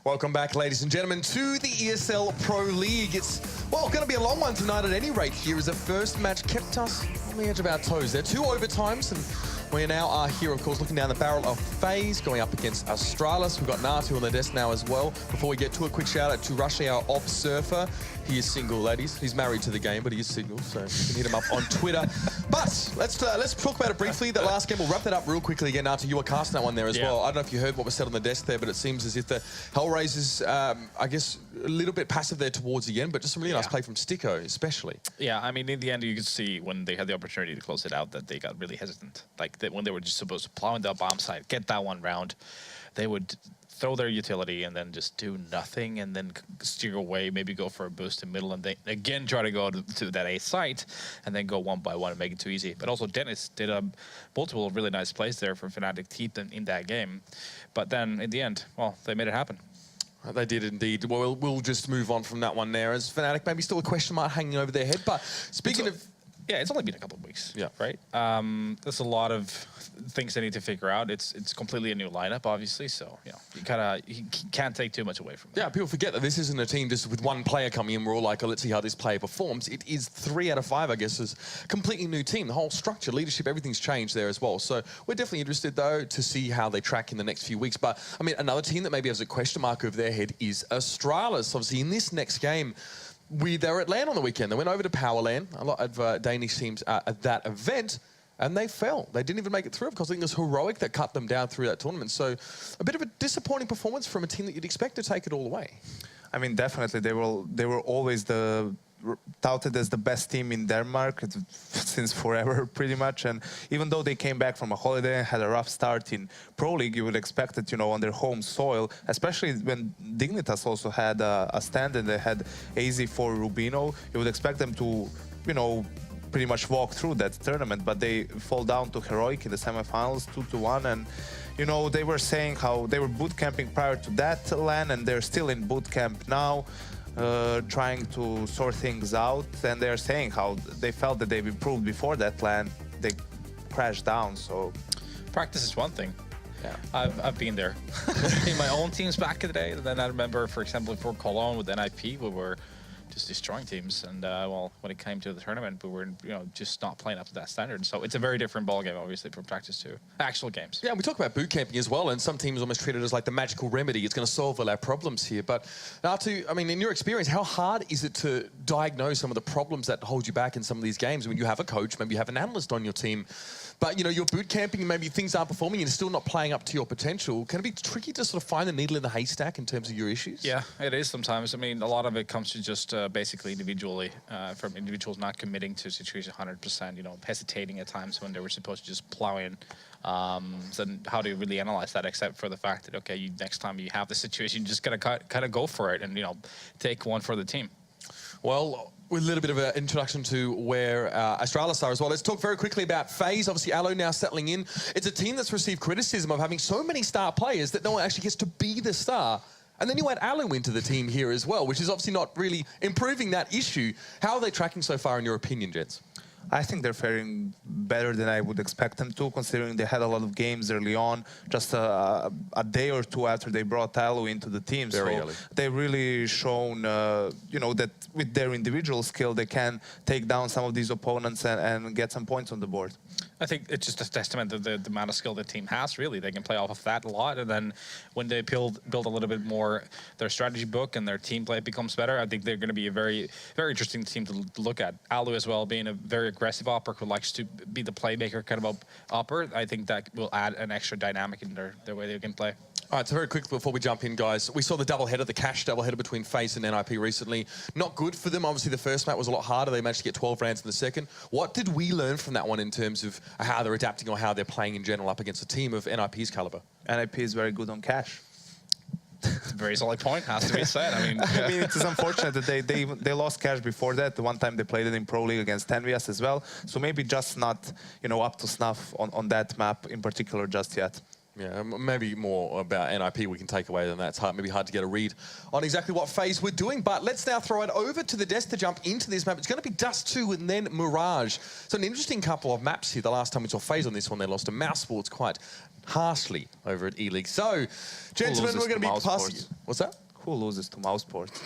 Welcome back, ladies and gentlemen, to the ESL Pro League. It's, well, going to be a long one tonight at any rate here, as the first match kept us on the edge of our toes. There are 2 overtimes, and we now are here, of course, looking down the barrel of FaZe, going up against Astralis. We've got Dust2 on the desk now as well. Before we get to a quick shout-out to Rushy, our off-surfer. He is single, ladies. He's married to the game, but he is single, so you can hit him up on Twitter. But let's talk about it briefly. That last game, we'll wrap that up real quickly again. Dust2, you were casting that one there as well. I don't know if you heard what was said on the desk there, but it seems as if the Hellraisers, I guess, a little bit passive there towards the end, but just some really nice play from Sticko, especially. Yeah, I mean, in the end, you could see when they had the opportunity to close it out that they got really hesitant. Like, when they were just supposed to plow in the bomb site, get that one round, they would throw their utility and then just do nothing and then steer away, maybe go for a boost in middle and they again try to go to that A site and then go one by one and make it too easy. But also Dennis did multiple really nice plays there for Fnatic Teeth in that game. But then in the end, well, they made it happen. They did indeed. Well, we'll just move on from that one there, as Fnatic maybe still a question mark hanging over their head. But speaking of... Yeah, it's only been a couple of weeks, right? There's a lot of things they need to figure out. It's completely a new lineup, obviously, so you can't take too much away from it. Yeah, people forget that this isn't a team just with one player coming in. We're all like, oh, let's see how this player performs. It is 3 out of 5, I guess, is a completely new team. The whole structure, leadership, everything's changed there as well. So we're definitely interested, though, to see how they track in the next few weeks. But, I mean, another team that maybe has a question mark over their head is Astralis. Obviously, in this next game, they were at LAN on the weekend. They went over to Power LAN, a lot of Danish teams at that event, and they fell. They didn't even make it through because I think it was Heroic that cut them down through that tournament. So a bit of a disappointing performance from a team that you'd expect to take it all the way. I mean, definitely. They were always touted as the best team in Denmark since forever, pretty much. And even though they came back from a holiday and had a rough start in Pro League, you would expect it, on their home soil, especially when Dignitas also had a stand and they had AZ for Rubino. You would expect them to, pretty much walk through that tournament, but they fall down to Heroic in the semifinals, 2-1. And, they were saying how they were boot camping prior to that LAN, and they're still in boot camp now. Trying to sort things out, and they're saying how they felt that they've improved before that LAN. They crashed down, so... Practice is one thing. Yeah. I've been there. In my own teams back in the day, then I remember, for example, for Cologne with NIP, we were just destroying teams, and well, when it came to the tournament, we were just not playing up to that standard. So it's a very different ballgame, obviously, from practice to actual games. Yeah, we talk about boot camping as well, and some teams almost treat it as like the magical remedy. It's going to solve all our problems here. But Dust2, I mean, in your experience, how hard is it to diagnose some of the problems that hold you back in some of these games? When you have a coach, maybe you have an analyst on your team, but you're boot camping and maybe things aren't performing and you're still not playing up to your potential. Can it be tricky to sort of find the needle in the haystack in terms of your issues? Yeah, it is sometimes. I mean, a lot of it comes to just basically individually, from individuals not committing to a situation 100%, hesitating at times when they were supposed to just plow in. So how do you really analyze that, except for the fact that, okay, next time you have the situation, you just got to kind of go for it and, take one for the team. Well, with a little bit of an introduction to where Astralis are as well. Let's talk very quickly about FaZe. Obviously, Aloe now settling in. It's a team that's received criticism of having so many star players that no one actually gets to be the star. And then you add Aloe into the team here as well, which is obviously not really improving that issue. How are they tracking so far, in your opinion, gents? I think they're faring better than I would expect them to, considering they had a lot of games early on, just a day or two after they brought Aloe into the team. Very early. They've really shown, that with their individual skill, they can take down some of these opponents and get some points on the board. I think it's just a testament to the amount of skill the team has, really. They can play off of that a lot, and then when they build a little bit more their strategy book and their team play becomes better, I think they're going to be a very, very interesting team to look at. Aloe as well, being a very aggressive opper who likes to be the playmaker kind of opper, I think that will add an extra dynamic in their way they can play. All right, so very quick before we jump in, guys. We saw the doubleheader, the cash doubleheader between FaZe and NIP recently. Not good for them. Obviously, the first match was a lot harder. They managed to get 12 rounds in the second. What did we learn from that one in terms of how they're adapting or how they're playing in general up against a team of NIP's caliber? NIP is very good on cash. It's a very solid point, has to be said. I mean, it's unfortunate that they lost cash before that. The one time they played it in Pro League against Tenvias as well. So maybe just not, up to snuff on that map in particular just yet. Yeah, maybe more about NIP we can take away than that. It's maybe hard to get a read on exactly what FaZe we're doing. But let's now throw it over to the desk to jump into this map. It's going to be Dust2 and then Mirage. So an interesting couple of maps here. The last time we saw FaZe on this one, they lost to Mouse Sports quite harshly over at E-League. So, gentlemen, we're going to be passing... What's that? Who loses to Mouse Sports?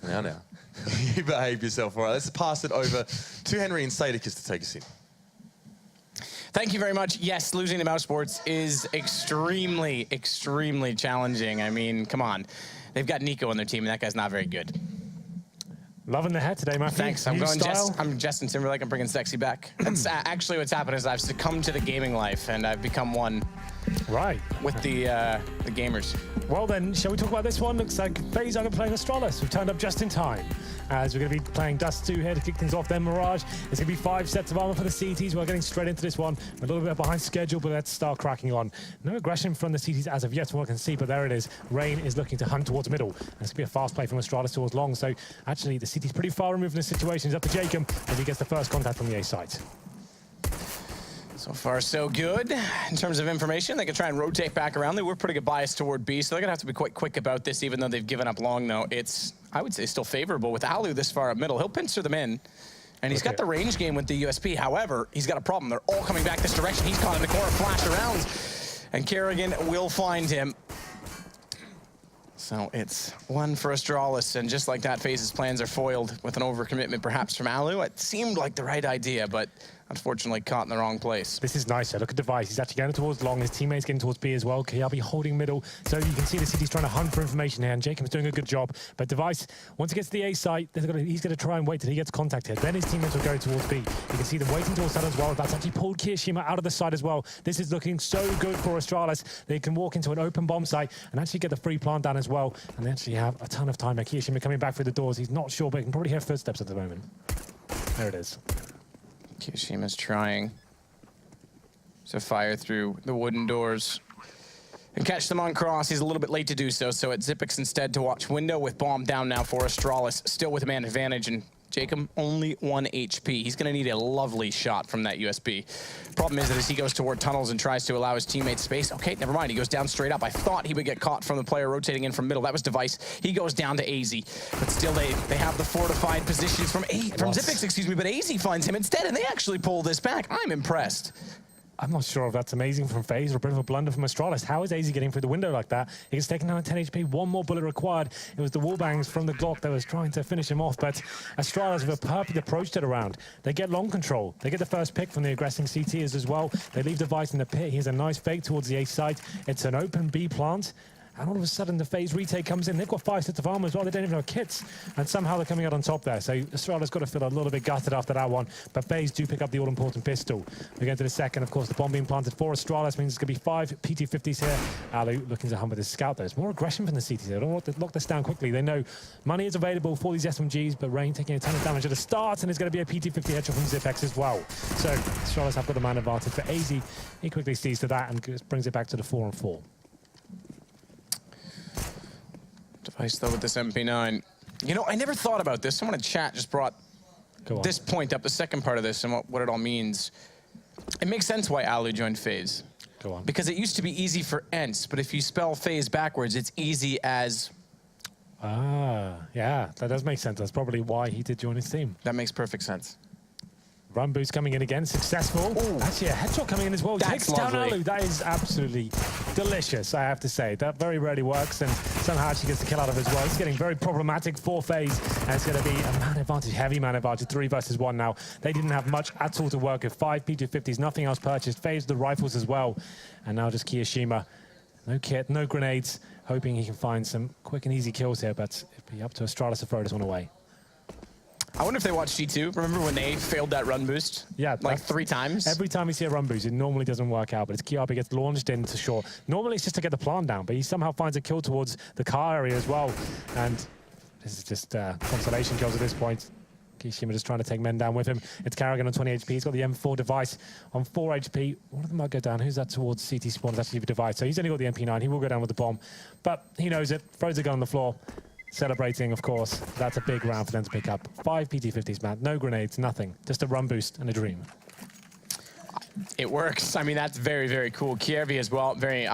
Now. You behave yourself. All right, let's pass it over to Henry and Sadicus to take us in. Thank you very much. Yes, losing to Mouse Sports is extremely, extremely challenging. I mean, come on. They've got Nico on their team, and that guy's not very good. Loving the hat today, Matthew. Thanks. I'm Justin Timberlake. I'm bringing sexy back. That's actually what's happened is I've succumbed to the gaming life, and I've become one with the gamers. Well then, shall we talk about this one? Looks like FaZe are playing Astralis. We've turned up just in time, as we're going to be playing Dust2 here to kick things off, then Mirage. There's going to be 5 sets of armor for the CTs. We're getting straight into this one. We're a little bit behind schedule, but let's start cracking on. No aggression from the CTs as of yet, from what I can see, but there it is. Rain is looking to hunt towards middle. And it's going to be a fast play from Astralis towards long, so actually the CT's pretty far removed from the situation. It's up to Jacob as he gets the first contact from the A site. So far, so good. In terms of information, they can try and rotate back around. They were pretty good bias toward B, so they're going to have to be quite quick about this, even though they've given up long, though. It's, I would say, still favorable with Alu this far up middle. He'll pincer them in, and he's got the range game with the USP. However, he's got a problem. They're all coming back this direction. He's caught in the corner, flash around, and Kerrigan will find him. So it's one for Astralis, and just like that, FaZe's plans are foiled with an overcommitment perhaps from Alu. It seemed like the right idea, but unfortunately caught in the wrong place. This is nice. Look at Device. He's actually going towards long. His teammate's getting towards B as well. KRB holding middle. So you can see the city's trying to hunt for information here, and Jacob's doing a good job. But Device, once he gets to the A site, he's going to try and wait till he gets contact here. Then his teammates will go towards B. You can see them waiting towards that as well. That's actually pulled Kirishima out of the side as well. This is looking so good for Astralis. They can walk into an open bomb site and actually get the free plant down as well. And they actually have a ton of time. Kirishima coming back through the doors. He's not sure, but he can probably hear footsteps at the moment. There it is. Kishima's trying to fire through the wooden doors and catch them on cross. He's a little bit late to do so, so it's Xyp9x instead to watch window with bomb down now for Astralis, still with a man advantage, and Jacob only 1 HP. He's going to need a lovely shot from that USB. Problem is that as he goes toward tunnels and tries to allow his teammates space, okay, never mind, he goes down straight up. I thought he would get caught from the player rotating in from middle. That was Device. He goes down to AZ, but still they have the fortified positions from Xyp9x, excuse me, but AZ finds him instead, and they actually pull this back. I'm impressed. I'm not sure if that's amazing from FaZe or a bit of a blunder from Astralis. How is AZ getting through the window like that? He gets taken down at 10 HP, 1 more bullet required. It was the wall bangs from the Glock that was trying to finish him off, but Astralis have perfectly approached it around. They get long control. They get the first pick from the aggressing CTs as well. They leave Device in the pit. He has a nice fake towards the A site. It's an open B plant. And all of a sudden, the FaZe retake comes in. They've got 5 sets of armor as well. They don't even have kits. And somehow they're coming out on top there. So Astralis got to feel a little bit gutted after that one. But FaZe do pick up the all-important pistol. We go into the second. Of course, the bomb being planted for Astralis means it's going to be 5 PT-50s here. Alu looking to hunt with his scout. There's more aggression from the CTs. They don't want to lock this down quickly. They know money is available for these SMGs, but Rain taking a ton of damage at the start, and there's going to be a PT-50 headshot from Xyp9x as well. So Astralis have got the man advantage for AZ. He quickly sees to that and brings it back to the 4-on-4. Device, though, with this MP9. You know, I never thought about this. Someone in chat just brought this point up, the second part of this, and what it all means. It makes sense why Alu joined FaZe. Go on. Because it used to be easy for ENCE, but if you spell FaZe backwards, it's easy as... Ah, yeah, that does make sense. That's probably why he did join his team. That makes perfect sense. Run boost coming in again, successful. Ooh. Actually, a headshot coming in as well. That's takes down lovely. Alu. That is absolutely delicious, I have to say. That very rarely works, and somehow actually gets the kill out of it as well. It's getting very problematic for FaZe, and it's going to be a man advantage, heavy man advantage, 3 versus 1 now. They didn't have much at all to work with. 5 P250s, nothing else purchased. FaZe the rifles as well, and now just Kirishima. No kit, no grenades, hoping he can find some quick and easy kills here, but it'd be up to Astralis to throw this one away. I wonder if they watched G2. Remember when they failed that run boost? Yeah. Like 3 times? Every time you see a run boost, it normally doesn't work out, but it's KRB gets launched into shore. Normally it's just to get the plant down, but he somehow finds a kill towards the car area as well. And this is just consolation kills at this point. Kirishima just trying to take men down with him. It's Kerrigan on 20 HP. He's got the M4 Device on 4 HP. One of them might go down. Who's that towards CT spawn? It's actually the Device. So he's only got the MP9. He will go down with the bomb. But he knows it. Throws a gun on the floor. Celebrating, of course. That's a big round for them to pick up. 5 PT-50s, man. No grenades, nothing. Just a run boost and a dream. It works. I mean, that's very, very cool. Kiervi as well, very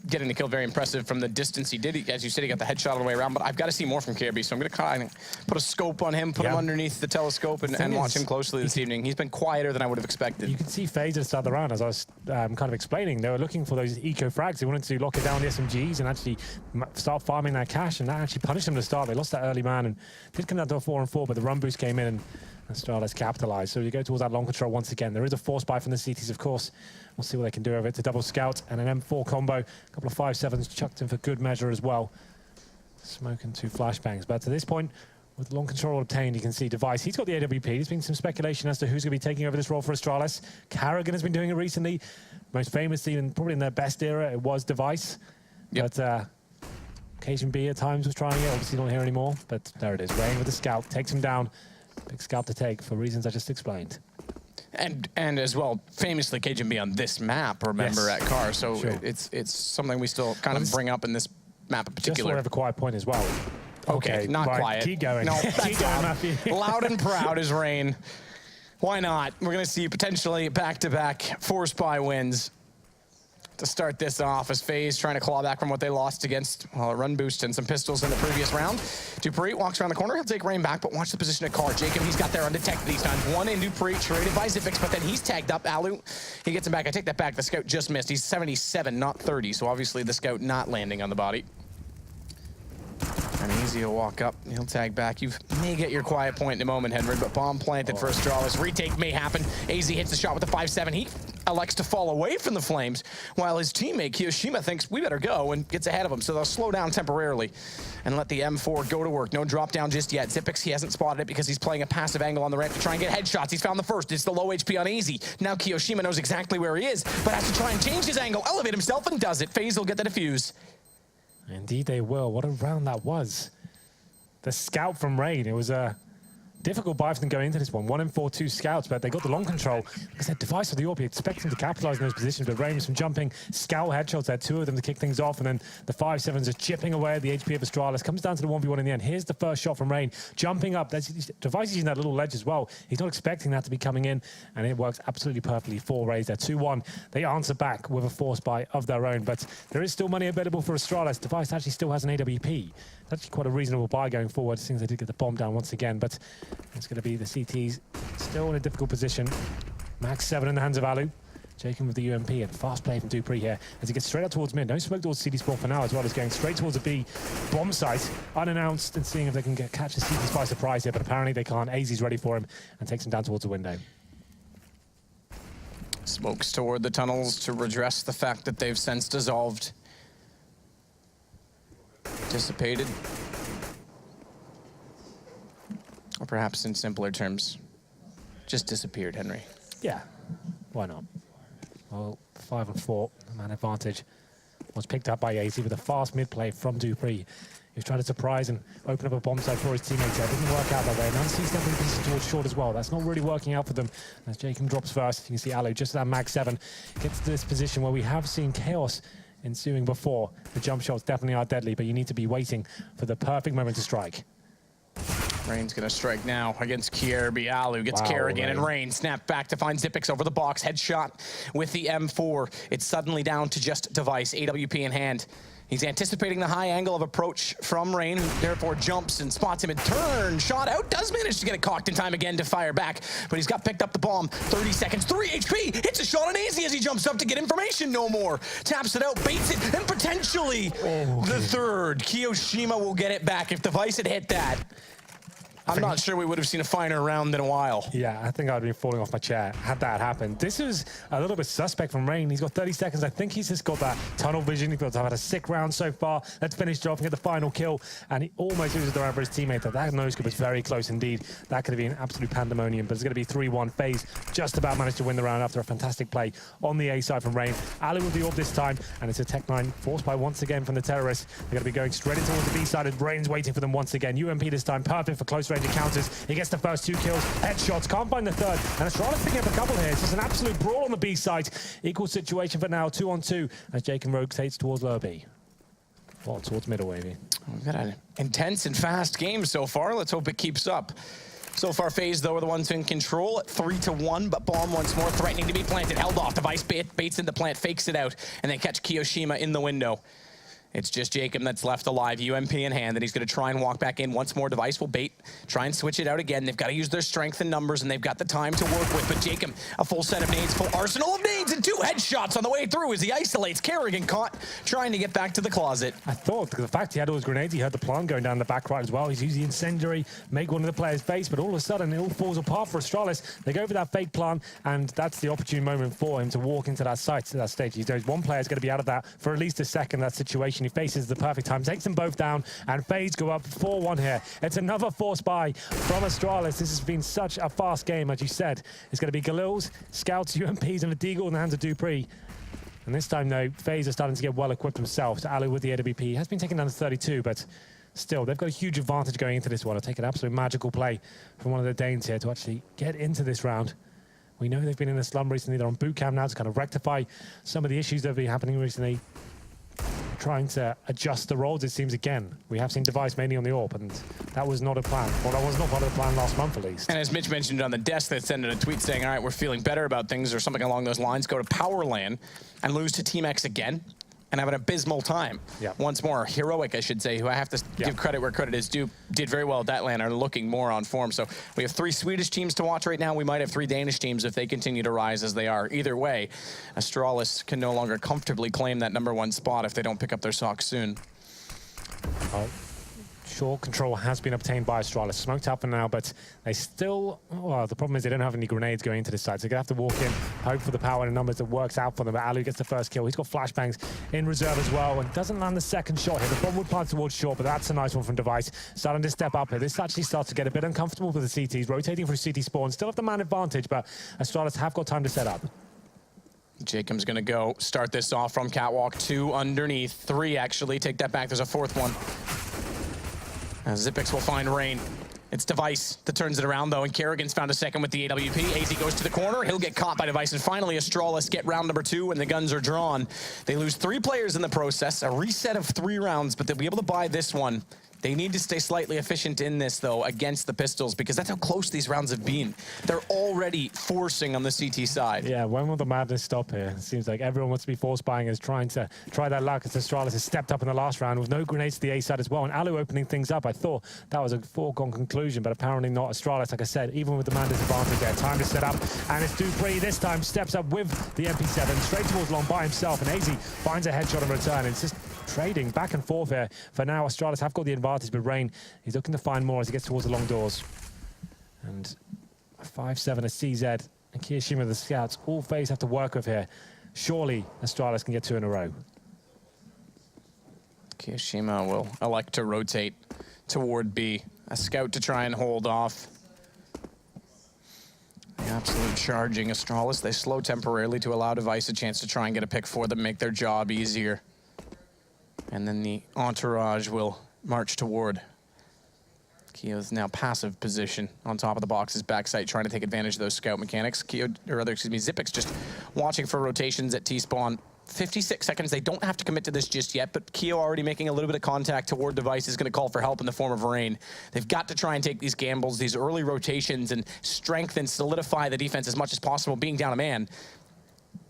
getting the kill, very impressive from the distance he did. As you said, he got the headshot all the way around, but I've got to see more from Kiervi, so I'm going to kind of put a scope on him, put him underneath the telescope, and watch him closely this evening. He's been quieter than I would have expected. You can see FaZe at the start of the round, as I was kind of explaining. They were looking for those eco frags. They wanted to lock it down the SMGs and actually start farming that cash, and that actually punished them to start. They lost that early man and did come down to a 4-on-4, but the run boost came in and Astralis capitalized. So you go towards that long control once again. There is a force buy from the CTs, of course. We'll see what they can do of it. To double scout and an M4 combo. A couple of 5-7s chucked in for good measure as well. Smoke and 2 flashbangs. But to this point, with long control obtained, you can see Device. He's got the AWP. There's been some speculation as to who's going to be taking over this role for Astralis. Carrigan has been doing it recently. Most famously, and probably in their best era, it was Device. Yep. But Occasion B at times was trying it. Obviously not here anymore. But there it is. Rain with the scout. Takes him down. Big scalp to take for reasons I just explained. And as well, famously KGB on this map, remember, at Car. So sure. it's something we still kind of bring up in this map in particular. Just have a quiet point as well. Okay, not right, quiet. Keep going. No, keep going, Matthew. Loud and proud is Rain. Why not? We're going to see potentially back-to-back force buy wins to start this off as FaZe trying to claw back from what they lost against a run boost and some pistols in the previous round. Dupree walks around the corner. He'll take Rain back, but watch the position of Car. Jacob, he's got there undetected these times. One in Dupree, traded by Zipix, but then he's tagged up. Alu, he gets him back. I take that back. The scout just missed. He's 77, not 30, so obviously the scout not landing on the body. And easy to walk up. He'll tag back. You may get your quiet point in a moment, Henry, but bomb planted for Astralis. Retake may happen. AZ hits the shot with the 5-7. He elects to fall away from the flames, while his teammate, Kiyoshima, thinks we better go and gets ahead of him. So they'll slow down temporarily and let the M4 go to work. No drop down just yet. Zipix, he hasn't spotted it because he's playing a passive angle on the ramp to try and get headshots. He's found the first. It's the low HP on AZ. Now Kiyoshima knows exactly where he is, but has to try and change his angle, elevate himself, and does it. FaZe will get the defuse. Indeed they will. What a round that was. The scout from Rain. It was a difficult buy for them going into this one. 1 in 4, 2 scouts, but they got the long control. Like I said, Device for the AWP, expecting to capitalize in those positions, but Rain was from jumping. Scout headshots had 2 of them to kick things off, and then the 5-7s are chipping away at the HP of Astralis. Comes down to the 1v1 in the end. Here's the first shot from Rain. Jumping up. Device is using that little ledge as well. He's not expecting that to be coming in, and it works absolutely perfectly for Raze. They're 2-1. They answer back with a force buy of their own, but there is still money available for Astralis. Device actually still has an AWP. It's actually quite a reasonable buy going forward, since they did get the bomb down once again, but it's going to be the CTs still in a difficult position. Max 7 in the hands of Alu. Jacob with the UMP, and fast play from Dupree here as he gets straight out towards mid. No smoke towards CD spawn for now, as well as going straight towards a B bomb site, unannounced, and seeing if they can catch the CTs by surprise here, but apparently they can't. AZ's ready for him and takes him down towards the window. Smokes toward the tunnels to redress the fact that they've since dissolved. Dissipated. Or perhaps in simpler terms, just disappeared, Henry. Yeah, why not? Well, 5 and 4, man advantage was picked up by AZ with a fast mid play from Dupree. He was trying to surprise and open up a bomb site for his teammates there. It didn't work out that way. Now he's definitely pieces towards short as well. That's not really working out for them. As Jacob drops first, you can see Alu just at that Max 7 gets to this position where we have seen chaos ensuing before. The jump shots definitely are deadly, but you need to be waiting for the perfect moment to strike. Rain's gonna strike now against Kierby. Alu gets Kerrigan, and Rain snap back to find Zipix over the box. Headshot with the M4. It's suddenly down to just Device, AWP in hand. He's anticipating the high angle of approach from Rain, who therefore jumps and spots him and turns. Shot out, does manage to get it cocked in time again to fire back, but he's got picked up the bomb. 30 seconds, 3 HP, hits a shot on AZ as he jumps up to get information no more. Taps it out, baits it, and potentially the third. Kiyoshima will get it back. If Device had hit that, I'm not sure we would have seen a finer round in a while. Yeah, I think I'd be falling off my chair had that happened. This is a little bit suspect from Rain. He's got 30 seconds. I think he's just got that tunnel vision. He's had a sick round so far. Let's finish it off and get the final kill. And he almost loses the round for his teammate. That no-scope was very close indeed. That could have been absolute pandemonium, but it's going to be 3-1. FaZe just about managed to win the round after a fantastic play on the A side from Rain. Alu with the orb this time, and it's a Tech-9 forced by once again from the terrorists. They're going to be going straight into the B side, and Rain's waiting for them once again. UMP this time, perfect for close range encounters. He gets the first 2 kills, headshots, can't find the third, and Astralis picking up a couple here. It's just an absolute brawl on the B side. Equal situation for now, 2-on-2, as Jacob rotates towards lower B. Well, towards middle, maybe. We've got an intense and fast game so far. Let's hope it keeps up. So far, FaZe, though, are the ones in control at 3-1, but bomb once more, threatening to be planted. Held off. Device baits into plant, fakes it out, and they catch Kiyoshima in the window. It's just Jacob that's left alive, UMP in hand, and he's going to try and walk back in. Once more, Device will bait, try and switch it out again. They've got to use their strength and numbers, and they've got the time to work with. But Jacob, a full set of nades, full arsenal of nades, and 2 headshots on the way through as he isolates Kerrigan, caught trying to get back to the closet. I thought, the fact he had all his grenades, he heard the plant going down the back right as well. He's using the incendiary, make one of the players face, but all of a sudden, it all falls apart for Astralis. They go for that fake plant, and that's the opportune moment for him to walk into that site, to that stage. He knows one player's going to be out of that for at least a second, that situation. He faces the perfect time, takes them both down, and FaZe go up 4-1 here. It's another force buy from Astralis. This has been such a fast game, as you said. It's going to be Galil's, Scouts, UMPs, and the Deagle in the hands of Dupree. And this time, though, FaZe are starting to get well equipped themselves. Alu with the AWP he has been taken down to 32, but still, they've got a huge advantage going into this one. I'll take an absolute magical play from one of the Danes here to actually get into this round. We know they've been in a slum recently. They're on boot camp now to kind of rectify some of the issues that have been happening recently. Trying to adjust the roles, it seems, again. We have seen Device mainly on the AWP, and that was not a plan. Well, that was not part of the plan last month, at least. And as Mitch mentioned on the desk, they sent in a tweet saying, all right, we're feeling better about things, or something along those lines. Go to Powerland and lose to Team X again and have an abysmal time. Yeah. Once more, heroic, I should say, who I have to give credit where credit is due, did very well at that LAN, are looking more on form. So we have 3 Swedish teams to watch right now. We might have 3 Danish teams if they continue to rise as they are. Either way, Astralis can no longer comfortably claim that #1 spot if they don't pick up their socks soon. Short control has been obtained by Astralis. Smoked out for now, but they still... Well, the problem is they don't have any grenades going into this side, so they're going to have to walk in, hope for the power and numbers that works out for them. But Alu gets the first kill. He's got flashbangs in reserve as well, and doesn't land the second shot here. The bomb would plant towards short, but that's a nice one from Device. Starting to step up here. This actually starts to get a bit uncomfortable with the CTs, rotating through CT spawn. Still have the man advantage, but Astralis have got time to set up. Jacob's going to go start this off from Catwalk. 2 underneath. 3, actually. Take that back. There's a 4th one. Zipix will find Rain. It's Device that turns it around, though, and Kerrigan's found a second with the AWP. AZ goes to the corner. He'll get caught by Device, and finally Astralis get round #2, and the guns are drawn. They lose 3 players in the process, a reset of 3 rounds, but they'll be able to buy this one. They need to stay slightly efficient in this, though, against the Pistols, because that's how close these rounds have been. They're already forcing on the CT side. Yeah, when will the madness stop here? It seems like everyone wants to be force buying, is trying to try that luck, as Astralis has stepped up in the last round with no grenades to the A side as well, and Alu opening things up. I thought that was a foregone conclusion, but apparently not. Astralis, like I said, even with the man disadvantage there, time to set up, and it's Dupree this time, steps up with the MP7, straight towards long by himself, and AZ finds a headshot in return. It's just trading back and forth here. For now, Astralis have got the advantage, but Rain, he's looking to find more as he gets towards the long doors. And 5-7 a CZ and Kiyoshima, the Scouts, all FaZe have to work with here. Surely Astralis can get 2 in a row. Kiyoshima will elect to rotate toward B. A Scout to try and hold off. The absolute charging Astralis. They slow temporarily to allow Device a chance to try and get a pick for them, make their job easier. And then the entourage will march toward Kio's now passive position on top of the box's backside, trying to take advantage of those scout mechanics. Zipix just watching for rotations at T-spawn. 56 seconds. They don't have to commit to this just yet, but Keo already making a little bit of contact toward Device is going to call for help in the form of Rain. They've got to try and take these gambles, these early rotations, and strengthen, solidify the defense as much as possible, being down a man.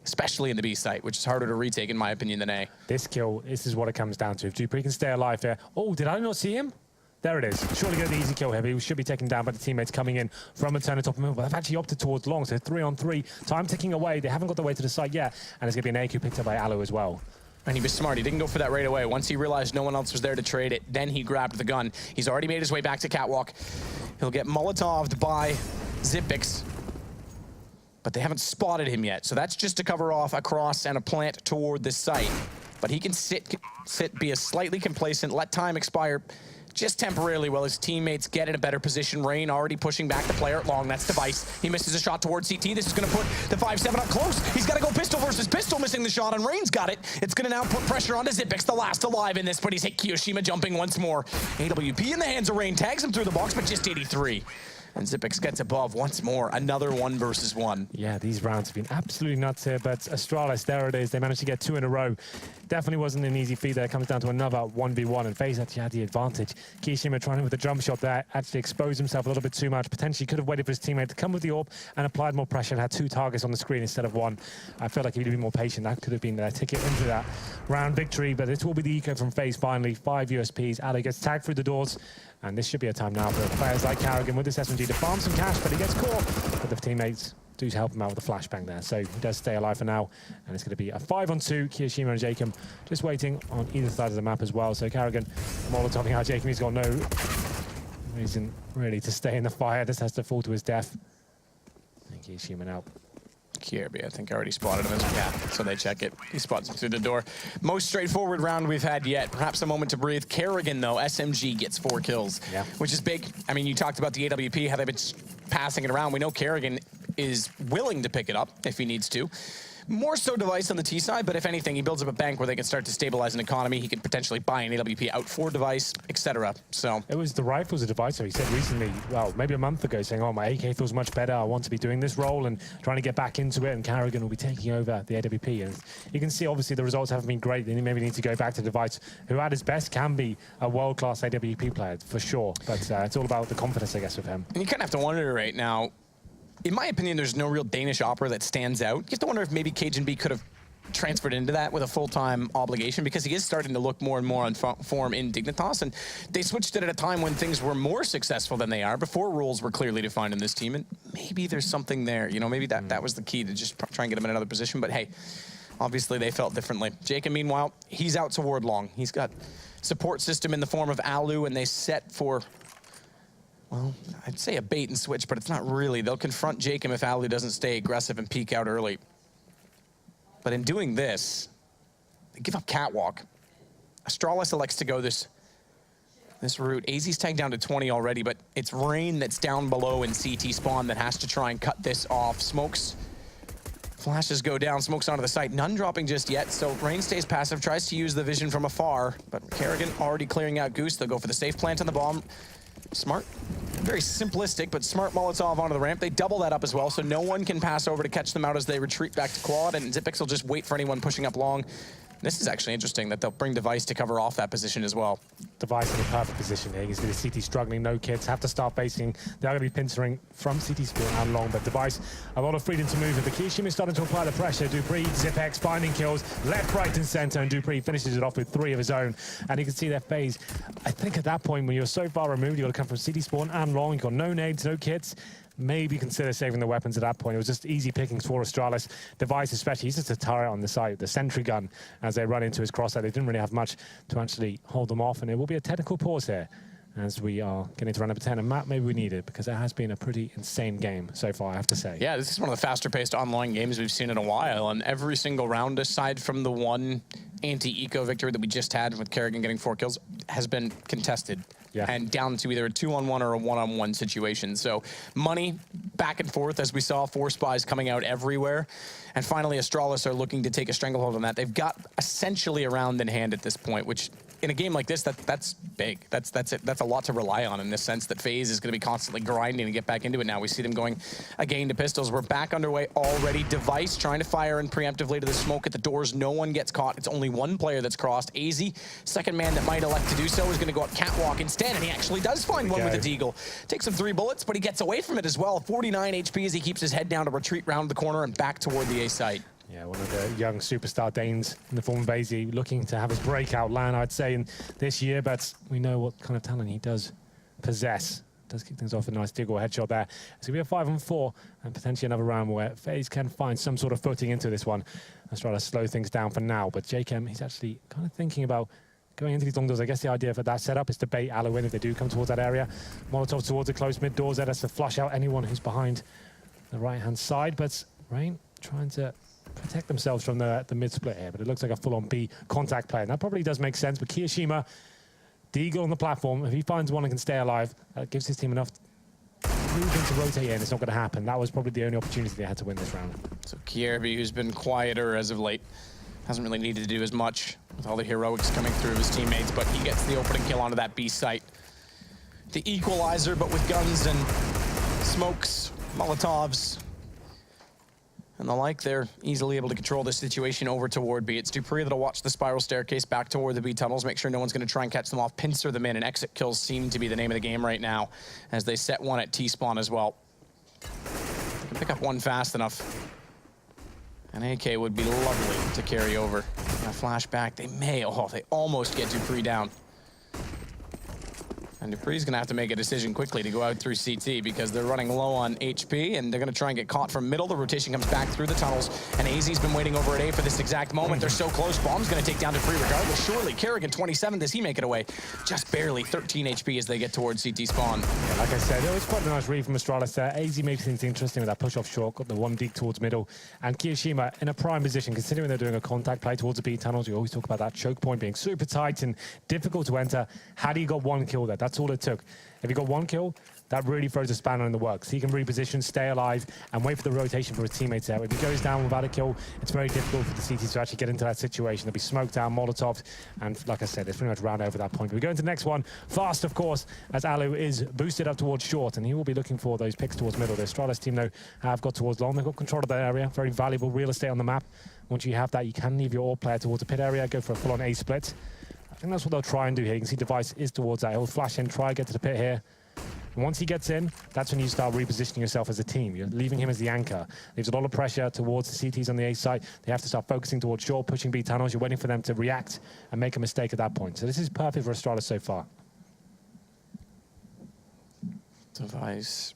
Especially in the B site, which is harder to retake, in my opinion, than A. This kill, this is what it comes down to. If Dupree can stay alive here. Oh, did I not see him? There it is. Surely get the easy kill here, but he should be taken down by the teammates coming in from a turn top of the middle. But they've actually opted towards long, so 3-on-3. Time ticking away. They haven't got the way to the site yet. And it's going to be an AQ picked up by Alu as well. And he was smart. He didn't go for that right away. Once he realized no one else was there to trade it, then he grabbed the gun. He's already made his way back to Catwalk. He'll get Molotoved by Zipix. But they haven't spotted him yet. So that's just to cover off a cross and a plant toward this site. But he can sit, be a slightly complacent, let time expire just temporarily while his teammates get in a better position. Rain already pushing back the player at long. That's Device. He misses a shot towards CT. This is going to put the 5-7 up close. He's got to go pistol versus pistol, missing the shot, and Rain's got it. It's going to now put pressure onto Zipix, the last alive in this, but he's hit Kiyoshima jumping once more. AWP in the hands of Rain. Tags him through the box, but just 83. And Xyp9x gets above once more. Another 1 versus 1. Yeah, these rounds have been absolutely nuts here, but Astralis, there it is. They managed to get 2 in a row. Definitely wasn't an easy feat there. It comes down to another 1v1, and FaZe actually had the advantage. Kiyashima trying with the jump shot there, actually exposed himself a little bit too much. Potentially could have waited for his teammate to come with the AWP and applied more pressure and had 2 targets on the screen instead of 1. I feel like if he'd been more patient, that could have been their ticket into that round victory, but this will be the eco from FaZe finally. 5 USPs. Ali gets tagged through the doors, and this should be a time now for players like Karrigan with this SMG to farm some cash, but he gets caught. But the teammates do help him out with a flashbang there, so he does stay alive for now. And it's going to be a 5-on-2. Kiyashima and Jacob just waiting on either side of the map as well. So Karrigan molotoving out Jacob. He's got no reason really to stay in the fire. This has to fall to his death. And Kiyashima now. Kierby, I think, already spotted him as a cat, so they check it. He spots him through the door. Most straightforward round we've had yet. Perhaps a moment to breathe. Karrigan, though, SMG gets 4 kills, which is big. I mean, you talked about the AWP, how they've been passing it around. We know Karrigan is willing to pick it up if he needs to. More so Device on the T side, but if anything, he builds up a bank where they can start to stabilize an economy. He could potentially buy an AWP out for Device, etc. So it was the rifles of Device. So he said recently, well, maybe a month ago, saying, "Oh, my AK feels much better. I want to be doing this role and trying to get back into it." And Karrigan will be taking over the AWP. And you can see, obviously, the results haven't been great. Then you maybe need to go back to Device, who at his best can be a world-class AWP player for sure. But it's all about the confidence, I guess, with him. And you kind of have to wonder right now. In my opinion, there's no real Danish opera that stands out. You have to wonder if maybe cajunB could have transferred into that with a full-time obligation, because he is starting to look more and more on form in Dignitas, and they switched it at a time when things were more successful than they are, before rules were clearly defined in this team, and maybe there's something there. You know, maybe that was the key to just try and get him in another position, but hey, obviously they felt differently. Jacob, meanwhile, he's out to ward long. He's got support system in the form of Alu, and they set for, well, I'd say a bait and switch, but it's not really. They'll confront Jacob if Alu doesn't stay aggressive and peek out early. But in doing this, they give up catwalk. Astralis elects to go this route. AZ's tagged down to 20 already, but it's Rain that's down below in CT spawn that has to try and cut this off. Smokes, flashes go down, Smokes onto the site. None dropping just yet, so Rain stays passive, tries to use the vision from afar, but Karrigan already clearing out Goose. They'll go for the safe plant on the bomb. Smart, very simplistic, but smart Molotov onto the ramp. They double that up as well, so no one can pass over to catch them out as they retreat back to quad, and Xyp9x will just wait for anyone pushing up long. This is actually interesting that they'll bring Device to cover off that position as well. Device in a perfect position here. You can see the CT struggling, no kids, have to start facing. They're going to be pincering from CT spawn and long, but Device, a lot of freedom to move. The Kiyashima is starting to apply the pressure. Dupree, Xyp9x finding kills, left, right, and center, and Dupree finishes it off with 3 of his own. And you can see their FaZe. I think at that point, when you're so far removed, you've got to come from CT spawn and long. You've got no nades, no kits. Maybe consider saving the weapons at that point. It was just easy pickings for Astralis. Device especially, he's just a turret on the side, the sentry gun, as they run into his crosshair. They didn't really have much to actually hold them off, and it will be a technical pause here as we are getting to round number 10. And Matt, maybe we need it, because it has been a pretty insane game so far, I have to say. Yeah, this is one of the faster-paced online games we've seen in a while, and every single round, aside from the one anti-eco victory that we just had with Karrigan getting 4 kills, has been contested. Yeah. And down to either a 2-on-1 or a 1-on-1 situation. So money back and forth, as we saw, 4 spies coming out everywhere. And finally, Astralis are looking to take a stranglehold on that. They've got essentially a round in hand at this point, which in a game like this, that's big. That's it. That's a lot to rely on in this sense that FaZe is going to be constantly grinding to get back into it now. We see them going again to pistols. We're back underway already. Device trying to fire in preemptively to the smoke at the doors. No one gets caught. It's only one player that's crossed. AZ, second man that might elect to do so, is going to go up catwalk instead, and he actually does find one with a deagle. Takes him 3 bullets, but he gets away from it as well. 49 HP as he keeps his head down to retreat round the corner and back toward the A site. Yeah, one of the young superstar Danes in the form of FaZe, looking to have his breakout land, I'd say, in this year, but we know what kind of talent he does possess. Does kick things off with a nice diggle headshot there. It's going to be a 5-on-4 and potentially another round where FaZe can find some sort of footing into this one. Let's try to slow things down for now, but Jacob, he's actually kind of thinking about going into these long doors. I guess the idea for that setup is to bait Alu in if they do come towards that area. Molotov towards the close mid doors there. That's to flush out anyone who's behind the right-hand side, but Rain trying to protect themselves from the mid-split here, but it looks like a full-on B contact play, and that probably does make sense. But Kiyashima, Deagle on the platform, if he finds one and can stay alive, that gives his team enough movement to rotate in. It's not going to happen. That was probably the only opportunity they had to win this round. So Kierby, who's been quieter as of late, hasn't really needed to do as much with all the heroics coming through his teammates, but he gets the opening kill onto that B site. The equalizer, but with guns and smokes, Molotovs, and the like. They're easily able to control this situation over toward B. It's Dupree that'll watch the spiral staircase back toward the B tunnels, make sure no one's going to try and catch them off, pincer them in, and exit kills seem to be the name of the game right now as they set one at T-spawn as well. They can pick up one fast enough. An AK would be lovely to carry over. A flashback, they may, oh, they almost get Dupree down. And Dupree's gonna have to make a decision quickly to go out through CT because they're running low on HP and they're gonna try and get caught from middle. The rotation comes back through the tunnels and AZ's been waiting over at A for this exact moment. They're so close. Bomb's gonna take down Dupree regardless. Surely Kerrigan, 27, does he make it away? Just barely, 13 HP as they get towards CT spawn. Yeah, like I said, it was quite a nice read from Astralis there. AZ makes things interesting with that push-off short, got the one deep towards middle. And Kiyoshima in a prime position, considering they're doing a contact play towards the B tunnels. We always talk about that choke point being super tight and difficult to enter. Had he got one kill there, that's all it took. If he got one kill, that really throws a spanner in the works. He can reposition, stay alive, and wait for the rotation for his teammates there. If he goes down without a kill, it's very difficult for the CTs to actually get into that situation. They'll be smoked down, Molotovs, and like I said, it's pretty much round over that point. But we go into the next one, fast, of course, as Alu is boosted up towards short, and he will be looking for those picks towards middle. The Astralis team, though, have got towards long. They've got control of that area. Very valuable real estate on the map. Once you have that, you can leave your AWP player towards the pit area, go for a full-on A split. I think that's what they'll try and do here. You can see Device is towards that. He'll flash in, try and get to the pit here. And once he gets in, that's when you start repositioning yourself as a team. You're leaving him as the anchor. Leaves a lot of pressure towards the CTs on the A side. They have to start focusing towards short, pushing B tunnels. You're waiting for them to react and make a mistake at that point. So this is perfect for Astralis so far. Device.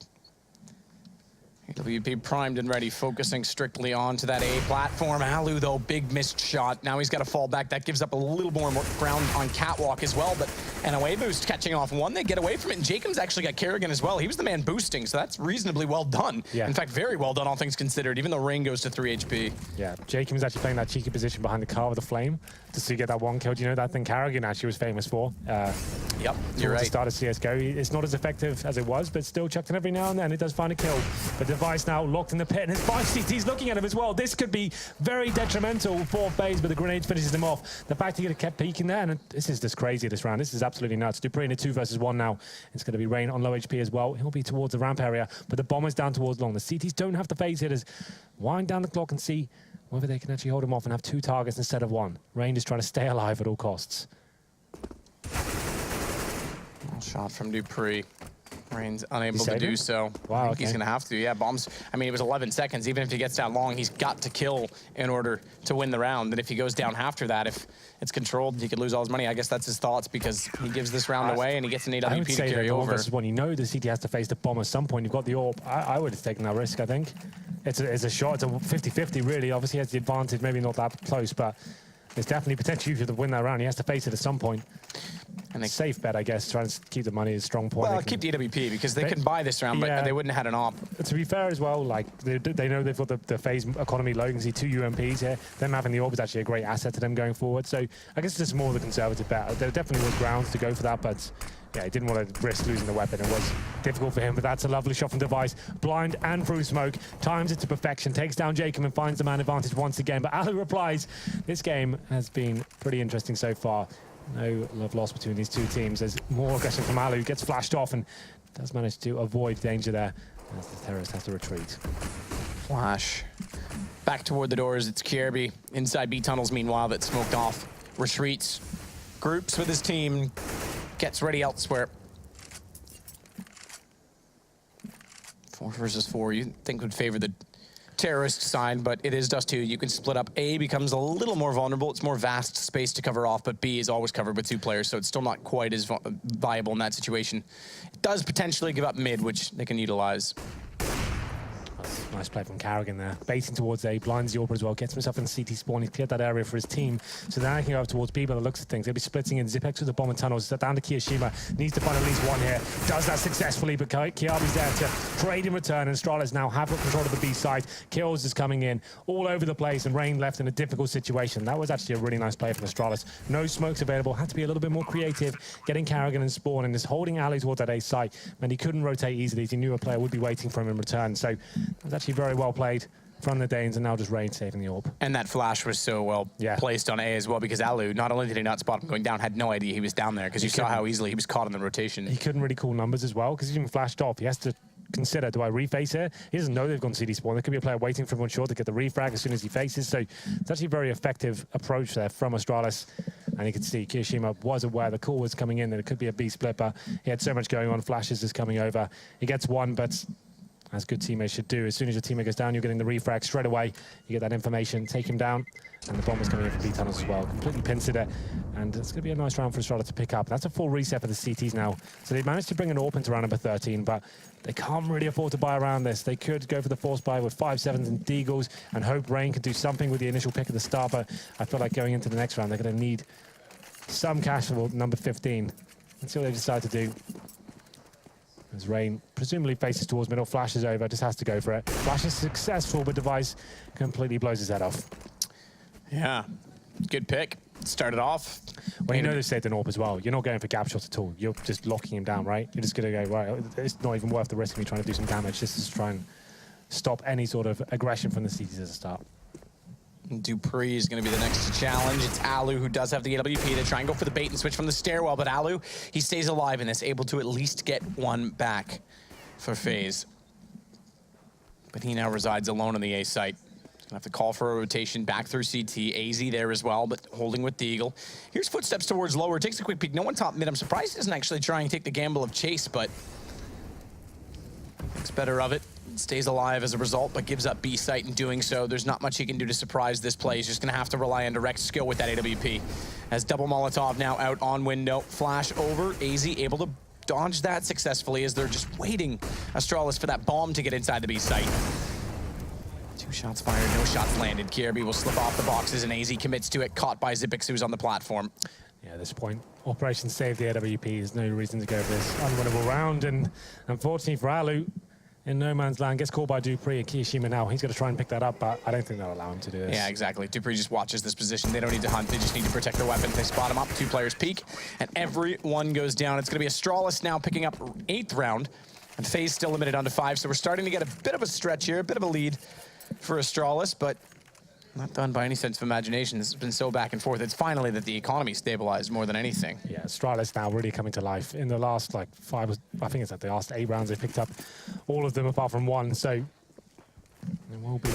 AWP primed and ready, focusing strictly onto that A platform. Alu, though, big missed shot. Now he's got to fall back. That gives up a little more ground on Catwalk as well, but an away boost catching off one. They get away from it, and Jacob's actually got Kerrigan as well. He was the man boosting, so that's reasonably well done. Yeah. In fact, very well done, all things considered, even though Rain goes to 3 HP. Yeah, Jacob is actually playing that cheeky position behind the car with the flame to get that one kill. Do you know that thing Kerrigan actually was famous for? Yep, you're right. The start of CSGO. It's not as effective as it was, but still chucked in every now and then. It does find a kill. But Device now locked in the pit, and his 5 CT's looking at him as well. This could be very detrimental for FaZe, but the grenade finishes him off. The fact he could have kept peeking there, and this is just crazy this round. This is absolutely nuts. Dupree in a 2 versus 1 now. It's going to be Rain on low HP as well. He'll be towards the ramp area, but the bomber's down towards long. The CTs don't have the FaZe hitters. Wind down the clock and see whether they can actually hold him off and have 2 targets instead of 1. Rain is trying to stay alive at all costs. Shot from Dupree. Rain's unable to do so. Wow, I think he's going to have to. Yeah, bombs. I mean, it was 11 seconds. Even if he gets down long, he's got to kill in order to win the round. And if he goes down after that, if it's controlled, he could lose all his money. I guess that's his thoughts because he gives this round away and he gets an AWP to carry over. Versus one, you know the CT has to face the bomb at some point. You've got the AWP. I would have taken that risk, I think. It's a shot. It's a 50-50, really. Obviously, he has the advantage. Maybe not that close, but there's definitely potential to win that round. He has to face it at some point. And a safe bet, I guess, trying to keep the money as a strong point. Well, keep the AWP because they can buy this round, but they wouldn't have had an op. To be fair as well, like they know they've got the FaZe economy low. You can see 2 UMPs here. Them having the AWP is actually a great asset to them going forward. So I guess it's just more of the conservative bet. There definitely was grounds to go for that, but yeah, he didn't want to risk losing the weapon. It was difficult for him, but that's a lovely shot from Device. Blind and through smoke. Times it to perfection. Takes down Jacob and finds the man advantage once again. But Alu replies, this game has been pretty interesting so far. No love lost between these 2 teams. There's more aggression from Alu. Gets flashed off and does manage to avoid danger there as the terrorist has to retreat. Flash. Back toward the doors, it's Kierby. Inside B tunnels, meanwhile, that's smoked off. Retreats. Groups with his team. Gets ready elsewhere. 4 versus 4, you think would favor the terrorist side, but it is Dust2. You can split up. A becomes a little more vulnerable. It's more vast space to cover off, but B is always covered with 2 players, so it's still not quite as viable in that situation. It does potentially give up mid, which they can utilize. Nice play from Kerrigan there. Baiting towards A, blinds the AWP as well, gets himself in CT spawn. He's cleared that area for his team. So now he can go up towards B by the looks of things. They'll be splitting in Zipex with the bomb and tunnels. Down to Kiyoshima. Needs to find at least 1 here. Does that successfully, but Kiabi's there to trade in return. And Astralis now have control of the B side. Kills is coming in all over the place, and Rain left in a difficult situation. That was actually a really nice play from Astralis. No smokes available. Had to be a little bit more creative. Getting Kerrigan and spawn and just holding Alu towards that A site. And he couldn't rotate easily. He knew a player would be waiting for him in return. So it was actually very well played from the Danes, and now just Rain saving the AWP. And that flash was so well placed on A as well, because Alu, not only did he not spot him going down, had no idea he was down there, because you saw how easily he was caught in the rotation. He couldn't really call numbers as well, because he even flashed off. He has to consider, do I reface here? He doesn't know they've gone CD spawn. There could be a player waiting for him on short to get the refrag as soon as he faces. So it's actually a very effective approach there from Astralis. And you can see Kirishima was aware the call was coming in, that it could be a B split, but he had so much going on. Flashes is coming over. He gets one, but as good teammates should do, as soon as your teammate goes down, you're getting the refrag straight away. You get that information, take him down. And the bomb is coming in from B tunnels as well. Completely pincered it. And it's going to be a nice round for Astralis to pick up. That's a full reset for the CTs now. So they've managed to bring an AWP into round number 13, but they can't really afford to buy around this. They could go for the force buy with 5-7s and Deagles and hope Rain can do something with the initial pick at the start, but I feel like going into the next round, they're going to need some cash for number 15. Let's see what they decide to do. As Rain presumably faces towards middle, flashes over, just has to go for it. Flash is successful, but Device completely blows his head off. Yeah, good pick. Started off. Well, you know they've saved an AWP as well. You're not going for gap shots at all. You're just locking him down, right? You're just going to go, right, it's not even worth the risk of me trying to do some damage just to try and stop any sort of aggression from the CTs at the start. Dupree is going to be the next to challenge. It's Alu who does have the AWP to try and go for the bait and switch from the stairwell, but Alu, he stays alive in this, able to at least get one back for FaZe. But he now resides alone on the A site. He's gonna have to call for a rotation back through CT. AZ there as well, but holding with the Eagle. Here's footsteps towards lower, takes a quick peek. No one top mid. I'm surprised he doesn't actually try and take the gamble of chase, but thinks better of it. Stays alive as a result, but gives up B site in doing so. There's not much he can do to surprise this play. He's just gonna have to rely on direct skill with that AWP. As double Molotov now out on window. Flash over, AZ able to dodge that successfully as they're just waiting, Astralis, for that bomb to get inside the B site. 2 shots fired, no shots landed. Kirby will slip off the boxes and AZ commits to it, caught by Xyp9x, who's on the platform. Yeah, at this point, Operation Save the AWP. There's no reason to go for this unwinnable round, and unfortunately for Alu, in no man's land, gets caught by Dupree and Kirishima now. He's going to try and pick that up, but I don't think they'll allow him to do this. Yeah, exactly. Dupree just watches this position. They don't need to hunt. They just need to protect their weapons. They spot him up. 2 players peek, and everyone goes down. It's going to be Astralis now picking up 8th round, and FaZe still limited onto 5, so we're starting to get a bit of a stretch here, a bit of a lead for Astralis, but not done by any sense of imagination. This has been so back and forth. It's finally that the economy stabilized more than anything. Yeah, Astralis now really coming to life. In the last, like, 5, I think it's like the last 8 rounds, they picked up all of them apart from 1, so it will be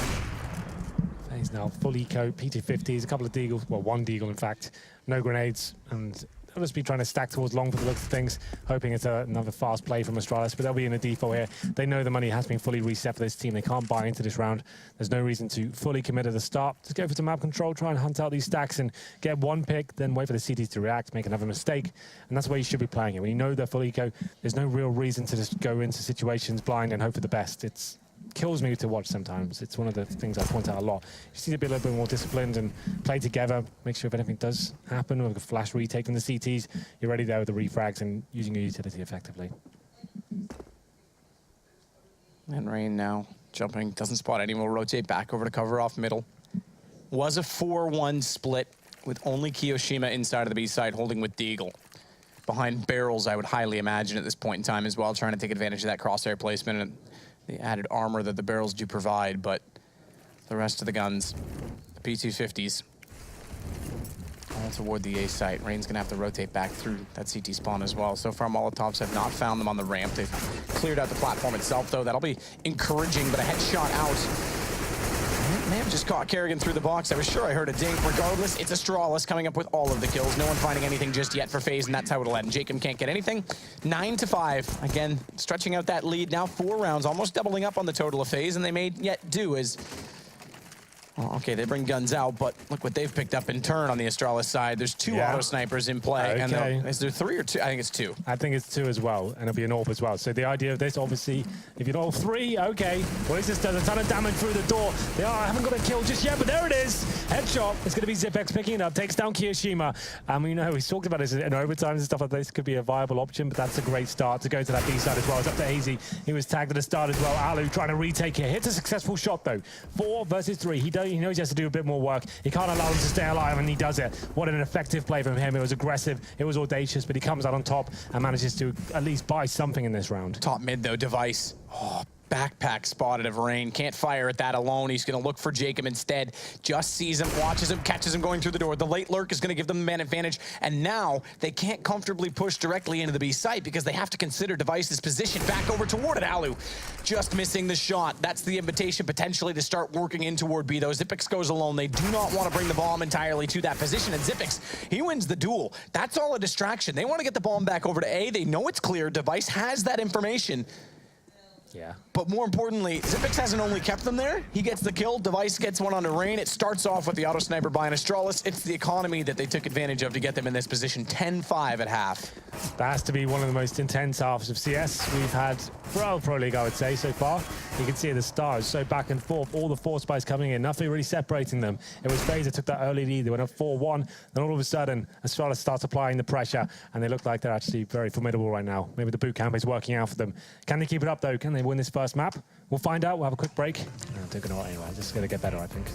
FaZe now full eco, P250s, a couple of Deagles, well, 1 Deagle in fact, no grenades, and they'll just be trying to stack towards long for the looks of things, hoping it's another fast play from Astralis, but they'll be in a default here. They know the money has been fully reset for this team. They can't buy into this round. There's no reason to fully commit at the start. Just go for some map control, try and hunt out these stacks and get 1 pick, then wait for the CTs to react, make another mistake, and that's where you should be playing it. When you know they're full eco, there's no real reason to just go into situations blind and hope for the best. It kills me to watch sometimes. It's one of the things I point out a lot. You just need to be a little bit more disciplined and play together. Make sure if anything does happen, with a flash retake from the CTs, you're ready there with the refrags and using your utility effectively. And Rain now jumping, doesn't spot any, will rotate back over to cover off middle. Was a 4-1 split with only Kiyoshima inside of the B side holding with Deagle. Behind barrels, I would highly imagine at this point in time as well, trying to take advantage of that crosshair placement and the added armor that the barrels do provide, but the rest of the guns, the P250s, all toward the A site. Rain's gonna have to rotate back through that CT spawn as well. So far, Molotovs have not found them on the ramp. They've cleared out the platform itself, though. That'll be encouraging, but a headshot out. May have just caught Kerrigan through the box. I was sure I heard a ding. Regardless, it's Astralis coming up with all of the kills. No one finding anything just yet for FaZe, and that's how it'll end. Jacob can't get anything. 9-5. Again, stretching out that lead. Now 4 rounds, almost doubling up on the total of FaZe, and they may yet do as... Oh, okay, they bring guns out, but look what they've picked up in turn on the Astralis side. There's 2 auto snipers in play. Okay. And is there 3 or 2? I think it's 2. I think it's 2 as well, and it'll be an AWP as well. So the idea of this, obviously, if you know 3, okay. Well, this just does a ton of damage through the door. They haven't got a kill just yet, but there it is. Headshot. It's going to be Xyp9x picking it up, takes down Kirishima. You know, he's talked about this in overtime and stuff like this. Could be a viable option, but that's a great start to go to that B side as well. It's up to AZ. He was tagged at the start as well. Alu trying to retake it. Hits a successful shot, though. 4 versus 3. He knows he has to do a bit more work. He can't allow him to stay alive, and he does it. What an effective play from him. It was aggressive, it was audacious, but he comes out on top and manages to at least buy something in this round. Top mid, though, Device. Oh, backpack spotted of Rain. Can't fire at that alone. He's going to look for Jacob instead. Just sees him, watches him, catches him going through the door. The late lurk is going to give them the man advantage. And now they can't comfortably push directly into the B site because they have to consider Device's position back over toward it. Alu just missing the shot. That's the invitation potentially to start working in toward B, though. Xyp9x goes alone. They do not want to bring the bomb entirely to that position. And Xyp9x, he wins the duel. That's all a distraction. They want to get the bomb back over to A. They know it's clear. Device has that information. Yeah. But more importantly, Xyp9x hasn't only kept them there, he gets the kill, Device gets one onto Rain. It starts off with the auto sniper by an Astralis. It's the economy that they took advantage of to get them in this position. 10-5 at half. That has to be one of the most intense halves of CS we've had for Pro League, I would say, so far. You can see the stars so back and forth, all the force spikes coming in, nothing really separating them. It was FaZe that took that early lead. They went up 4-1, then all of a sudden, Astralis starts applying the pressure, and they look like they're actually very formidable right now. Maybe the boot camp is working out for them. Can they keep it up, though? Can they win this first map? We'll find out. We'll have a quick break. I'm taking it all anyway. Just going to get better, I think.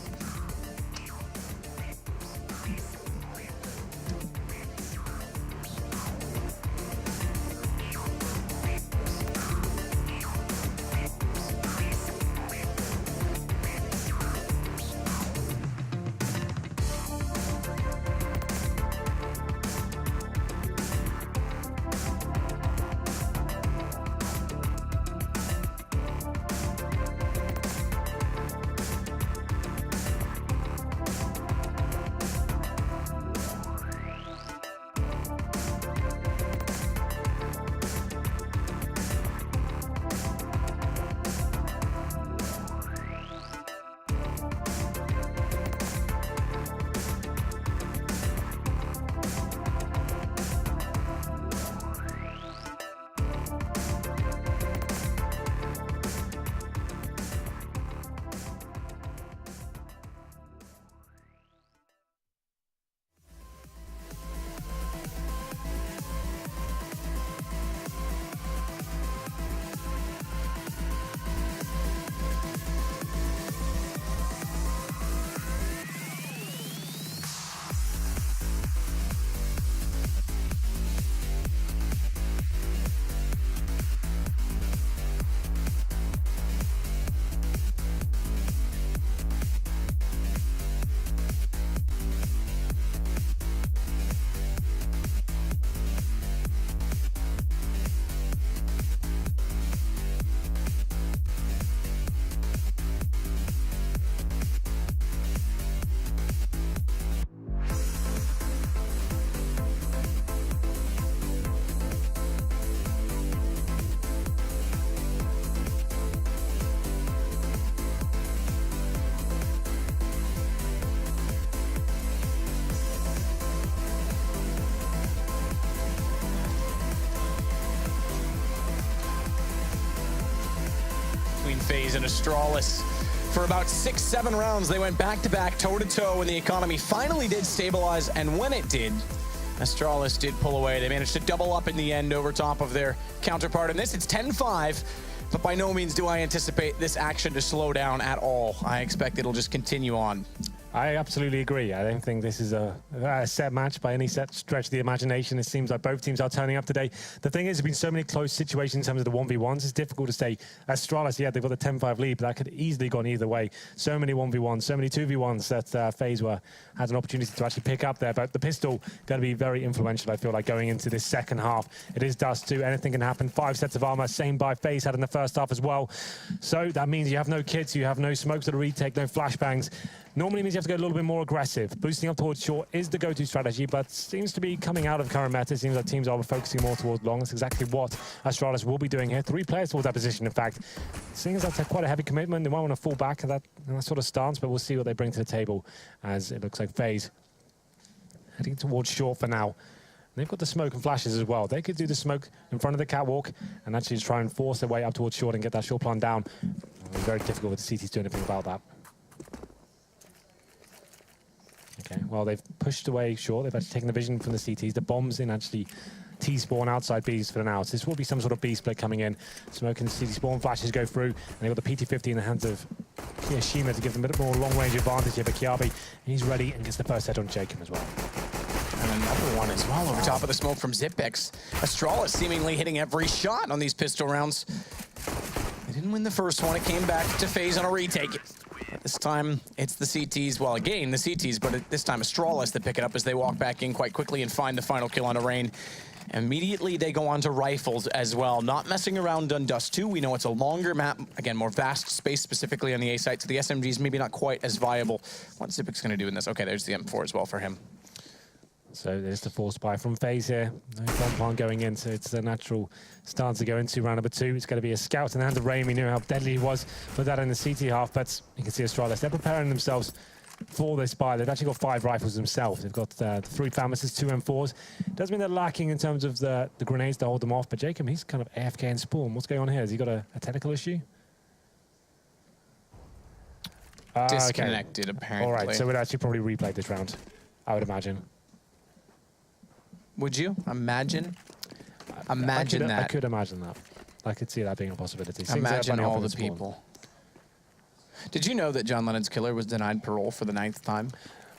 FaZe and Astralis. For about 6-7 rounds, they went back-to-back, toe-to-toe, and the economy finally did stabilize, and when it did, Astralis did pull away. They managed to double up in the end over top of their counterpart. In this, it's 10-5, but by no means do I anticipate this action to slow down at all. I expect it'll just continue on. I absolutely agree. I don't think this is a set match by any set stretch of the imagination. It seems like both teams are turning up today. The thing is, there's been so many close situations in terms of the 1v1s. It's difficult to say. Astralis, yeah, they've got the 10-5 lead, but that could easily gone either way. So many 1v1s, so many 2v1s that FaZe had an opportunity to actually pick up there. But the pistol going to be very influential, I feel like, going into this second half. It is Dust2. Anything can happen. 5 sets of armor, same by FaZe had in the first half as well. So that means you have no kits, you have no smokes to the retake, no flashbangs. Normally means you have to go a little bit more aggressive. Boosting up towards short is the go-to strategy, but seems to be coming out of current meta. It seems like teams are focusing more towards long. That's exactly what Astralis will be doing here. 3 players towards that position, in fact. Seeing as that's quite a heavy commitment, they might want to fall back in that sort of stance, but we'll see what they bring to the table, as it looks like FaZe heading towards short for now. They've got the smoke and flashes as well. They could do the smoke in front of the catwalk and actually try and force their way up towards short and get that short plan down. It'll be very difficult with the CTs doing anything about that. Okay, well, they've pushed away short. They've actually taken the vision from the CTs. The bombs in actually T-spawn outside Bs for now. So this will be some sort of B split coming in. Smoke and CT spawn flashes go through, and they've got the PT-50 in the hands of Shima to give them a bit more long-range advantage here. But Kiabi, he's ready and gets the first set on Jacob as well. And another one as well over top of the smoke from Xyp9x. Astralis seemingly hitting every shot on these pistol rounds. They Didn't win the first one. It came back to FaZe on a retake. This time, it's the CTs. Well, again, the CTs, but this time Astralis that pick it up as they walk back in quite quickly and find the final kill on Arraign. Immediately, they go on to rifles as well. Not messing around on Dust2. We know it's a longer map. Again, more vast space, specifically on the A site. So the SMGs maybe not quite as viable. What's Zipic's going to do in this? Okay, there's the M4 as well for him. So there's the force buy from FaZe here. No bomb plan going in, so it's a natural stance to go into round number 2. It's going to be a scout in the hands of Rain. We knew how deadly he was for that in the CT half, but you can see Astralis. They're preparing themselves for this buy. They've actually got 5 rifles themselves. They've got 3 FAMASs, 2 M4s. Does mean they're lacking in terms of the grenades to hold them off, but Jacob, he's kind of AFK in spawn. What's going on here? Has he got a technical issue? Disconnected, okay. apparently. All right, so we'd actually probably replay this round, I would imagine. Would you imagine? Imagine that. I could imagine that. I could see that being a possibility. Imagine all the people. Did you know that John Lennon's killer was denied parole for the 9th time?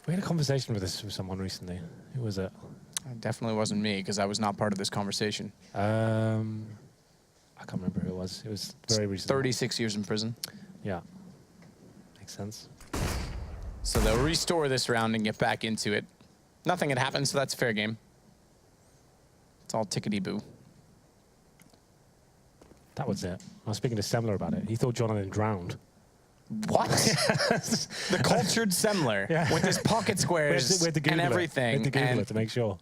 We had a conversation with someone recently. Who was it? It definitely wasn't me, because I was not part of this conversation. I can't remember who it was. It was very recent. 36 years in prison. Yeah. Makes sense. So they'll restore this round and get back into it. Nothing had happened, so that's fair game. It's all tickety-boo. That was it. I was speaking to Semler about it. He thought Jonathan drowned. What? The cultured Semler with his pocket squares and everything. We had to Google it to make sure.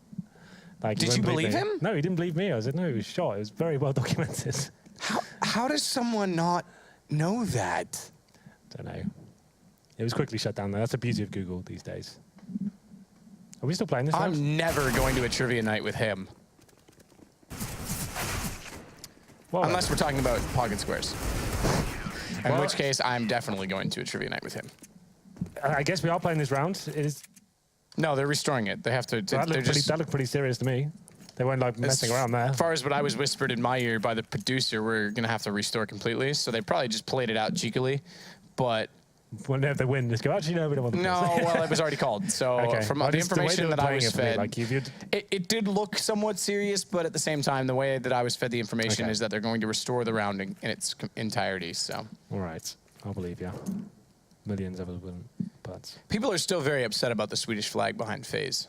Like, did you believe him? No, he didn't believe me. I said, no, he was shot. It was very well documented. How does someone not know that? Don't know. It was quickly shut down though. That's the beauty of Google these days. Are we still playing this round? I'm never going to a trivia night with him. Well, unless we're talking about pocket squares. In which case, I'm definitely going to a trivia night with him. I guess we are playing this round. It is. No, they're restoring it. They have to. That looked pretty serious to me. They weren't like messing around there. As far as what I was whispered in my ear by the producer, we're going to have to restore completely. So they probably just played it out cheekily. But whenever they win, just go, actually, no, we don't want to play. No, well, it was already called. So from the information that I was fed, like it did look somewhat serious, but at the same time, the way that I was fed the information is that they're going to restore the round in its entirety. So. All right. I'll believe you. Millions of them, but people are still very upset about the Swedish flag behind FaZe.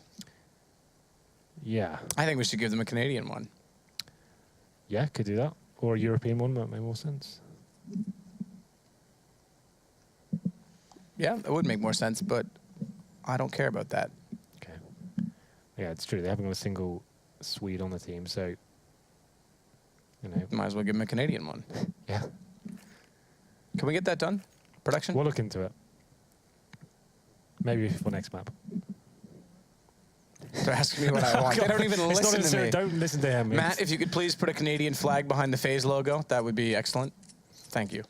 Yeah. I think we should give them a Canadian one. Yeah, could do that. Or a European one, that make more sense. Yeah, that would make more sense, but I don't care about that. Okay. Yeah, it's true. They haven't got a single Swede on the team, so, you know. Might as well give them a Canadian one. Yeah. Can we get that done? Production? We'll look into it. Maybe for next map. They're asking me what I want. They don't even listen to me. Don't listen to him. Matt, if you could please put a Canadian flag behind the FaZe logo, that would be excellent. Thank you.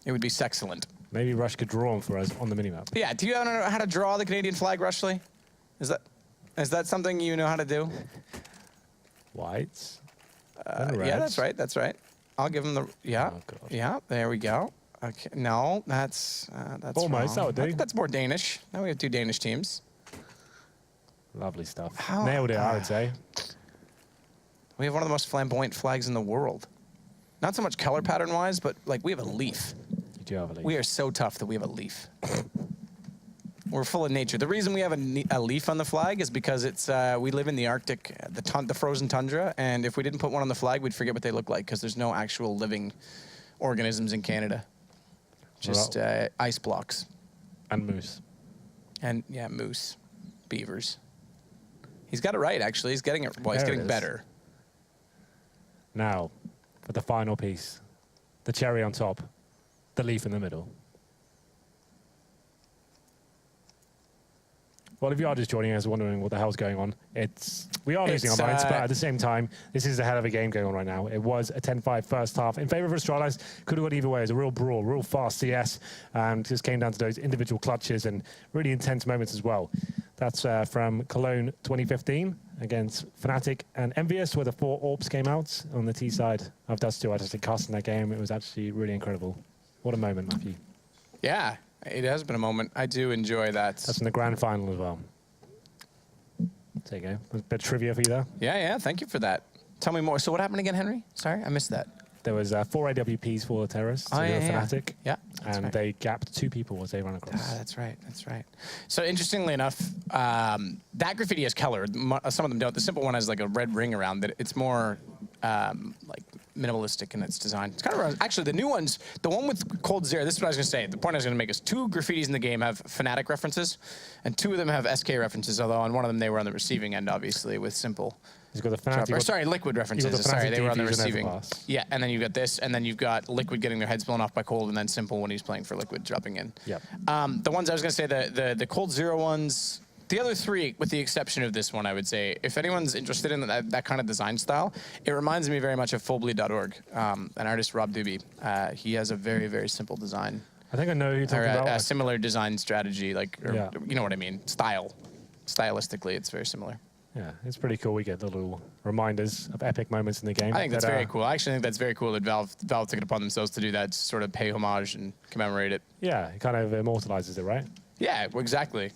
It would be sexcellent. Maybe Rush could draw them for us on the minimap. Yeah, do you know how to draw the Canadian flag, Rushley? Is that something you know how to do? Whites. Yeah, that's right. That's right. I'll give them the Oh, God. yeah. There we go. Okay, no, that's almost. wrong. That would do. That's more Danish. Now we have 2 Danish teams. Lovely stuff. Nailed it, I would say. We have one of the most flamboyant flags in the world. Not so much color pattern-wise, but like we have a leaf. You do have a leaf. We are so tough that we have a leaf. We're full of nature. The reason we have a leaf on the flag is because it's we live in the Arctic, the frozen tundra, and if we didn't put one on the flag, we'd forget what they look like because there's no actual living organisms in Canada. Just ice blocks. And moose. And yeah, moose, beavers. He's got it right, actually. He's getting it. Well, he's getting better. Now, for the final piece, the cherry on top, the leaf in the middle. Well, if you are just joining us, wondering what the hell's going on, we are losing our minds, but at the same time, this is a hell of a game going on right now. It was a 10-5 first half in favor of Astralis. Could have gone either way. It was a real brawl, real fast CS, and just came down to those individual clutches and really intense moments as well. That's from Cologne 2015 against Fnatic and Envious, where the 4 AWPs came out on the T side of Dust2. I just did casting that game. It was actually really incredible. What a moment, Matthew. Yeah. It has been a moment. I do enjoy that. That's in the grand final as well. There you go. A bit of trivia for you there. Yeah, thank you for that. Tell me more. So what happened again, Henry? Sorry, I missed that. There was 4 AWPs for the terrorists. Oh, so yeah, Fnatic. Yeah, that's And right. they gapped 2 people as they ran across. Ah, that's right. That's right. So interestingly enough, that graffiti has color. Some of them don't. The simple one has like a red ring around it. It's more like minimalistic in its design. It's kind of actually the new ones. The one with Cold Zero. This is what I was going to say. The point I was going to make is 2 graffitis in the game have Fnatic references, and 2 of them have SK references. Although on one of them they were on the receiving end, obviously with Simple. He's got the Fnatic. Sorry, Liquid references. the Sorry, Fnatic they were on the DPs and receiving. Everpass. Yeah, and then you've got this, and then you've got Liquid getting their heads blown off by Cold, and then Simple when he's playing for Liquid dropping in. Yep. The ones I was going to say, the Cold Zero ones, the other 3, with the exception of this one, I would say, if anyone's interested in that kind of design style, it reminds me very much of fullbleed.org, an artist, Rob Doobie. He has a very, very simple design. I think I know who you're talking about. A similar design strategy, like, Yeah. you know what I mean, stylistically, it's very similar. Yeah, it's pretty cool. We get little reminders of epic moments in the game. I think that's very cool. I actually think that's very cool that Valve took it upon themselves to do that, to sort of pay homage and commemorate it. Yeah, it kind of immortalizes it, right? Yeah, exactly.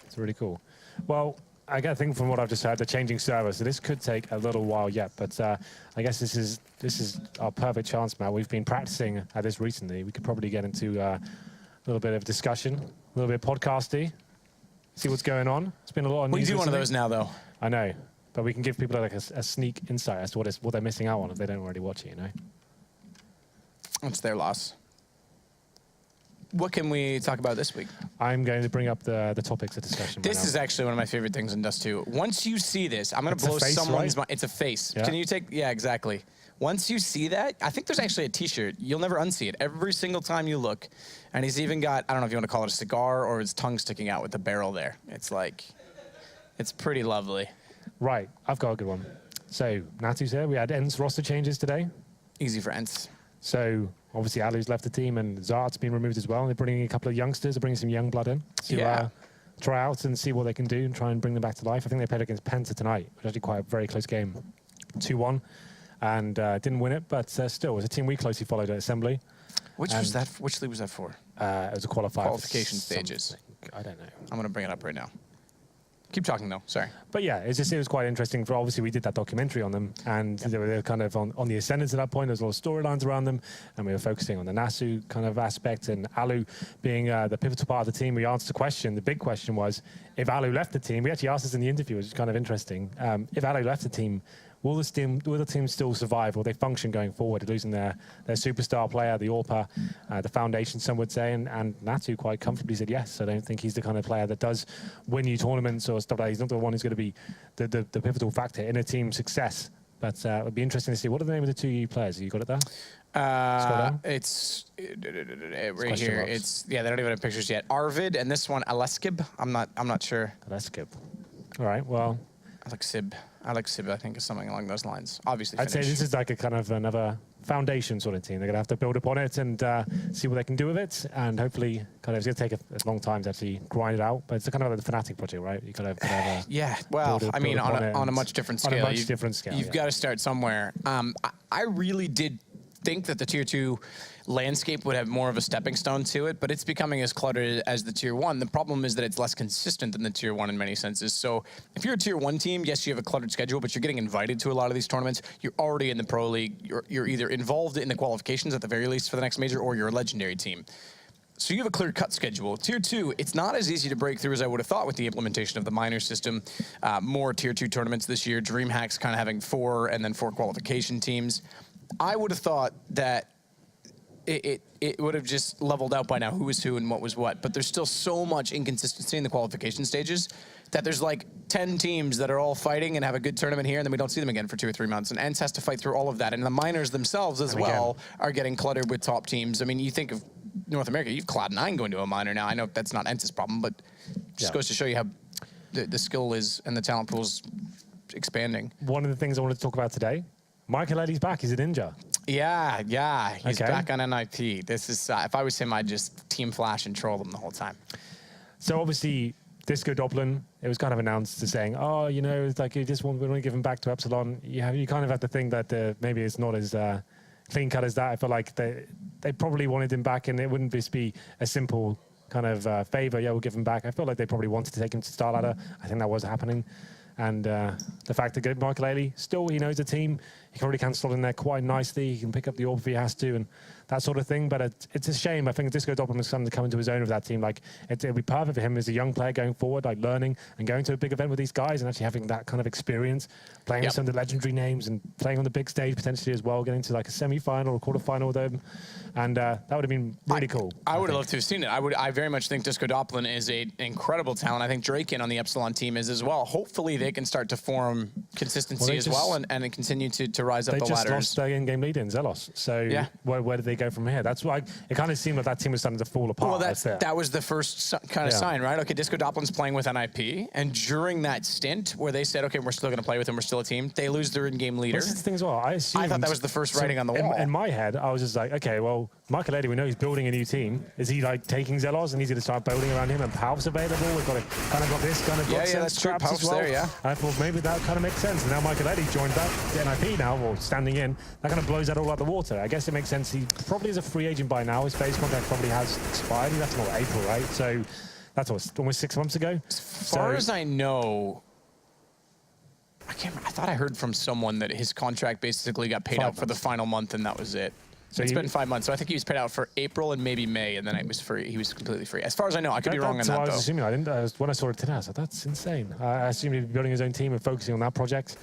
It's really cool. Well, I think from what I've just heard, the changing server, so this could take a little while yet, but I guess this is our perfect chance, Matt. We've been practicing at this recently. We could probably get into a little bit of discussion, a little bit podcasty, see what's going on. It's been a lot of news. We can do one of recently. those now, though. I know, but we can give people like a sneak insight as to what they're missing out on if they don't already watch it, you know? It's their loss. What can we talk about this week? I'm going to bring up the topics of discussion. This is actually one of my favorite things in Dust2. Once you see this, I'm going to blow someone's mind. It's a face. Yeah. Can you take... Yeah, exactly. Once you see that, I think there's actually a T-shirt. You'll never unsee it. Every single time you look. And he's even got, I don't know if you want to call it a cigar or his tongue sticking out with the barrel there. It's like... It's pretty lovely. Right, I've got a good one. So, Natu's here. We had Ents roster changes today. Easy for Ents. So, obviously, Alu's left the team and Zart's been removed as well. They're bringing a couple of youngsters. They're bringing some young blood in to try out and see what they can do and try and bring them back to life. I think they played against Penta tonight, which was actually quite a very close game. 2-1. And didn't win it, but still, it was a team we closely followed at Assembly. Which was that? Which league was that for? It was a Qualification stages. I don't know. I'm going to bring it up right now. Keep talking, though. Sorry. But yeah, it was quite interesting. For obviously, we did that documentary on them, and they were kind of on the ascendance at that point. There's a lot of storylines around them, and we were focusing on the Nasu kind of aspect, and Alu being the pivotal part of the team. We answered the question. The big question was, if Alu left the team, we actually asked this in the interview, which is kind of interesting. If Alu left the team, will the team still survive? Will they function going forward? Losing their superstar player, the AWPer, the foundation, some would say, and Natu quite comfortably said yes. I don't think he's the kind of player that does win you tournaments or stuff like that. He's not the one who's going to be the pivotal factor in a team's success. But it would be interesting to see. What are the name of the 2 players? You got it there? It's right here. It's they don't even have pictures yet. Arvid and this one Aleskib. I'm not sure. Aleskib. All right. Well, Alexib, I think, is something along those lines. Obviously, I'd say this is like a kind of another foundation sort of team. They're going to have to build upon it and see what they can do with it. And hopefully, kind of, it's going to take a long time to actually grind it out. But it's kind of like the Fnatic project, right? You kind of yeah. Well, I mean, on a much different scale. On a much different scale. You've got to start somewhere. I really did think that the Tier 2 landscape would have more of a stepping stone to it, but it's becoming as cluttered as the Tier 1. The problem is that it's less consistent than the Tier 1 in many senses. So if you're a Tier 1 team, yes, you have a cluttered schedule, but you're getting invited to a lot of these tournaments. You're already in the Pro League. You're either involved in the qualifications at the very least for the next major, or you're a legendary team. So you have a clear-cut schedule. Tier 2, it's not as easy to break through as I would have thought with the implementation of the minor system. More Tier 2 tournaments this year. DreamHack's kind of having 4 and then 4 qualification teams. I would have thought that it would have just leveled out by now who was who and what was what. But there's still so much inconsistency in the qualification stages that there's like 10 teams that are all fighting and have a good tournament here, and then we don't see them again for 2 or 3 months. And Ents has to fight through all of that. And the minors themselves as well are getting cluttered with top teams. I mean, you think of North America, you've Cloud9 going to a minor now. I know that's not Ents' problem, but it just goes to show you how the skill is and the talent pool's expanding. One of the things I wanted to talk about today, Michael Eddie's back. He's a ninja. Yeah. He's back on NIP. This is, if I was him, I'd just team flash and troll him the whole time. So obviously, Disco Dublin, it was kind of announced as saying, oh, you know, it's like we want to give him back to Epsilon. You kind of have to think that maybe it's not as clean cut as that. I feel like they probably wanted him back, and it wouldn't just be a simple kind of favor. Yeah, we'll give him back. I feel like they probably wanted to take him to Star Ladder. I think that was happening. And the fact that Michael still, he knows the team. He probably can slot in there quite nicely. He can pick up the orb if he has to and that sort of thing. But it's a shame. I think Dust2 is starting to come into his own with that team. Like, it'll be perfect for him as a young player going forward, like learning and going to a big event with these guys and actually having that kind of experience, playing with some of the legendary names and playing on the big stage potentially as well, getting to like a semi-final or quarter-final with them. And that would have been really cool. I would have loved to have seen it. I very much think Dust2 is an incredible talent. I think Draken on the Epsilon team is as well. Hopefully they can start to form consistency as well and continue to rise up the ladders. They just lost their in-game leader in Zelos. So where did they go from here? That's why it kind of seemed like that team was starting to fall apart. Well, that was the first kind of sign, right? Okay, Dust2's playing with NIP, and during that stint where they said, okay, we're still going to play with them, we're still a team, they lose their in-game leader. Well, this is the thing as well. I thought that was the first writing on the wall. In my head, I was just like, okay, well, Michael we know he's building a new team. Is he like taking Zelos and he's going to start building around him and Palf's available? We've got this kind of that's true. Palf's there, I thought maybe that kind of makes sense. And now Michael joined back the NIP now, or standing in. That kind of blows that all out the water. I guess it makes sense. He probably is a free agent by now. His FaZe contract probably has expired. That's not April, right? So that's almost 6 months ago. As far as I know, I thought I heard from someone that his contract basically got paid out for the final month, and that was it. So it's been 5 months, so I think he was paid out for April and maybe May, and then it was free. He was completely free. As far as I know, I could be wrong on that, though. I was assuming. When I saw it today, I was like, that's insane. I assumed he'd be building his own team and focusing on that project.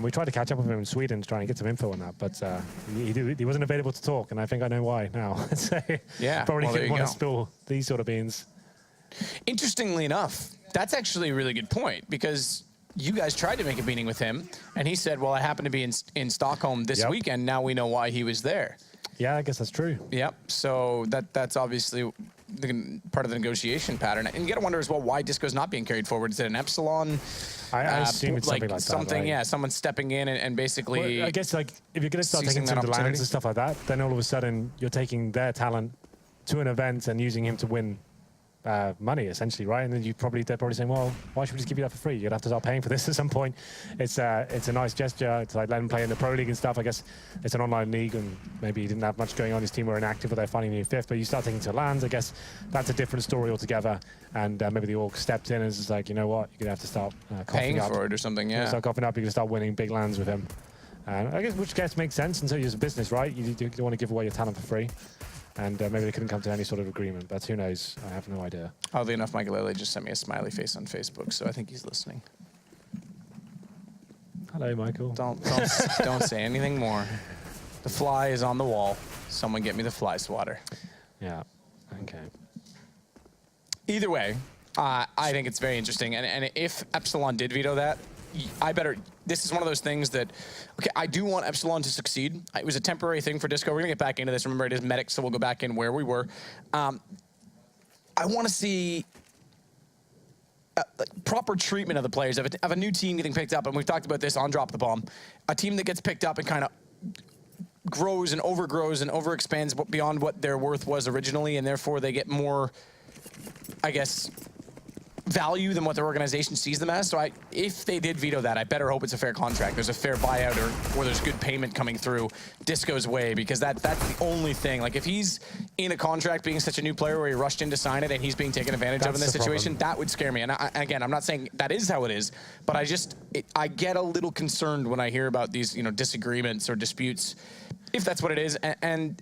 We tried to catch up with him in Sweden to try and get some info on that, but he wasn't available to talk, and I think I know why now. So probably didn't want to spill these sort of beans. Interestingly enough, that's actually a really good point, because you guys tried to make a meeting with him, and he said, well, I happen to be in Stockholm this weekend. Now we know why he was there. Yeah, I guess that's true. Yep. So that's obviously part of the negotiation pattern. And you got to wonder as well why Disco's not being carried forward. Is it an Epsilon? I assume it's something like that, right? Yeah, someone stepping in and basically. Well, I guess like if you're going to start taking some of the lands and stuff like that, then all of a sudden you're taking their talent to an event and using him to win money, essentially, right? And then they're probably saying, well, why should we just give you that for free? You'd have to start paying for this at some point. It's a nice gesture to like let him play in the Pro League and stuff. I guess it's an online league, and maybe he didn't have much going on. His team were inactive, but they're finding a new fifth. But you start taking to lands, I guess that's a different story altogether. And maybe the org stepped in and is like, you know what, you're gonna have to start paying for it or something. Yeah, start coughing up. You're gonna start winning big lands with him. I guess which makes sense. And so it's a business, right? You don't want to give away your talent for free. And maybe they couldn't come to any sort of agreement, but who knows? I have no idea. Oddly enough, Michael just sent me a smiley face on Facebook, so I think he's listening. Hello, Michael. Don't say anything more. The fly is on the wall. Someone get me the fly swatter. Yeah. Okay. Either way, I think it's very interesting. And if Epsilon did veto that, this is one of those things that, okay, I do want Epsilon to succeed. It was a temporary thing for Disco. We're gonna get back into this. Remember, it is medic, so we'll go back in where we were. I want to see proper treatment of the players, of a new team getting picked up, and we've talked about this on Drop the Bomb. A team that gets picked up and kind of grows and overexpands beyond what their worth was originally, and therefore they get more, I guess, value than what their organization sees them as. So if they did veto that, I better hope it's a fair contract. There's a fair buyout or there's good payment coming through Disco's way, because that's the only thing. Like if he's in a contract being such a new player where he rushed in to sign it and he's being taken advantage of in this situation, that would scare me. And again, I'm not saying that is how it is, but I get a little concerned when I hear about these, disagreements or disputes, if that's what it is. And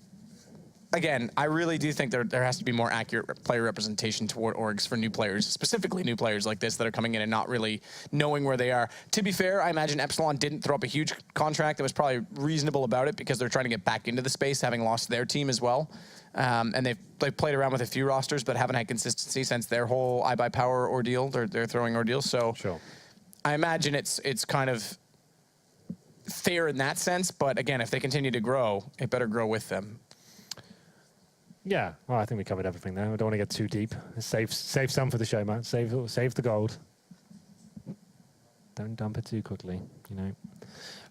again, I really do think there has to be more accurate player representation toward orgs for new players, specifically new players like this that are coming in and not really knowing where they are. To be fair, I imagine Epsilon didn't throw up a huge contract that was probably reasonable about it, because they're trying to get back into the space, having lost their team as well. And they've played around with a few rosters, but haven't had consistency since their whole iBuyPower ordeal, their throwing ordeal. So sure. I imagine it's kind of fair in that sense. But again, if they continue to grow, it better grow with them. Yeah, well, I think we covered everything there. We don't want to get too deep. Save some for the show, man. Save the gold. Don't dump it too quickly,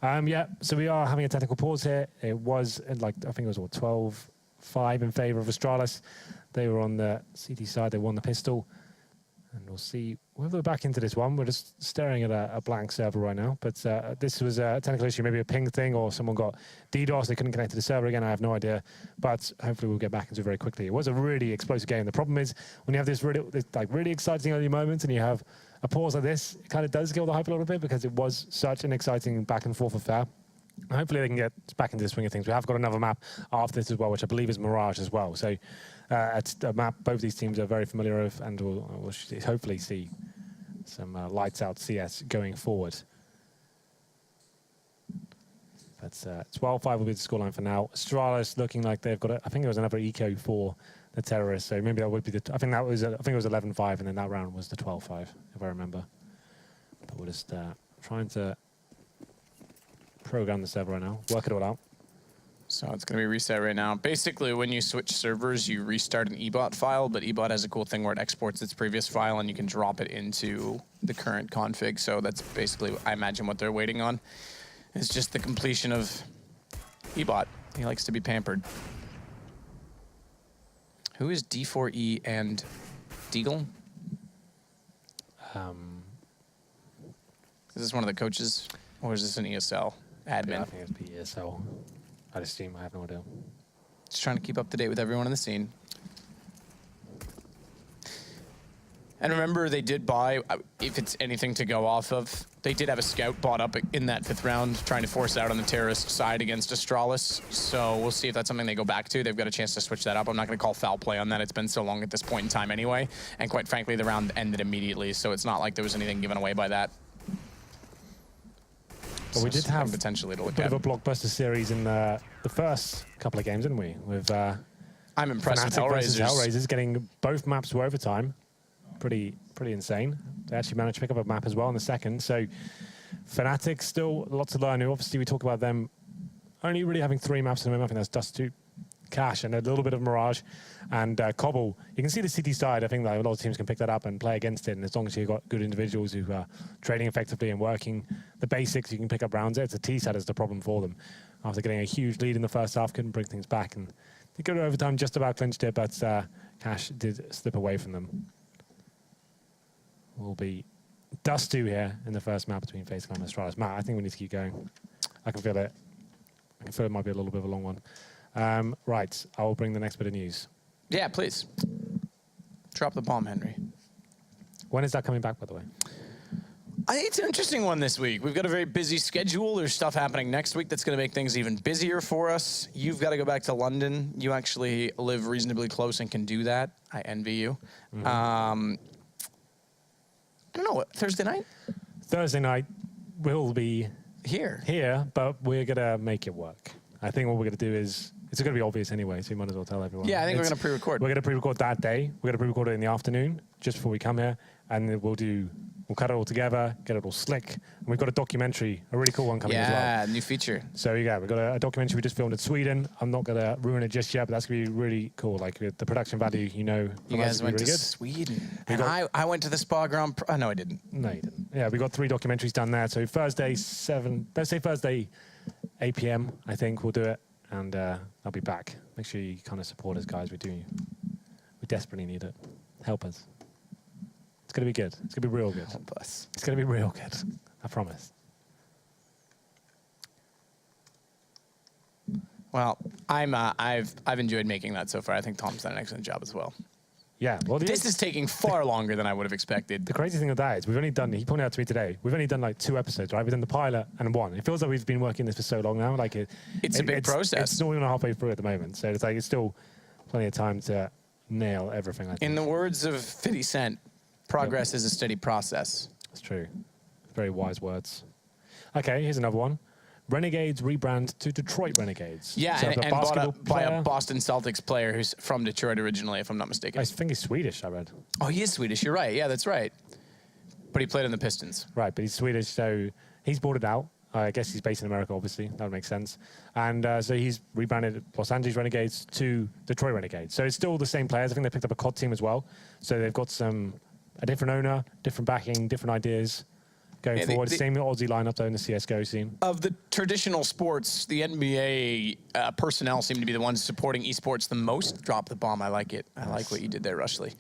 Yeah, so we are having a technical pause here. It was, I think it was, 12-5 in favor of Astralis. They were on the CT side. They won the pistol. And we'll see whether we're back into this one. We're just staring at a blank server right now. But this was a technical issue, maybe a ping thing, or someone got DDoS. They couldn't connect to the server again. I have no idea. But hopefully we'll get back into it very quickly. It was a really explosive game. The problem is when you have this really exciting early moments and you have a pause like this kind of does kill the hype a little bit because it was such an exciting back and forth affair. Hopefully they can get back into the swing of things. We have got another map after this as well, which I believe is Mirage as well. So it's a map both these teams are very familiar with, and we'll hopefully see some lights out CS going forward. But 12-5 will be the scoreline for now. Astralis looking like they've got I think it was another eco for the terrorists. So maybe that would be I think it was 11-5, and then that round was the 12-5, if I remember. But we're just trying to program the server right now, work it all out. So it's going to be reset right now. Basically, when you switch servers, you restart an ebot file, but ebot has a cool thing where it exports its previous file and you can drop it into the current config. So that's basically, I imagine, what they're waiting on. It's just the completion of ebot. He likes to be pampered. Who is D4E and Deagle? Is this one of the coaches, or is this an ESL admin? Yeah, I think it's ESL. I'd assume, I have no idea. Just trying to keep up to date with everyone in the scene. And remember, they did buy, if it's anything to go off of, they did have a scout bought up in that 5th round, trying to force out on the terrorist side against Astralis. So we'll see if that's something they go back to. They've got a chance to switch that up. I'm not going to call foul play on that. It's been so long at this point in time anyway. And quite frankly, the round ended immediately, so it's not like there was anything given away by that. But we did have potentially to a look bit at. of a blockbuster series in the first couple of games, didn't we? With I'm impressed with Fnatic versus Hellraisers. Hellraisers getting both maps to overtime. Pretty insane. They actually managed to pick up a map as well in the second. So Fnatic still lots to learn. Obviously, we talk about them only really having 3 maps in the moment. I think that's Dust2, Cash, and a little bit of Mirage and Cobble. You can see the city side. I think that a lot of teams can pick that up and play against it. And as long as you've got good individuals who are trading effectively and working the basics, you can pick up rounds. It's a T set is the problem for them. After getting a huge lead in the first half, couldn't bring things back. And they go to overtime, just about clinched it, but Cash did slip away from them. Will be Dust2 here in the first map between FaZe and Astralis. Matt, I think we need to keep going. I can feel it. I can feel it might be a little bit of a long one. Right, I will bring the next bit of news. Yeah, please. Drop the bomb, Henry. When is that coming back, by the way? I think it's an interesting one this week. We've got a very busy schedule. There's stuff happening next week that's going to make things even busier for us. You've got to go back to London. You actually live reasonably close and can do that. I envy you. Mm-hmm. I don't know, Thursday night? Thursday night will be Here, but we're going to make it work. I think what we're going to do is, it's going to be obvious anyway, so you might as well tell everyone. Yeah, I think we're going to pre-record. We're going to pre-record that day. We're going to pre-record it in the afternoon, just before we come here, and then we'll cut it all together, get it all slick. And we've got a documentary, a really cool one coming as well. Yeah, new feature. So yeah, we've got a documentary we just filmed in Sweden. I'm not going to ruin it just yet, but that's going to be really cool. Like the production value, You guys went to Sweden. And I went to the Spa Grand Prix. Oh, no, I didn't. No, you didn't. Yeah, we got 3 documentaries done there. So Thursday, 8 p.m, I think we'll do it. And I'll be back. Make sure you kind of support us, guys. We desperately need it. Help us. It's going to be good. It's going to be real good. Help us. It's going to be real good. I promise. Well, I've enjoyed making that so far. I think Tom's done an excellent job as well. Yeah. Well, This is taking far longer than I would have expected. the crazy thing of that is we've only done, he pointed out to me today, we've only done like 2 episodes, right? We've done the pilot and 1. It feels like we've been working this for so long now. Like It's a big process. It's not even halfway through at the moment. So it's still plenty of time to nail everything, I think. In the words of 50 Cent, progress is a steady process. That's true. Very wise words. Okay, here's another one. Renegades rebrand to Detroit Renegades. Yeah, So and the bought basketball up by a player- Boston Celtics player who's from Detroit originally, if I'm not mistaken. I think he's Swedish, I read. Oh, he is Swedish. You're right. Yeah, that's right. But he played on the Pistons. Right, but he's Swedish, so he's bought it out. I guess he's based in America, obviously. That would make sense. And so he's rebranded Los Angeles Renegades to Detroit Renegades. So it's still the same players. I think they picked up a COD team as well. So they've got a different owner, different backing, different ideas going forward. Same Aussie lineup, though, in the CSGO scene. Of the traditional sports, the NBA personnel seem to be the ones supporting esports the most. Drop the bomb. I like it. I like what you did there, Rushley.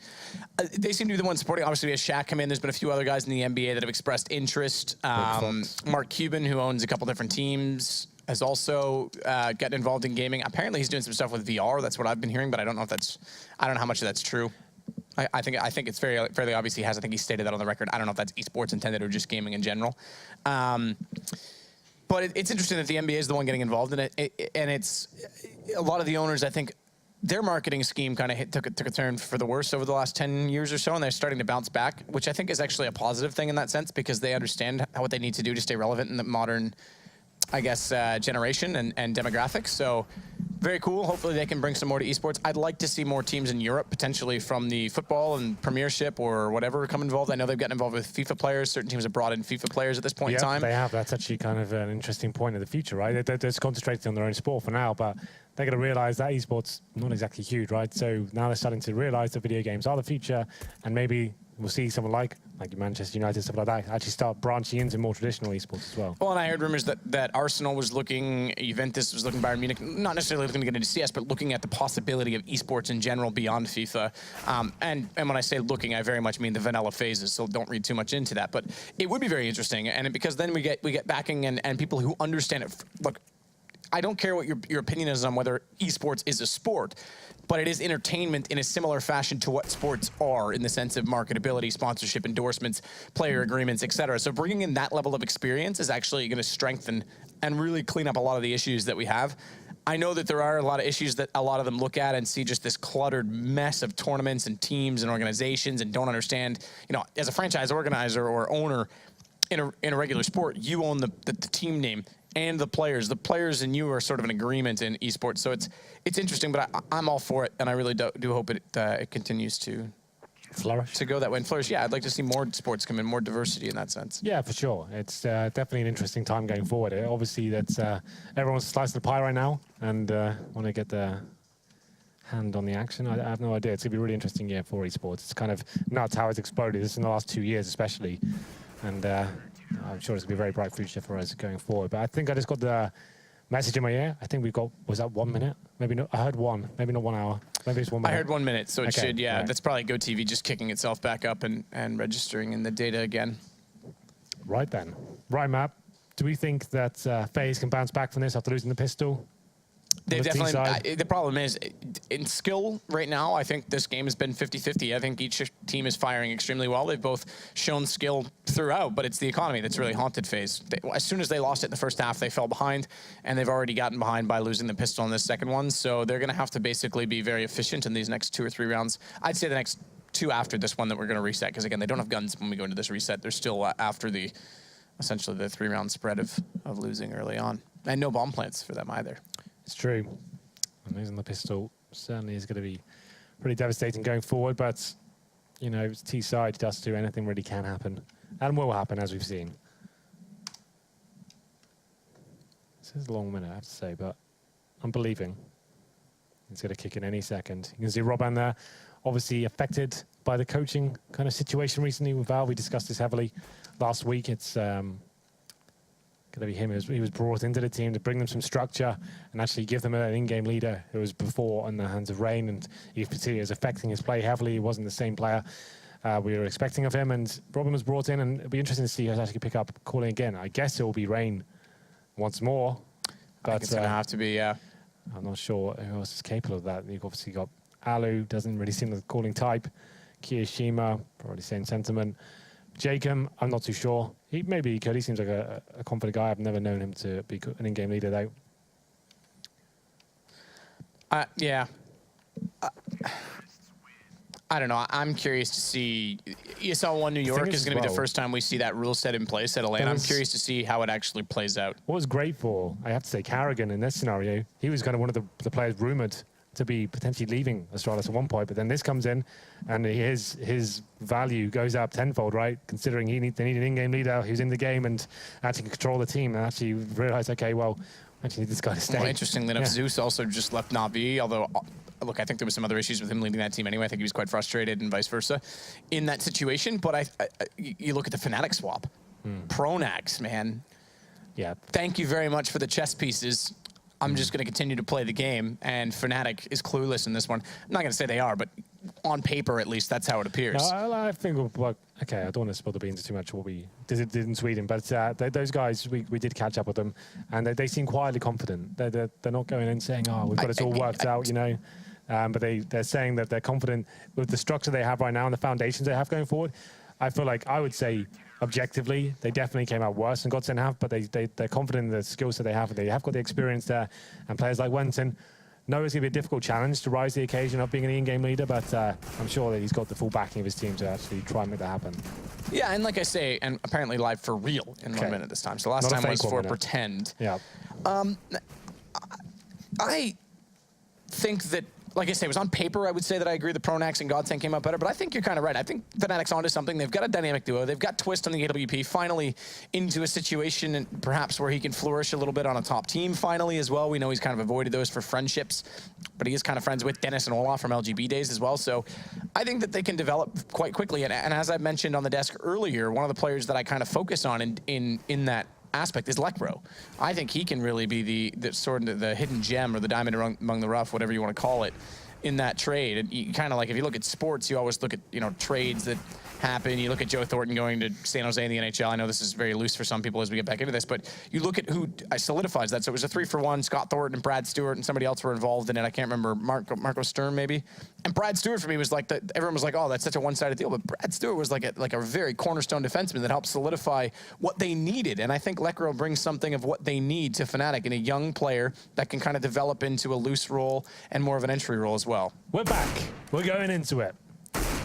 They seem to be the ones supporting. Obviously, we have Shaq come in. There's been a few other guys in the NBA that have expressed interest. Mark Cuban, who owns a couple different teams, has also gotten involved in gaming. Apparently, he's doing some stuff with VR. That's what I've been hearing, but I don't know how much of that's true. I think it's fairly obvious he has. I think he stated that on the record. I don't know if that's esports intended or just gaming in general. But it's interesting that the NBA is the one getting involved in it, and it's a lot of the owners. I think their marketing scheme kind of took a turn for the worse over the last 10 years or so, and they're starting to bounce back, which I think is actually a positive thing in that sense because they understand what they need to do to stay relevant in the modern, I guess, generation and demographics. So very cool. Hopefully they can bring some more to esports. I'd like to see more teams in Europe, potentially from the football and Premiership or whatever, come involved. I know they've gotten involved with FIFA players. Certain teams have brought in FIFA players at this point in time. They have. That's actually kind of an interesting point of the future, right? They're just concentrating on their own sport for now, but they're going to realize that esports not exactly huge, right? So now they're starting to realize that video games are the future, and maybe we'll see someone like Manchester United, stuff like that, actually start branching into more traditional esports as well. Well, and I heard rumors that Arsenal was looking, Juventus was looking, Bayern Munich, not necessarily looking to get into CS, but looking at the possibility of esports in general beyond FIFA. And when I say looking, I very much mean the vanilla phases, so don't read too much into that. But it would be very interesting, and because then we get backing and people who understand it. Look, I don't care what your opinion is on whether esports is a sport, but it is entertainment in a similar fashion to what sports are in the sense of marketability, sponsorship, endorsements, player agreements, etc. So bringing in that level of experience is actually going to strengthen and really clean up a lot of the issues that we have. I know that there are a lot of issues that a lot of them look at and see just this cluttered mess of tournaments and teams and organizations and don't understand, as a franchise organizer or owner in a regular sport, you own the team name and the players. The players and you are sort of an agreement in esports. So it's interesting, but I'm all for it, and I really do hope it continues to flourish. To go that way and flourish. Yeah, I'd like to see more sports come in, more diversity in that sense. Yeah, for sure. It's definitely an interesting time going forward. Obviously, that's everyone's slicing the pie right now and want to get their hand on the action. I have no idea. It's going to be a really interesting year for esports. It's kind of nuts how it's exploded. This in the last 2 years especially. And I'm sure it's going to be a very bright future for us going forward. But I think I just got the message in my ear. I think we've got, was that 1 minute? Maybe not. I heard one. Maybe not 1 hour. Maybe it's 1 minute. I heard 1 minute, so it should, yeah. Right. That's probably GoTV just kicking itself back up and registering in the data again. Right then. Right, Matt. Do we think that FaZe can bounce back from this after losing the pistol? They've definitely, the problem is, in skill right now, I think this game has been 50-50. I think each team is firing extremely well. They've both shown skill throughout, but it's the economy that's really haunted FaZe. As soon as they lost it in the first half, they fell behind, and they've already gotten behind by losing the pistol in this second one. So they're going to have to basically be very efficient in these next 2 or 3 rounds. I'd say the next 2 after this one that we're going to reset, because again, they don't have guns when we go into this reset. They're still after essentially the 3-round spread of losing early on. And no bomb plants for them either. It's true. And losing the pistol certainly is going to be pretty devastating going forward. But, it's T-side, Dust2, anything really can happen. And will happen, as we've seen. This is a long minute, I have to say, but I'm believing. He's going to kick in any second. You can see Robban there, obviously affected by the coaching kind of situation recently with Val. We discussed this heavily last week. It's going to be him. He was brought into the team to bring them some structure and actually give them an in-game leader who was before in the hands of Rain, and you could see it was affecting his play heavily. He wasn't the same player we were expecting of him, and Robban was brought in, and it'll be interesting to see how he actually pick up calling again. I guess it will be Rain once more, but I think it's going to have to be, yeah. I'm not sure who else is capable of that. You've obviously got Alu, doesn't really seem the calling type. Kiyashima, probably same sentiment. Jacob, I'm not too sure. Maybe he could. He seems like a confident guy. I've never known him to be an in-game leader, though. Yeah. I don't know. I'm curious to see. ESL 1 New York is going to be the first time we see that rule set in place at Atlanta. I'm curious to see how it actually plays out. What was great for, I have to say, Carrigan in this scenario, he was kind of one of the players rumoured to be potentially leaving Astralis at one point, but then this comes in and his value goes up tenfold, right? Considering they need an in-game leader who's in the game and actually can control the team and actually realize, okay, well, I actually need this guy to stay. Well, interestingly enough, Zeus also just left Navi, although, look, I think there was some other issues with him leading that team anyway. I think he was quite frustrated and vice versa in that situation. But you look at the Fnatic swap. Pronax, man. Yeah. Thank you very much for the chess pieces. I'm just going to continue to play the game, and Fnatic is clueless in this one. I'm not going to say they are, but on paper, at least, that's how it appears. No, I think, okay, I don't want to spill the beans too much what we did in Sweden, but those guys, we did catch up with them, and they seem quietly confident. They're not going in saying, oh, we've got it all worked out, but they're saying that they're confident with the structure they have right now and the foundations they have going forward. I feel like I would say objectively they definitely came out worse than Godsend have, but they're confident in the skills that they have. They have got the experience there, and players like Wenton know it's going to be a difficult challenge to rise to the occasion of being an in-game leader, but I'm sure that he's got the full backing of his team to actually try and make that happen. Yeah, and like I say, and apparently live for real in 1 minute this time. So last Not a time was fake for 1 minute. pretend. Yeah. I think that, like I say, it was on paper, I would say that I agree the Pronax and Godsend came out better, but I think you're kind of right. I think Fnatic's onto something. They've got a dynamic duo. They've got Twist on the AWP, finally into a situation and perhaps where he can flourish a little bit on a top team finally as well. We know he's kind of avoided those for friendships, but he is kind of friends with Dennis and Olaf from LGB days as well. So I think that they can develop quite quickly. And as I mentioned on the desk earlier, one of the players that I kind of focus on in that aspect is Lekro. I think he can really be the sort of the hidden gem or the diamond among the rough, whatever you want to call it, in that trade. And you kind of like, if you look at sports, you always look at, you know, trades that happen. You look at Joe Thornton going to San Jose in the NHL. I know this is very loose for some people as we get back into this, but you look at who solidifies that. So it was a 3-for-1. Scott Thornton and Brad Stewart and somebody else were involved in it. I can't remember, Marco Sturm maybe. And Brad Stewart for me was like, everyone was like, oh, that's such a one-sided deal. But Brad Stewart was like a very cornerstone defenseman that helped solidify what they needed. And I think Lekro brings something of what they need to Fnatic in a young player that can kind of develop into a loose role and more of an entry role as well. We're back. We're going into it.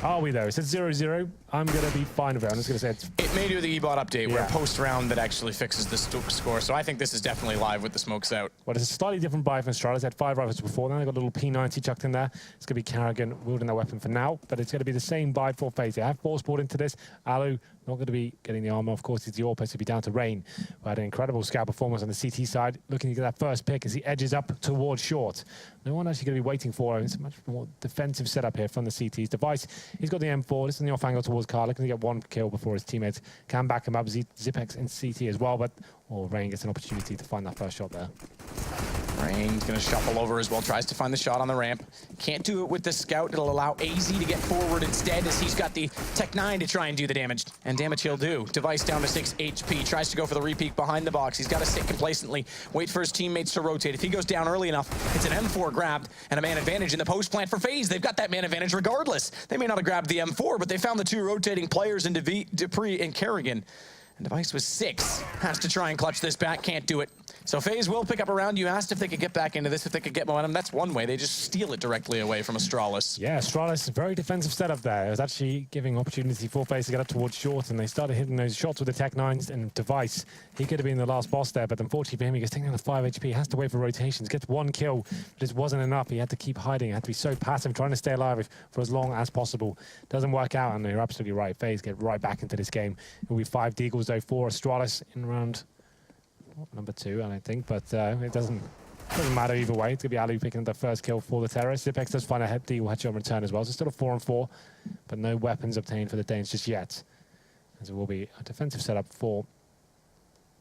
Are we though? It says 0-0. I'm going to be fine with it. I'm just going to say it's... It may do the EBOT update where post-round that actually fixes the score. So I think this is definitely live with the smokes out. Well, it's a slightly different buy from Astralis. They had 5 rifles before. Then they got a little P90 chucked in there. It's going to be Carrigan wielding their weapon for now, but it's going to be the same buy for FaZe. They have force brought into this. Alu not going to be getting the armor. Of course, it's the AWP to be down to Rain. We had an incredible scout performance on the CT side, looking to get that first pick as he edges up towards short. No one actually going to be waiting for him. It's a much more defensive setup here from the CT's device. He's got the M4. This is in the off angle towards Carl, looking to get 1 kill before his teammates can back him up. Zipex in CT as well, but Rain gets an opportunity to find that first shot there. Rain's going to shuffle over as well, tries to find the shot on the ramp. Can't do it with the scout. It'll allow AZ to get forward instead as he's got the Tech 9 to try and do the damage. And damage he'll do. Device down to 6 HP. Tries to go for the repeat behind the box. He's got to sit complacently, wait for his teammates to rotate. If he goes down early enough, it's an M4 grabbed and a man advantage in the post plant for FaZe. They've got that man advantage regardless. They may not have grabbed the M4, but they found the 2 rotating players in Dupree and Kerrigan. And Device with 6. Has to try and clutch this back. Can't do it. So FaZe will pick up a round. You asked if they could get back into this, if they could get momentum. That's one way. They just steal it directly away from Astralis. Yeah, Astralis, very defensive setup there. It was actually giving opportunity for FaZe to get up towards short, and they started hitting those shots with the Tech 9s and Device. He could have been the last boss there, but unfortunately for him, he gets taken down to 5 HP. He has to wait for rotations, gets 1 kill, but it wasn't enough. He had to keep hiding. He had to be so passive, trying to stay alive for as long as possible. Doesn't work out, and you're absolutely right. FaZe get right back into this game. It will be 5 deagles, though, for Astralis in round number 2, I don't think, but it doesn't matter either way. It's going to be Ali picking up the first kill for the Terrorists. Zipex does find a deagle headshot in return as well, so still a 4-on-4, but no weapons obtained for the Danes just yet. As it will be a defensive setup for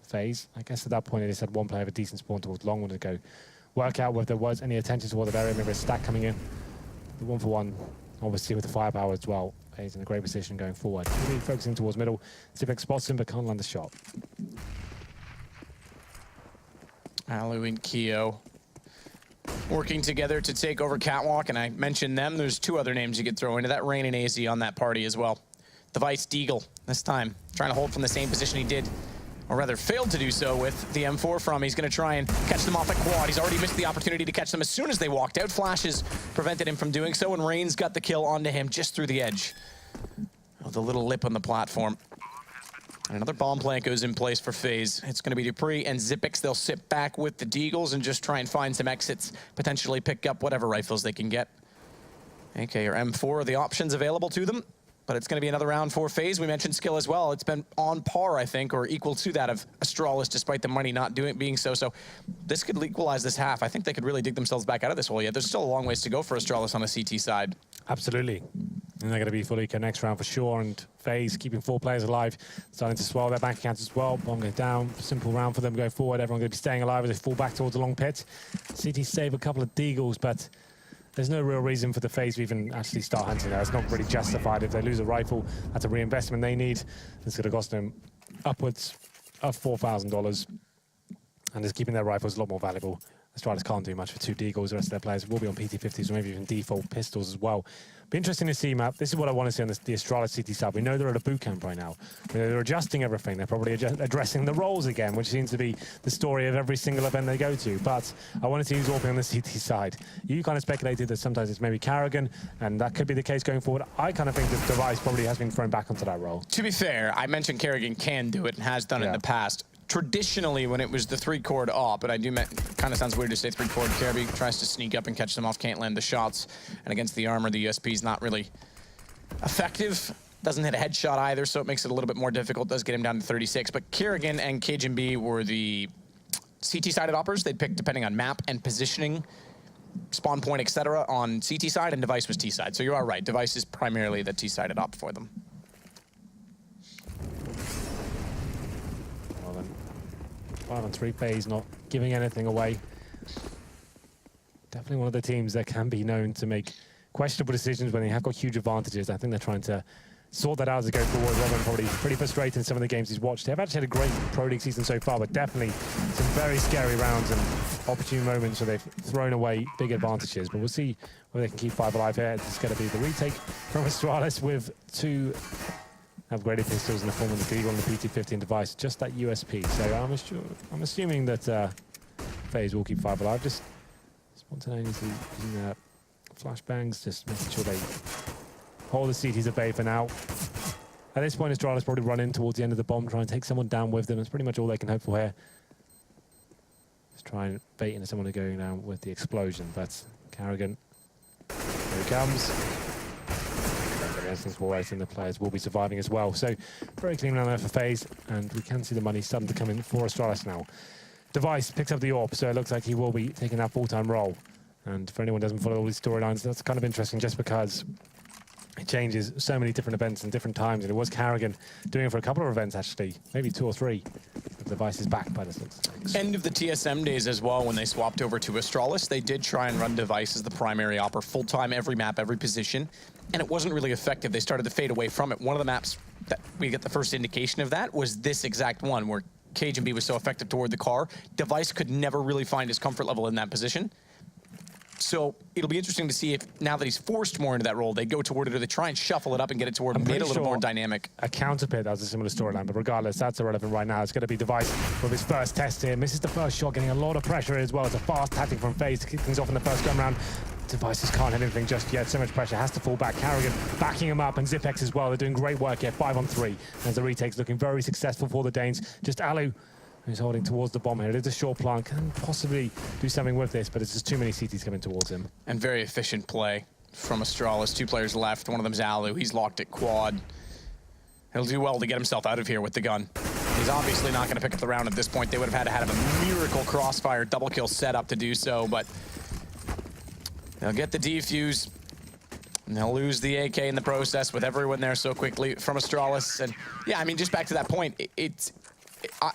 FaZe. I guess at that point, they just had one player of a decent spawn towards long, wanted to go work out whether there was any attention toward the area, maybe a stack coming in. The 1-for-1, obviously with the firepower as well. FaZe in a great position going forward. Really focusing towards middle. Zipex spots him, but can't land the shot. Alu and Keo working together to take over Catwalk, and I mentioned them. There's 2 other names you could throw into that. Rain and AZ on that party as well. Device Deagle this time, trying to hold from the same position he did, or rather failed to do so with the M4 from. He's going to try and catch them off at quad. He's already missed the opportunity to catch them as soon as they walked out. Flashes prevented him from doing so, and Rain's got the kill onto him just through the edge of the little lip on the platform. And another bomb plant goes in place for FaZe. It's going to be Dupree and Zipex. They'll sit back with the Deagles and just try and find some exits, potentially pick up whatever rifles they can get. AK or M4 are the options available to them, but it's going to be another round for FaZe. We mentioned skill as well. It's been on par, I think, or equal to that of Astralis, despite the money not being so. So this could equalize this half. I think they could really dig themselves back out of this hole yet. There's still a long ways to go for Astralis on the CT side. Absolutely. And they're going to be fully next round for sure. And FaZe keeping 4 players alive, starting to swell their bank accounts as well. Bomb goes down. Simple round for them going forward. Everyone going to be staying alive as they fall back towards the long pit. CT save a couple of Deagles, but there's no real reason for the FaZe to even actually start hunting there. It's not really justified. If they lose a rifle, that's a reinvestment they need. It's going to cost them upwards of $4,000. And just keeping their rifles a lot more valuable. Astralis can't do much for 2 deagles. The rest of their players will be on PT50s or maybe even default pistols as well. Be interesting to see, Matt. This is what I want to see on the Astralis CT side. We know they're at a boot camp right now. They're adjusting everything. They're probably addressing the roles again, which seems to be the story of every single event they go to. But I want to see who's walking on the CT side. You kind of speculated that sometimes it's maybe Carrigan, and that could be the case going forward. I kind of think that Device probably has been thrown back onto that role. To be fair, I mentioned Carrigan can do it and has done it in the past. Traditionally, when it was the 3-chord op, but I do kind of sounds weird to say 3-chord, Kirby tries to sneak up and catch them off, can't land the shots, and against the armor, the USP is not really effective. Doesn't hit a headshot either, so it makes it a little bit more difficult. Does get him down to 36, but Kerrigan and Cajun B were the CT-sided operators. They'd pick depending on map and positioning, spawn point, etc. on CT side, and Device was T side. So you are right, Device is primarily the T-sided op for them. 5-on-3 FaZe not giving anything away. Definitely one of the teams that can be known to make questionable decisions when they have got huge advantages. I think they're trying to sort that out as they go forward. Robin probably pretty frustrated in some of the games he's watched. They've actually had a great Pro League season so far, but definitely some very scary rounds and opportune moments where they've thrown away big advantages. But we'll see whether they can keep 5 alive here. It's going to be the retake from Astralis with 2 upgraded pistols in the form of the Deagle and the PT-50 Device, just that USP. So I'm assuming that FaZe will keep 5 alive, just spontaneously using flashbangs, just making sure they hold the CTs at bay for now. At this point, Astralis probably run in towards the end of the bomb, try and take someone down with them. That's pretty much all they can hope for here. Just try and bait into someone going down with the explosion, but Carrigan, here he comes. And the players will be surviving as well. So very clean round there for FaZe, and we can see the money starting to come in for Astralis now. Device picks up the AWP, so it looks like he will be taking that full-time role. And for anyone who doesn't follow all these storylines, that's kind of interesting just because it changes so many different events and different times. And it was Carrigan doing it for a couple of events, actually, maybe 2 or 3. The Device is back by this looks like. End of the TSM days as well, when they swapped over to Astralis, they did try and run Device as the primary opper, full-time, every map, every position. And it wasn't really effective. They started to fade away from it. One of the maps that we get the first indication of that was this exact one, where Cajun B was so effective toward the car. Device could never really find his comfort level in that position. So it'll be interesting to see if, now that he's forced more into that role, they go toward it or they try and shuffle it up and get it toward mid a little more dynamic. A counterpit, that was a similar storyline, but regardless, that's irrelevant right now. It's going to be Device with his first test here. Misses the first shot, getting a lot of pressure as well. It's a fast tactic from FaZe to kick things off in the first gun round. Devices can't hit anything just yet. So much pressure, has to fall back. Carrigan backing him up, and Zipex as well. They're doing great work here, 5-on-3. As the retake's looking very successful for the Danes. Just Alu, who's holding towards the bomb here. It is a short plant, can possibly do something with this, but it's just too many CTs coming towards him. And very efficient play from Astralis. 2 players left. One of them's Alu. He's locked at quad. He'll do well to get himself out of here with the gun. He's obviously not going to pick up the round at this point. They would have had to have a miracle crossfire double kill setup to do so, but they'll get the defuse, and they'll lose the AK in the process with everyone there so quickly from Astralis. And yeah, I mean, just back to that point,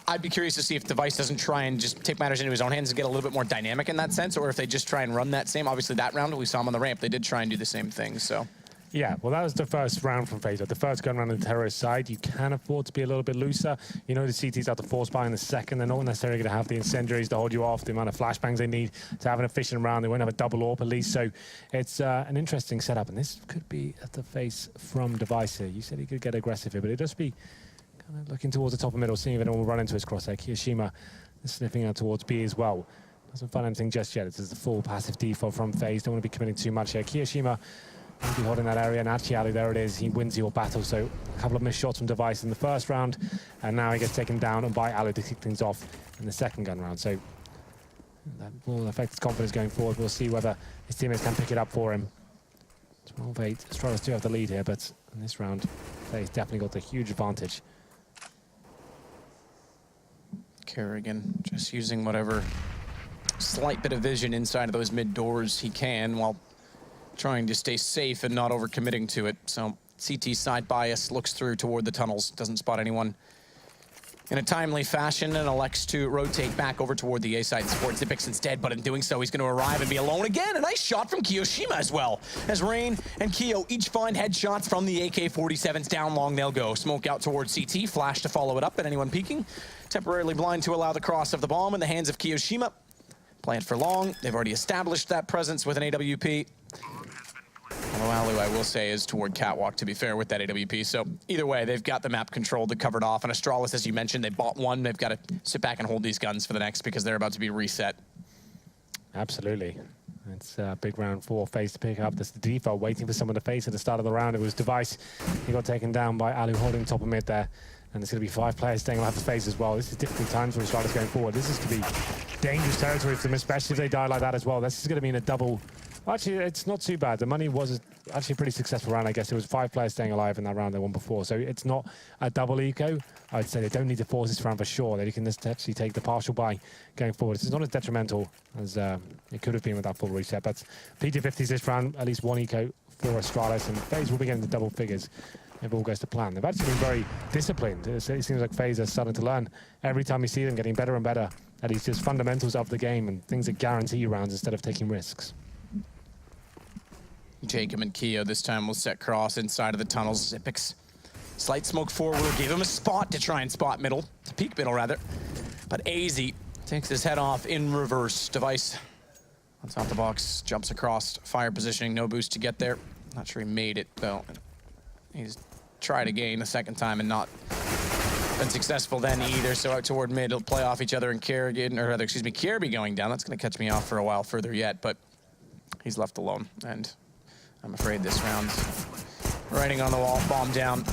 I'd be curious to see if Device doesn't try and just take matters into his own hands and get a little bit more dynamic in that sense, or if they just try and run that same. Obviously, that round we saw him on the ramp, they did try and do the same thing. So. Yeah, well, that was the first round from FaZe. The first gun round on the terrorist side, you can afford to be a little bit looser. You know the CTs have to force buy in the second. They're not necessarily going to have the incendiaries to hold you off, the amount of flashbangs they need to have an efficient round. They won't have a double AWP at least. So it's an interesting setup. And this could be at the face from Device here. You said he could get aggressive here, but it'd just be kind of looking towards the top of middle, seeing if anyone will run into his crosshair. Kiyoshima is sniffing out towards B as well. Doesn't find anything just yet. It's just a full passive default from FaZe. Don't want to be committing too much here. Kiyoshima will be holding that area, and actually Ali, there it is. He wins your battle. So a couple of missed shots from Device in the first round, and now he gets taken down by Ali to kick things off in the second gun round. So that will affect his confidence going forward. We'll see whether his teammates can pick it up for him. 12-8. Astralis do have the lead here, but in this round, FaZe definitely got the huge advantage. Kerrigan just using whatever slight bit of vision inside of those mid doors he can, while trying to stay safe and not overcommitting to it. So CT side bias, looks through toward the tunnels, doesn't spot anyone in a timely fashion, and elects to rotate back over toward the A side, support Zipex instead, but in doing so, he's going to arrive and be alone again. A nice shot from Kiyoshima as well, as Rain and Kiyo each find headshots from the AK-47s. Down long they'll go. Smoke out towards CT, flash to follow it up, and anyone peeking temporarily blind to allow the cross of the bomb in the hands of Kiyoshima. play it for long. They've already established that presence with an AWP. Although Alu, I will say, is toward Catwalk, to be fair, with that AWP. So either way, they've got the map controlled, they're covered off. And Astralis, as you mentioned, they bought one. They've got to sit back and hold these guns for the next because they're about to be reset. Absolutely. It's a big round for FaZe to pick up. That's the default, waiting for someone to face at the start of the round. It was Device. He got taken down by Alu holding top of mid there. And there's going to be 5 players staying alive for FaZe as well. This is difficult times for Astralis going forward. This is to be dangerous territory for them, especially if they die like that as well. This is going to be in a double. Actually, it's not too bad. The money was actually a pretty successful round, I guess. There was 5 players staying alive in that round they won before. So it's not a double eco. I'd say they don't need to force this round for sure. They can just actually take the partial buy going forward. It's not as detrimental as it could have been with that full reset. But PT50s this round, at least 1 eco for Astralis. And FaZe will be getting the double figures if all goes to plan. They've actually been very disciplined. It seems like FaZe are starting to learn every time you see them getting better and better at these just fundamentals of the game and things that guarantee you rounds instead of taking risks. Jacob and Keo this time will set cross inside of the tunnels. Zipix, slight smoke forward, gave him a spot to try and spot middle, to peek middle rather. But AZ takes his head off in reverse. Device on top of the box, jumps across, fire positioning, no boost to get there. Not sure he made it though. He's tried again the second time and not been successful then either. So out toward mid, he'll play off each other and Kerrigan, or rather, excuse me, Kirby going down. That's gonna catch me off for a while further yet, but he's left alone. And I'm afraid this round, writing on the wall, bomb down.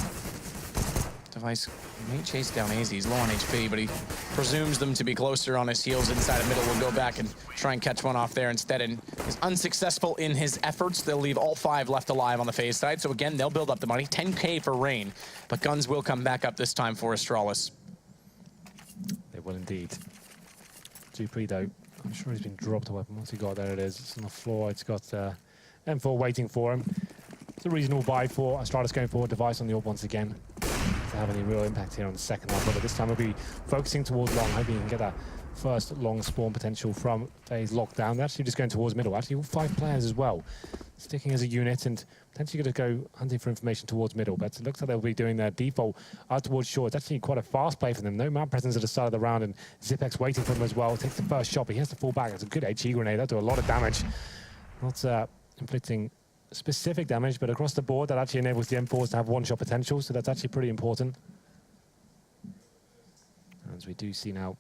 Device may chase down AZ. He's low on HP, but he presumes them to be closer on his heels inside of middle. Will go back and try and catch one off there instead, and is unsuccessful in his efforts. They'll leave all 5 left alive on the FaZe side. So again, they'll build up the money. 10K for Rain, but guns will come back up this time for Astralis. They will indeed. Dupree though, I'm sure he's been dropped a weapon. What's he got? There it is. It's on the floor. It's got M4 waiting for him. It's a reasonable buy for Astralis going forward. Device on the AWP once again. To have any real impact here on the second half, but this time we'll be focusing towards long, hoping you can get that first long spawn potential from FaZe lockdown. They're actually just going towards middle. Actually, all 5 players as well, sticking as a unit and potentially going to go hunting for information towards middle. But it looks like they'll be doing their default out towards short. It's actually quite a fast play for them. No map presence at the start of the round, and Zipex waiting for them as well. Takes the first shot, but he has to fall back. It's a good HE grenade. That'll do a lot of damage. Not inflicting specific damage, but across the board, that actually enables the M4s to have 1-shot potential, so that's actually pretty important. As we do see now,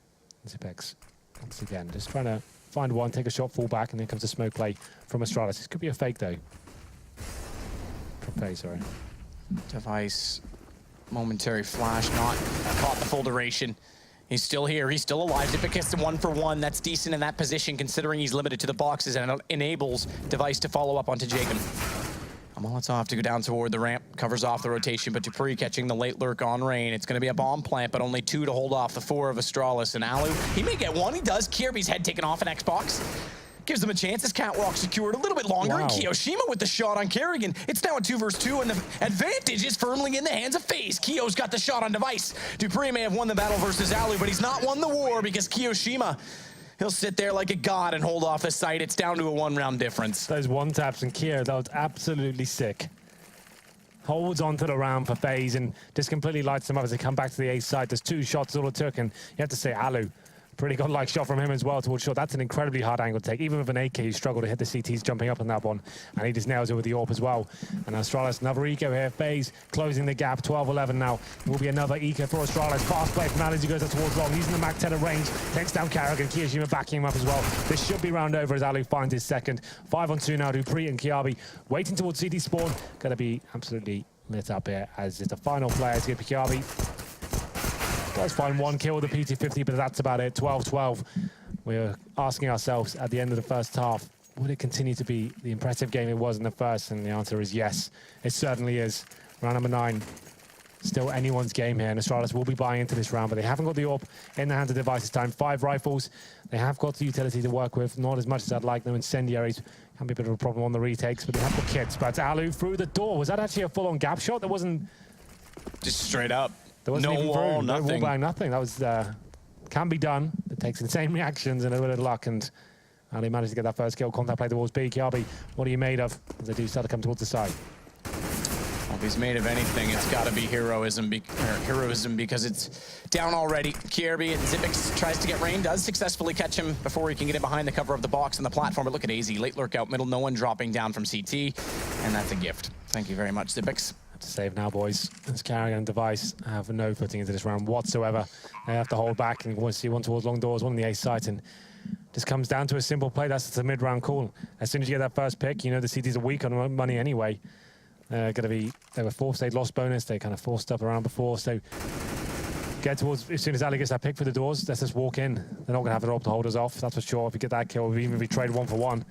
Zipex, once again, just trying to find one, take a shot, fall back, and then comes a smoke play from Astralis. This could be a fake, though. From FaZe, sorry. Device, momentary flash, not caught the full duration. He's still here, he's still alive. Zipic gets 1-for-1. That's decent in that position considering he's limited to the boxes, and it enables Device to follow up onto Jacob. Molotov to go down toward the ramp, covers off the rotation, but Dupree catching the late lurk on Rain. It's going to be a bomb plant, but only 2 to hold off the 4 of Astralis. And Alu, he may get 1, he does. Kirby's head taken off an Xbox. Gives them a chance. His catwalk secured a little bit longer. Wow. And Kiyoshima with the shot on Kerrigan. It's now a 2 versus 2, and the advantage is firmly in the hands of FaZe. Kiyo's got the shot on Device. Dupree may have won the battle versus Alu, but he's not won the war because Kiyoshima, he'll sit there like a god and hold off the site. It's down to a 1-round difference. Those 1-taps and Kiyo, that was absolutely sick. Holds on to the round for FaZe and just completely lights them up as they come back to the A side. There's 2 shots all it took, and you have to say Alu. Pretty godlike shot from him as well towards short. That's an incredibly hard angle to take. Even with an AK, you struggle to hit the CTs jumping up on that one. And he just nails it with the AWP as well. And Astralis, another eco here. FaZe closing the gap. 12-11 now. It will be another eco for Astralis. Fast play from Alu as he goes up towards long. Using the Mac 10 at range. Takes down Kerrigan. Kiyoshima backing him up as well. This should be round over as Alu finds his second. 5-on-2 now. Dupree and Kiabi waiting towards CT spawn. Going to be absolutely lit up here as it's the final player to get Kiabi. Does find 1 kill with the PT50, but that's about it. 12-12. We're asking ourselves at the end of the first half, would it continue to be the impressive game it was in the first? And the answer is yes. It certainly is. Round number 9. Still anyone's game here, and Astralis will be buying into this round, but they haven't got the AWP in the hands of Device this time. 5 rifles. They have got the utility to work with, not as much as I'd like. No incendiaries. Can be a bit of a problem on the retakes, but they have got kits. But Alu through the door. Was that actually a full-on gap shot? That wasn't... Just straight up. There wasn't No wall, nothing. No wall bang, nothing. That was can be done. It takes insane reactions and a bit of luck, and Ali managed to get that first kill. Contact play towards B. Kiabi, what are you made of? As they do start to come towards the side. Well, if he's made of anything, it's got to be heroism because it's down already. Kierby and Zipix tries to get Rain, does successfully catch him before he can get in behind the cover of the box on the platform. But look at AZ, late lurk out middle, no one dropping down from CT, and that's a gift. Thank you very much, Zipix. To save now, boys. As Carrigan and Device have no footing into this round whatsoever. They have to hold back and see one towards long doors, one on the A site, and just comes down to a simple play. That's the mid-round call. As soon as you get that first pick, you know the CTs are weak on money anyway. They were forced, they lost bonus, they kind of forced stuff around before, so get towards, as soon as Ali gets that pick for the doors, let's just walk in. They're not going to have the rope to hold us off, that's for sure. If we get that kill, even if we trade 1 for 1,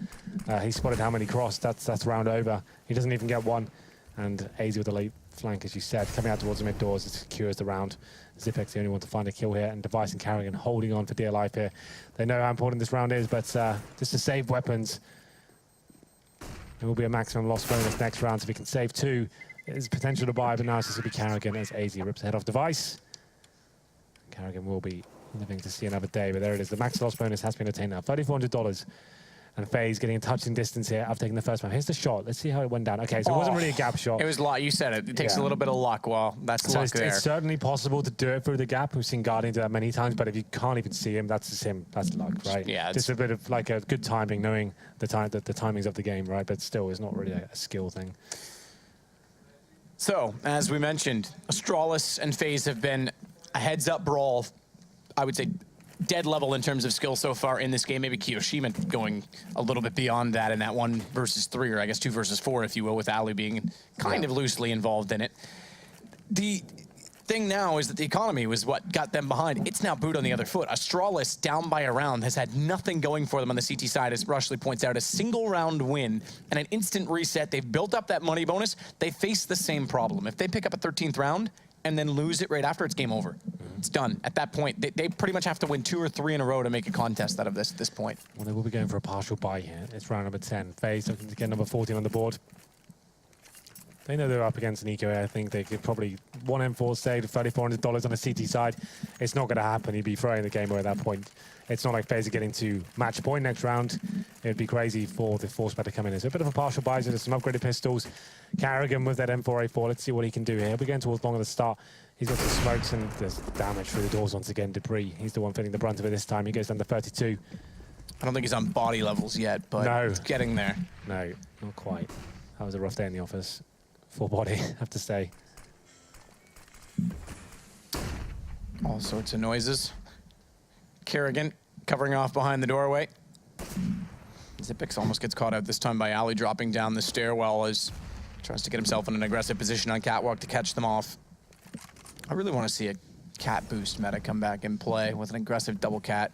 he spotted how many crossed, that's round over. He doesn't even get one. And AZ with the late flank, as you said, coming out towards the mid doors, it secures the round. Zipek's the only one to find a kill here, and Device and Carrigan holding on for dear life here. They know how important this round is, but just to save weapons, there will be a maximum loss bonus next round, so if we can save 2, there's potential to buy, but now it's just going to be Carrigan as AZ rips the head off Device. Carrigan will be living to see another day, but there it is. The max loss bonus has been attained now, $3,400. And FaZe getting in touching distance here. I've taken the first one. Here's the shot. Let's see how it went down. Okay, so it wasn't really a gap shot. It was luck. You said it. It takes a little bit of luck. Well, that's luck there. It's certainly possible to do it through the gap. We've seen Guardian do that many times, but if you can't even see him, that's just him. That's luck, right? Yeah. Just a bit of like a good timing, knowing the timings of the game, right? But still, it's not really a skill thing. So, as we mentioned, Astralis and FaZe have been a heads-up brawl, I would say, dead level in terms of skill so far in this game. Maybe Kiyoshima going a little bit beyond that in that 1 versus 3, or I guess 2 versus 4, if you will, with Ali being kind of loosely involved in it. The thing now is that the economy was what got them behind. It's now boot on the other foot. Astralis, down by a round, has had nothing going for them on the CT side, as Rushley points out. A single round win and an instant reset. They've built up that money bonus. They face the same problem. If they pick up a 13th round and then lose it right after, it's game over. It's done. At that point, they pretty much have to win 2 or 3 in a row to make a contest out of this at this point. Well, they will be going for a partial buy here. It's round number 10. FaZe looking to get number 14 on the board. They know they're up against an eco here. I think they could probably 1 M4 save $3,400 on a CT side. It's not going to happen. He'd be throwing the game away at that point. It's not like FaZe are getting to match point next round. It'd be crazy for the force bet to come in. So a bit of a partial buy. So there's some upgraded pistols. Carrigan with that M4A4. Let's see what he can do here. We're going towards long at the start. He's got some smokes and there's damage through the doors once again. Debris. He's the one feeling the brunt of it this time. He goes down to 32. I don't think he's on body levels yet, but it's getting there. No, not quite. That was a rough day in the office. Full body, I have to say. All sorts of noises. Kerrigan covering off behind the doorway. Zipix almost gets caught out this time by Ali dropping down the stairwell as he tries to get himself in an aggressive position on catwalk to catch them off. I really want to see a cat boost meta come back and play with an aggressive double cat.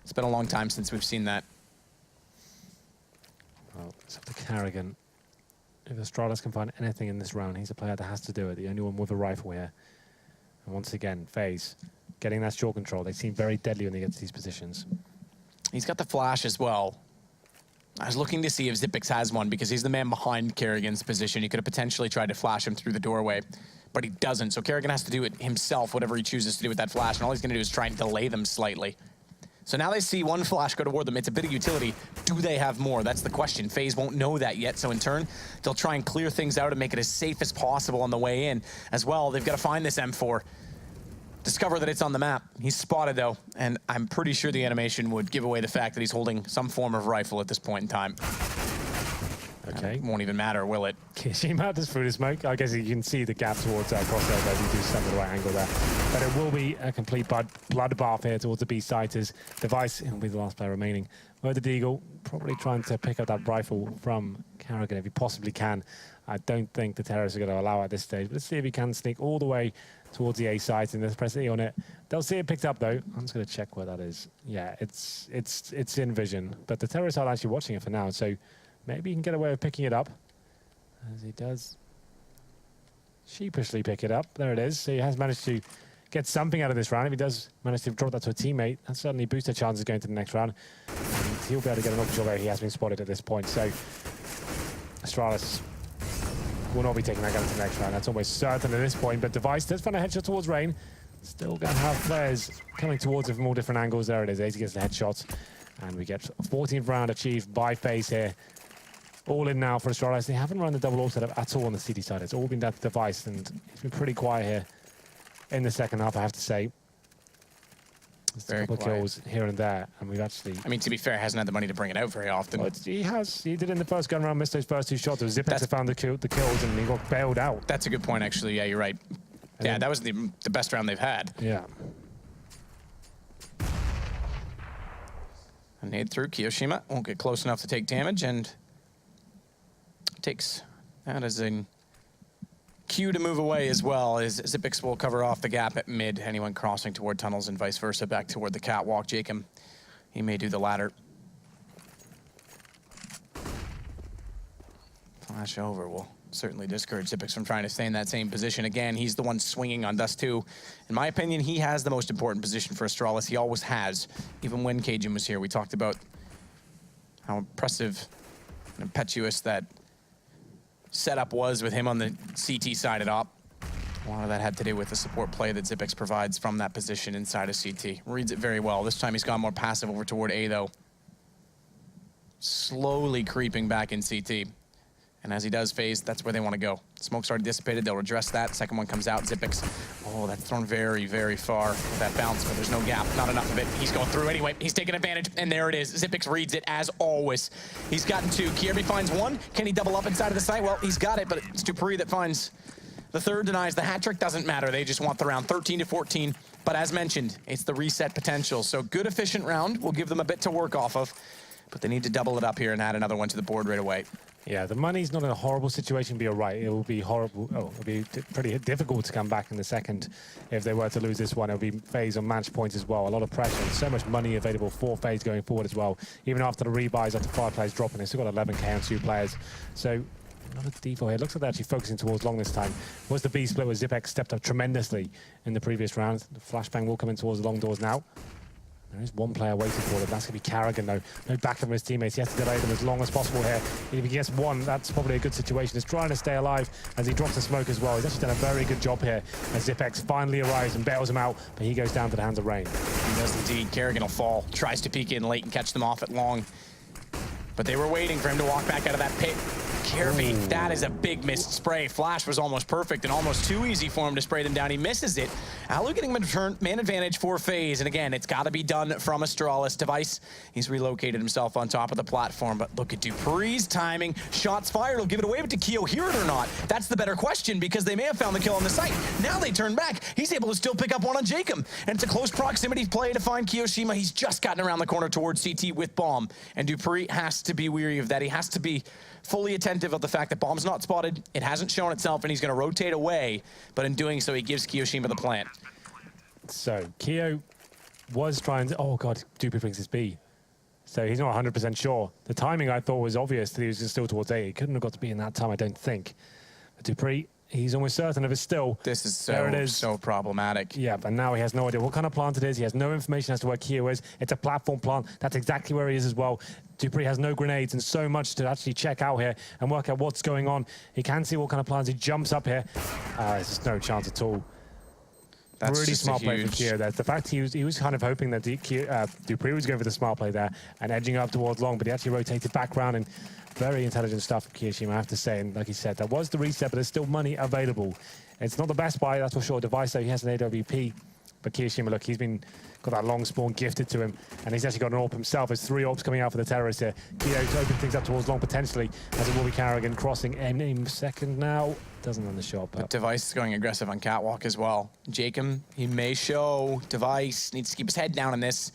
It's been a long time since we've seen that. Well, it's up to Carrigan. If Astralis can find anything in this round, he's a player that has to do it. The only one with a rifle here. And once again, FaZe getting that short control. They seem very deadly when they get to these positions. He's got the flash as well. I was looking to see if Zipix has one because he's the man behind Kerrigan's position. He could have potentially tried to flash him through the doorway, but he doesn't. So Kerrigan has to do it himself, whatever he chooses to do with that flash, and all he's going to do is try and delay them slightly. So now they see one flash go toward them. It's a bit of utility. Do they have more? That's the question. FaZe won't know that yet, so in turn, they'll try and clear things out and make it as safe as possible on the way in. As well, they've got to find this M4. Discover that it's on the map. He's spotted, though, and I'm pretty sure the animation would give away the fact that he's holding some form of rifle at this point in time. Okay. It won't even matter, will it? Kishima just through the smoke. I guess you can see the gap towards Crosshair, but he do stand at the right angle there. But it will be a complete bloodbath here towards the B-sighters. Device, he'll be the last player remaining. Murder Deagle, probably trying to pick up that rifle from Carrigan if he possibly can. I don't think the terrorists are going to allow at this stage. But let's see if he can sneak all the way towards the A site and let's press E on it. They'll see it picked up though. I'm just going to check where that is. Yeah, it's in vision, but the terrorists aren't actually watching it for now. So maybe he can get away with picking it up, as he does sheepishly pick it up. There it is. So he has managed to get something out of this round. If he does manage to drop that to a teammate, that certainly boosts their chances going to the next round. And he'll be able to get an option where he has been spotted at this point. So Astralis will not be taking that gun to the next round. That's almost certain at this point. But Device does find a headshot towards Rain. Still going to have players coming towards it from all different angles. There it is. AZ gets the headshot. And we get a 14th round achieved by FaZe here. all in now for Astralis. They haven't run the double ult setup at all on the CT side. It's all been that device, and it's been pretty quiet here in the second half, I have to say. There's a couple of kills here and there, and we've actually... I mean, to be fair, hasn't had the money to bring it out very often. Well, he has. He did in the first gun round, missed those first 2 shots. It was Zipex that found the kills, and he got bailed out. That's a good point, actually. Yeah, you're right. Yeah, that was the best round they've had. Yeah. A nade through. Kiyoshima won't get close enough to take damage, and takes that as a cue to move away as well, as Zipex will cover off the gap at mid. Anyone crossing toward tunnels and vice versa back toward the catwalk. Jacob, he may do the latter. Flash over will certainly discourage Zipex from trying to stay in that same position again. He's the one swinging on Dust2. In my opinion, he has the most important position for Astralis. He always has. Even when Cajun was here, we talked about how impressive and impetuous that setup was with him on the CT side at op. A lot of that had to do with the support play that Zipex provides from that position inside of CT. Reads it very well. This time he's gone more passive over toward A, though. Slowly creeping back in CT. And as he does, FaZe, that's where they want to go. Smoke's already dissipated. They'll redress that. Second one comes out. Zipex. Oh, that's thrown very, very far with that bounce, but there's no gap. Not enough of it. He's going through anyway. He's taking advantage, and there it is. Zipex reads it as always. He's gotten 2. Kierby finds 1. Can he double up inside of the site? Well, he's got it, but it's Dupree that finds the third, denies the hat trick. Doesn't matter. They just want the round 13-14. But as mentioned, it's the reset potential. So good, efficient round. We'll give them a bit to work off of, but they need to double it up here and add another one to the board right away. Yeah, the money's not in a horrible situation, be all right. It will be horrible. Oh, it'll be pretty difficult to come back in the second if they were to lose this one. It'll be FaZe on match points as well. A lot of pressure and so much money available for FaZe going forward as well. Even after the rebuys, after 5 players dropping, they've still got 11k on 2 players. So another default here. Looks like they're actually focusing towards long this time. Was the B split where Zipex stepped up tremendously in the previous round. The flashbang will come in towards the long doors now. There is one player waiting for it. That's going to be Carrigan, though. No back from his teammates. He has to delay them as long as possible here. If he gets 1, that's probably a good situation. He's trying to stay alive as he drops the smoke as well. He's actually done a very good job here as Zipex finally arrives and bails him out, but he goes down to the hands of Rain. He does indeed. Carrigan will fall. Tries to peek in late and catch them off at long. But they were waiting for him to walk back out of that pit. Kirby, that is a big missed spray. Flash was almost perfect and almost too easy for him to spray them down. He misses it. Alu getting man advantage for FaZe. And again, it's got to be done from Astralis. Device, he's relocated himself on top of the platform. But look at Dupree's timing. Shots fired will give it away, but did Keo hear it or not? That's the better question, because they may have found the kill on the site. Now they turn back. He's able to still pick up one on Jacob. And it's a close proximity play to find Kiyoshima. He's just gotten around the corner towards CT with Bomb. And Dupree has to be weary of that. He has to be fully attentive of the fact that Bomb's not spotted, it hasn't shown itself, and he's going to rotate away, but in doing so, he gives Kiyoshima the plant. So, Keo was trying to... Oh, God, Dupree brings his B. So he's not 100% sure. The timing, I thought, was obvious that he was just still towards A. He couldn't have got to B in that time, I don't think. But Dupree, he's almost certain of it still. This is so problematic. Yeah, but now he has no idea what kind of plant it is. He has no information as to where Keo is. It's a platform plant. That's exactly where he is as well. Dupree has no grenades and so much to actually check out here and work out what's going on. He can see what kind of plans. He jumps up here. There's just no chance at all. That's really smart play from Keo there. The fact he was kind of hoping that Dupree was going for the smart play there and edging up towards long, but he actually rotated back round, and very intelligent stuff from Kiyoshima, I have to say. And like he said, that was the reset, but there's still money available. It's not the best buy, that's for sure. Device, though, he has an AWP. But Kiyoshima, look, he's got that long spawn gifted to him, and he's actually got an AWP himself. There's 3 AWPs coming out for the terrorists here. Keo's opening things up towards long potentially, as it will be Carrigan crossing in second now. Doesn't run the shot, but Device is going aggressive on catwalk as well. Jacob, he may show. Device needs to keep his head down in this.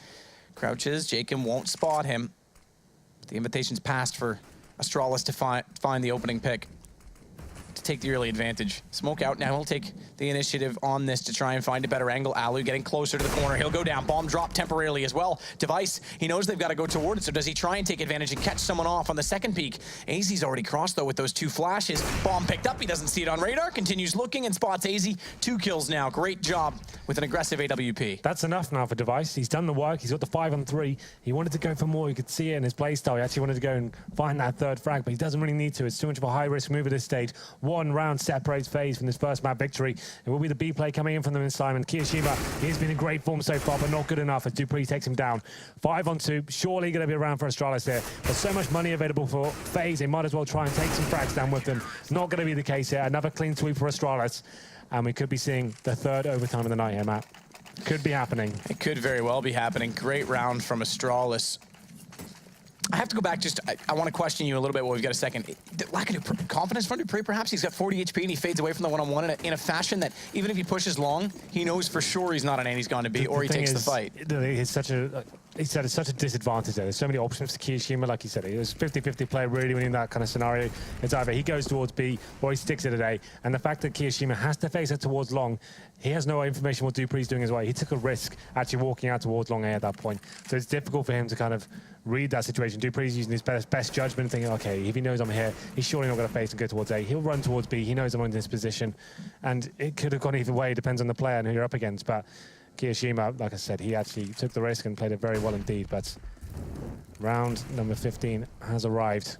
Crouches, Jacob won't spot him. The invitation's passed for Astralis to find the opening pick, to take the early advantage. Smoke out now. He'll take the initiative on this to try and find a better angle. Alu getting closer to the corner. He'll go down. Bomb drop temporarily as well. Device, he knows they've got to go toward it, so does he try and take advantage and catch someone off on the second peak? AZ's already crossed, though, with those 2 flashes. Bomb picked up. He doesn't see it on radar. Continues looking and spots AZ. 2 kills now. Great job with an aggressive AWP. That's enough now for Device. He's done the work. He's got the 5 on 3. He wanted to go for more. You could see it in his playstyle. He actually wanted to go and find that 3rd frag, but he doesn't really need to. It's too much of a high-risk move at this stage. 1 one round separates FaZe from this first map victory. It will be the B play coming in from them in Simon. Kiyoshima, he's been in great form so far, but not good enough as Dupree takes him down. 5-on-2, surely going to be around for Astralis here. There's so much money available for FaZe, they might as well try and take some frags down with them. Not going to be the case here. Another clean sweep for Astralis, and we could be seeing the third overtime of the night here, Matt. Could be happening. It could very well be happening. Great round from Astralis. I have to go back just, I want to question you a little bit while we've got a second. The lack of confidence from Dupree, perhaps. He's got 40 HP and he fades away from the one-on-one in a fashion that even if he pushes long, he knows for sure he's not an A he's going to be, or he takes the fight. It's such a, it's such a disadvantage there. There's so many options for Kiyoshima, like you said. He was 50-50 player really when in that kind of scenario. It's either he goes towards B or he sticks it at A. And the fact that Kiyoshima has to face it towards long, he has no information what Dupree's doing as well. He took a risk actually walking out towards long A at that point. So it's difficult for him to kind of read that situation. Dupree's using his best judgment, thinking, okay, if he knows I'm here, he's surely not going to face and go towards A. He'll run towards B. He knows I'm in this position. And it could have gone either way. It depends on the player and who you're up against. But Kiyoshima, like I said, he actually took the risk and played it very well indeed. But round number 15 has arrived.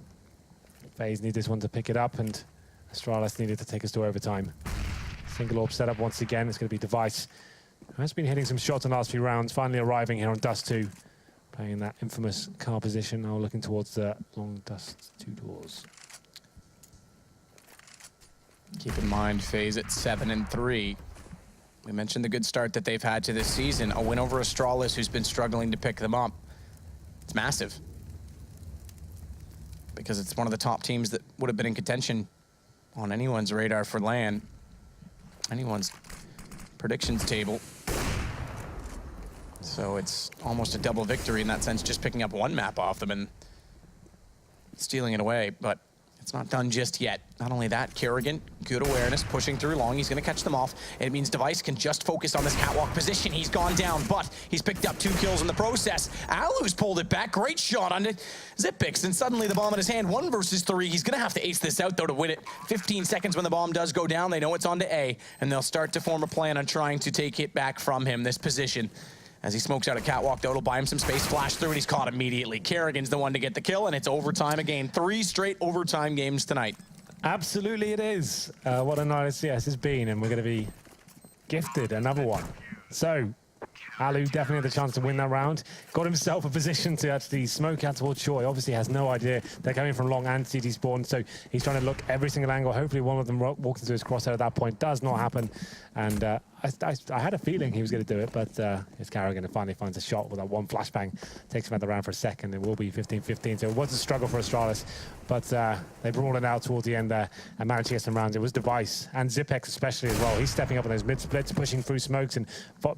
FaZe need this one to pick it up, and Astralis needed to take us to overtime. Single orb setup once again. It's going to be Device, who has been hitting some shots in the last few rounds, finally arriving here on Dust2. Playing that infamous car position, now looking towards the long Dust2 doors. Keep in mind, FaZe at 7-3. We mentioned the good start that they've had to this season. A win over Astralis, who's been struggling to pick them up. It's massive. Because it's one of the top teams that would have been in contention on anyone's radar for LAN. Anyone's predictions table. So it's almost a double victory in that sense, just picking up one map off them and stealing it away. But it's not done just yet. Not only that, Kerrigan, good awareness, pushing through long. He's going to catch them off. It means Device can just focus on this catwalk position. He's gone down, but he's picked up 2 kills in the process. Alu's pulled it back. Great shot on it. Zipix, and suddenly the bomb in his hand. 1 versus 3. He's going to have to ace this out, though, to win it. 15 seconds when the bomb does go down. They know it's on to A, and they'll start to form a plan on trying to take it back from him, this position. As he smokes out a catwalk, though, it'll buy him some space, flash through, and he's caught immediately. Kerrigan's the one to get the kill, and it's overtime again. 3 straight overtime games tonight. Absolutely it is. What a night CS has been, and we're going to be gifted another one. So, Alu definitely had the chance to win that round. Got himself a position to actually smoke out towards short. He obviously has no idea they're coming from long and CT spawn, so he's trying to look every single angle. Hopefully one of them walks into his crosshair at that point. Does not happen. And I had a feeling he was going to do it, but it's Kerrigan who finally finds a shot with that one flashbang. Takes him out the round for a second. It will be 15-15, so it was a struggle for Astralis, but they brought it out towards the end there and managed to get some rounds. It was Device and Zipex especially as well. He's stepping up on those mid-splits, pushing through smokes and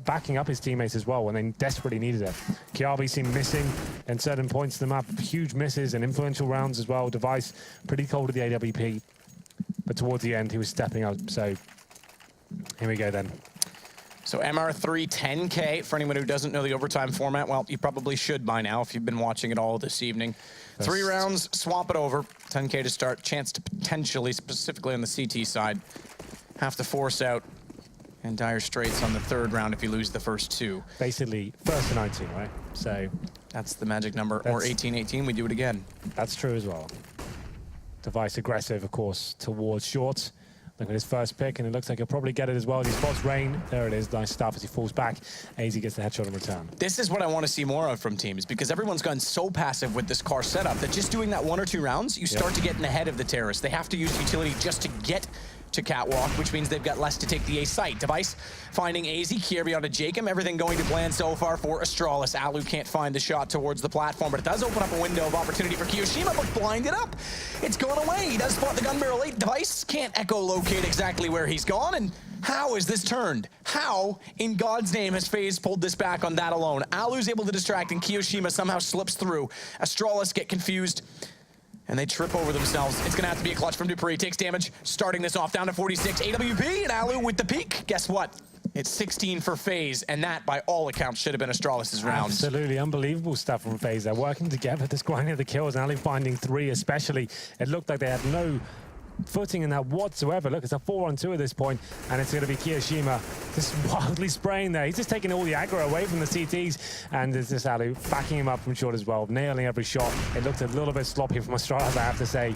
backing up his teammates as well when they desperately needed it. Kiabi seemed missing in certain points of the map. Huge misses and influential rounds as well. Device pretty cold at the AWP, but towards the end he was stepping up. So here we go then. So MR3 10K, for anyone who doesn't know the overtime format, well, you probably should by now if you've been watching it all this evening. 3 rounds, swap it over, 10K to start, chance to potentially, specifically on the CT side, have to force out and dire straits on the 3rd round if you lose the first 2. Basically, first to 19, right? So that's the magic number, or 18-18, we do it again. That's true as well. Device aggressive, of course, towards short. Look at his first pick, and it looks like he'll probably get it as well as he spots Rain. There it is, nice stuff as he falls back. AZ gets the headshot in return. This is what I want to see more of from teams, because everyone's gone so passive with this car setup that just doing that 1 or 2 rounds, you start to get in ahead of the terrorists. They have to use utility just to get to catwalk, which means they've got less to take the A site. Device finding AZ, Kirby onto Jacob. Everything going to plan so far for Astralis. Alu can't find the shot towards the platform, but it does open up a window of opportunity for Kiyoshima, but blinded up. It's gone away. He does spot the gun barrel late. Device can't echolocate exactly where he's gone, and how is this turned? How, in God's name, has FaZe pulled this back on that alone? Alu's able to distract, and Kiyoshima somehow slips through. Astralis get confused, and they trip over themselves. It's gonna have to be a clutch from Dupree. Takes damage, starting this off down to 46. AWP and Alu with the peak. Guess what? It's 16 for FaZe, and that, by all accounts, should have been Astralis' round. Absolutely unbelievable stuff from FaZe. They're working together, just grinding the kills, and Alu finding 3 especially. It looked like they had no footing in that whatsoever. Look, it's a 4-on-2 at this point, and it's going to be Kiyoshima just wildly spraying there. He's just taking all the aggro away from the CTs, and there's this Alu backing him up from short as well, nailing every shot. It looked a little bit sloppy from Astralis, I have to say,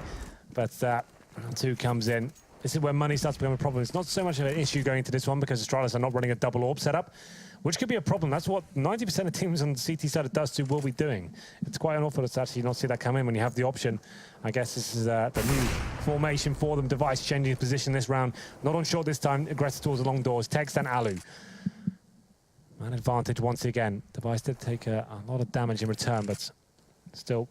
but round 2 comes in. this is where money starts to become a problem. It's not so much of an issue going into this one because Astralis are not running a double orb setup, which could be a problem. That's what 90% of teams on the CT side of Dust2 will be doing. It's quite unorthodox to actually not see that come in when you have the option. I guess this is the new formation for them. Device changing his position this round. Not on short this time, aggressive towards the long doors. Text and Alu. Man advantage once again. Device did take a lot of damage in return, but still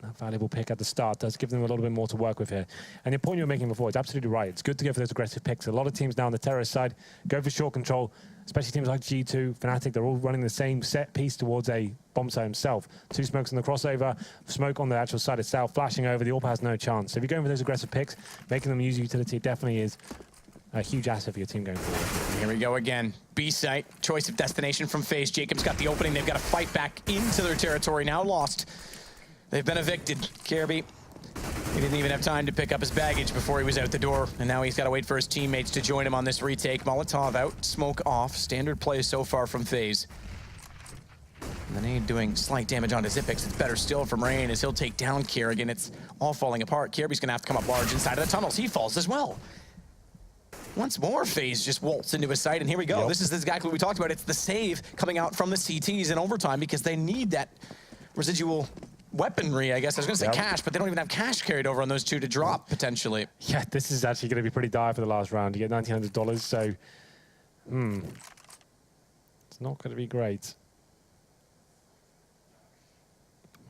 a valuable pick at the start. Does give them a little bit more to work with here. And the point you were making before is absolutely right. It's good to go for those aggressive picks. A lot of teams now on the terrorist side go for short control, especially teams like G2, Fnatic. They're all running the same set piece towards a bomb site himself. 2 smokes on the crossover, smoke on the actual side itself, flashing over. The AWP has no chance. So if you're going for those aggressive picks, making them use utility definitely is a huge asset for your team going forward. Here we go again. B site, choice of destination from FaZe. Jacob's got the opening. They've got to fight back into their territory. Now lost. They've been evicted. Kirby, he didn't even have time to pick up his baggage before he was out the door. And now he's got to wait for his teammates to join him on this retake. Molotov out, smoke off. Standard play so far from FaZe. And the nade doing slight damage onto Xyp9x. It's better still from Rain as he'll take down Kerrigan. It's all falling apart. Kirby's going to have to come up large inside of the tunnels. He falls as well. Once more, FaZe just waltz into his site, and here we go. Yep. This is exactly what we talked about. It's the save coming out from the CTs in overtime because they need that residual weaponry, I guess. I was going to say cash, but they don't even have cash carried over on those 2 to drop, potentially. Yeah, this is actually going to be pretty dire for the last round. You get $1,900, so... it's not going to be great.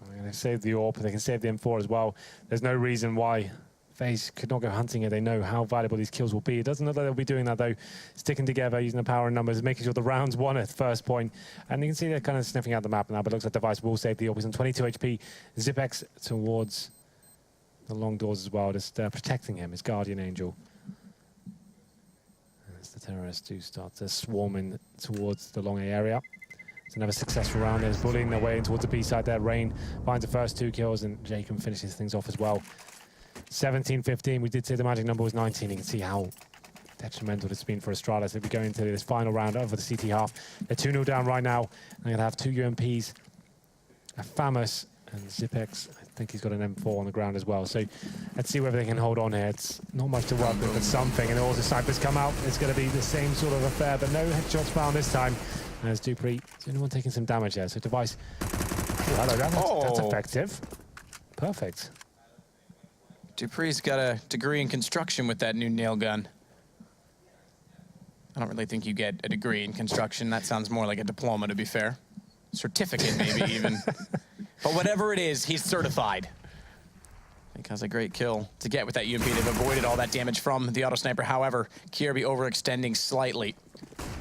They're going to save the AWP, they can save the M4 as well. There's no reason why FaZe could not go hunting it. They know how valuable these kills will be. It doesn't look like they'll be doing that, though. Sticking together, using the power and numbers, making sure the round's won at first point. And you can see they're kind of sniffing out the map now, but it looks like Device will save the AWP. He's on 22 HP. Xyp9x towards the long doors as well, just protecting him, his guardian angel. As the terrorists do start to swarm in towards the long A area. It's another successful round. There's bullying their way in towards the B side there. Rain finds the first 2 kills, and Jacob finishes things off as well. 17-15. We did say the magic number was 19. You can see how detrimental it's been for Astralis. They'll be going into this final round over the CT half. They're 2-0 down right now. They're going to have 2 UMPs, a FAMAS, and Xyp9x. I think he's got an M4 on the ground as well. So let's see whether they can hold on here. It's not much to work with, but something. And also snipers come out. It's going to be the same sort of affair, but no headshots found this time. As Dupree, is anyone taking some damage there? So Device. Oh, hello, that's effective. Perfect. Dupree's got a degree in construction with that new nail gun. I don't really think you get a degree in construction. That sounds more like a diploma, to be fair. Certificate, maybe, even. But whatever it is, he's certified. I think that's a great kill to get with that UMP. They've avoided all that damage from the auto sniper. However, Kirby overextending slightly.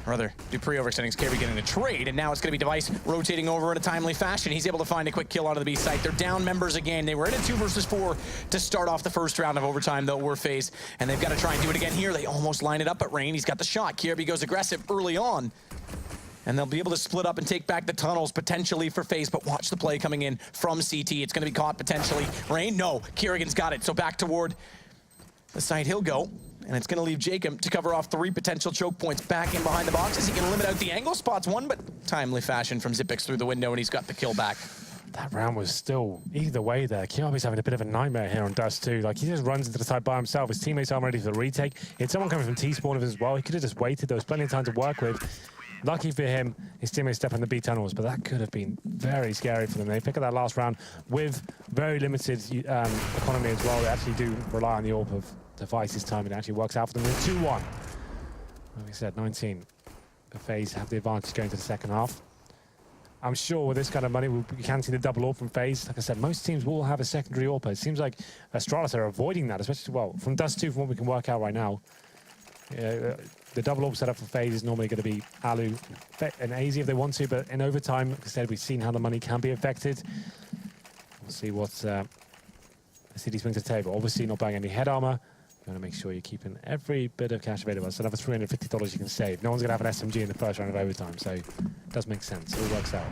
Or rather, Dupree overextending, Kirby getting the trade, and now it's going to be Device rotating over in a timely fashion. He's able to find a quick kill onto the B site. They're down members again. They were in a 2 versus 4 to start off the first round of overtime, though, we're FaZe, and they've got to try and do it again here. They almost line it up at Rain. He's got the shot. Kirby goes aggressive early on, and they'll be able to split up and take back the tunnels potentially for FaZe, but watch the play coming in from CT. It's going to be caught potentially. Rain, no. Kerrigan's got it, so back toward the site he'll go. And it's going to leave Jacob to cover off 3 potential choke points back in behind the boxes. He can limit out the angle. Spots 1, but timely fashion from Xyp9x through the window, and he's got the kill back. That round was still either way there. Kirby's having a bit of a nightmare here on Dust2. Like, he just runs into the side by himself. His teammates aren't ready for the retake. He had someone coming from T-spawn as well. He could have just waited. There was plenty of time to work with. Lucky for him, his teammates step in the B tunnels, but that could have been very scary for them. They pick up that last round with very limited economy as well. They actually do rely on the AWP of Device this time. It actually works out for them. 2-1. Like we said, 19. The FaZe have the advantage going to the second half. I'm sure with this kind of money, we can see the double AWP from FaZe. Like I said, most teams will have a secondary AWP. It seems like Astralis are avoiding that, especially, well, from Dust2, from what we can work out right now. The double AWP setup for FaZe is normally going to be Alu and AZ if they want to, but in overtime, like I said, we've seen how the money can be affected. We'll see what the Cities bring to the table. Obviously, not buying any head armor. You want to make sure you're keeping every bit of cash available. So another $350 you can save. No one's going to have an SMG in the first round of overtime, so it does make sense. It all works out.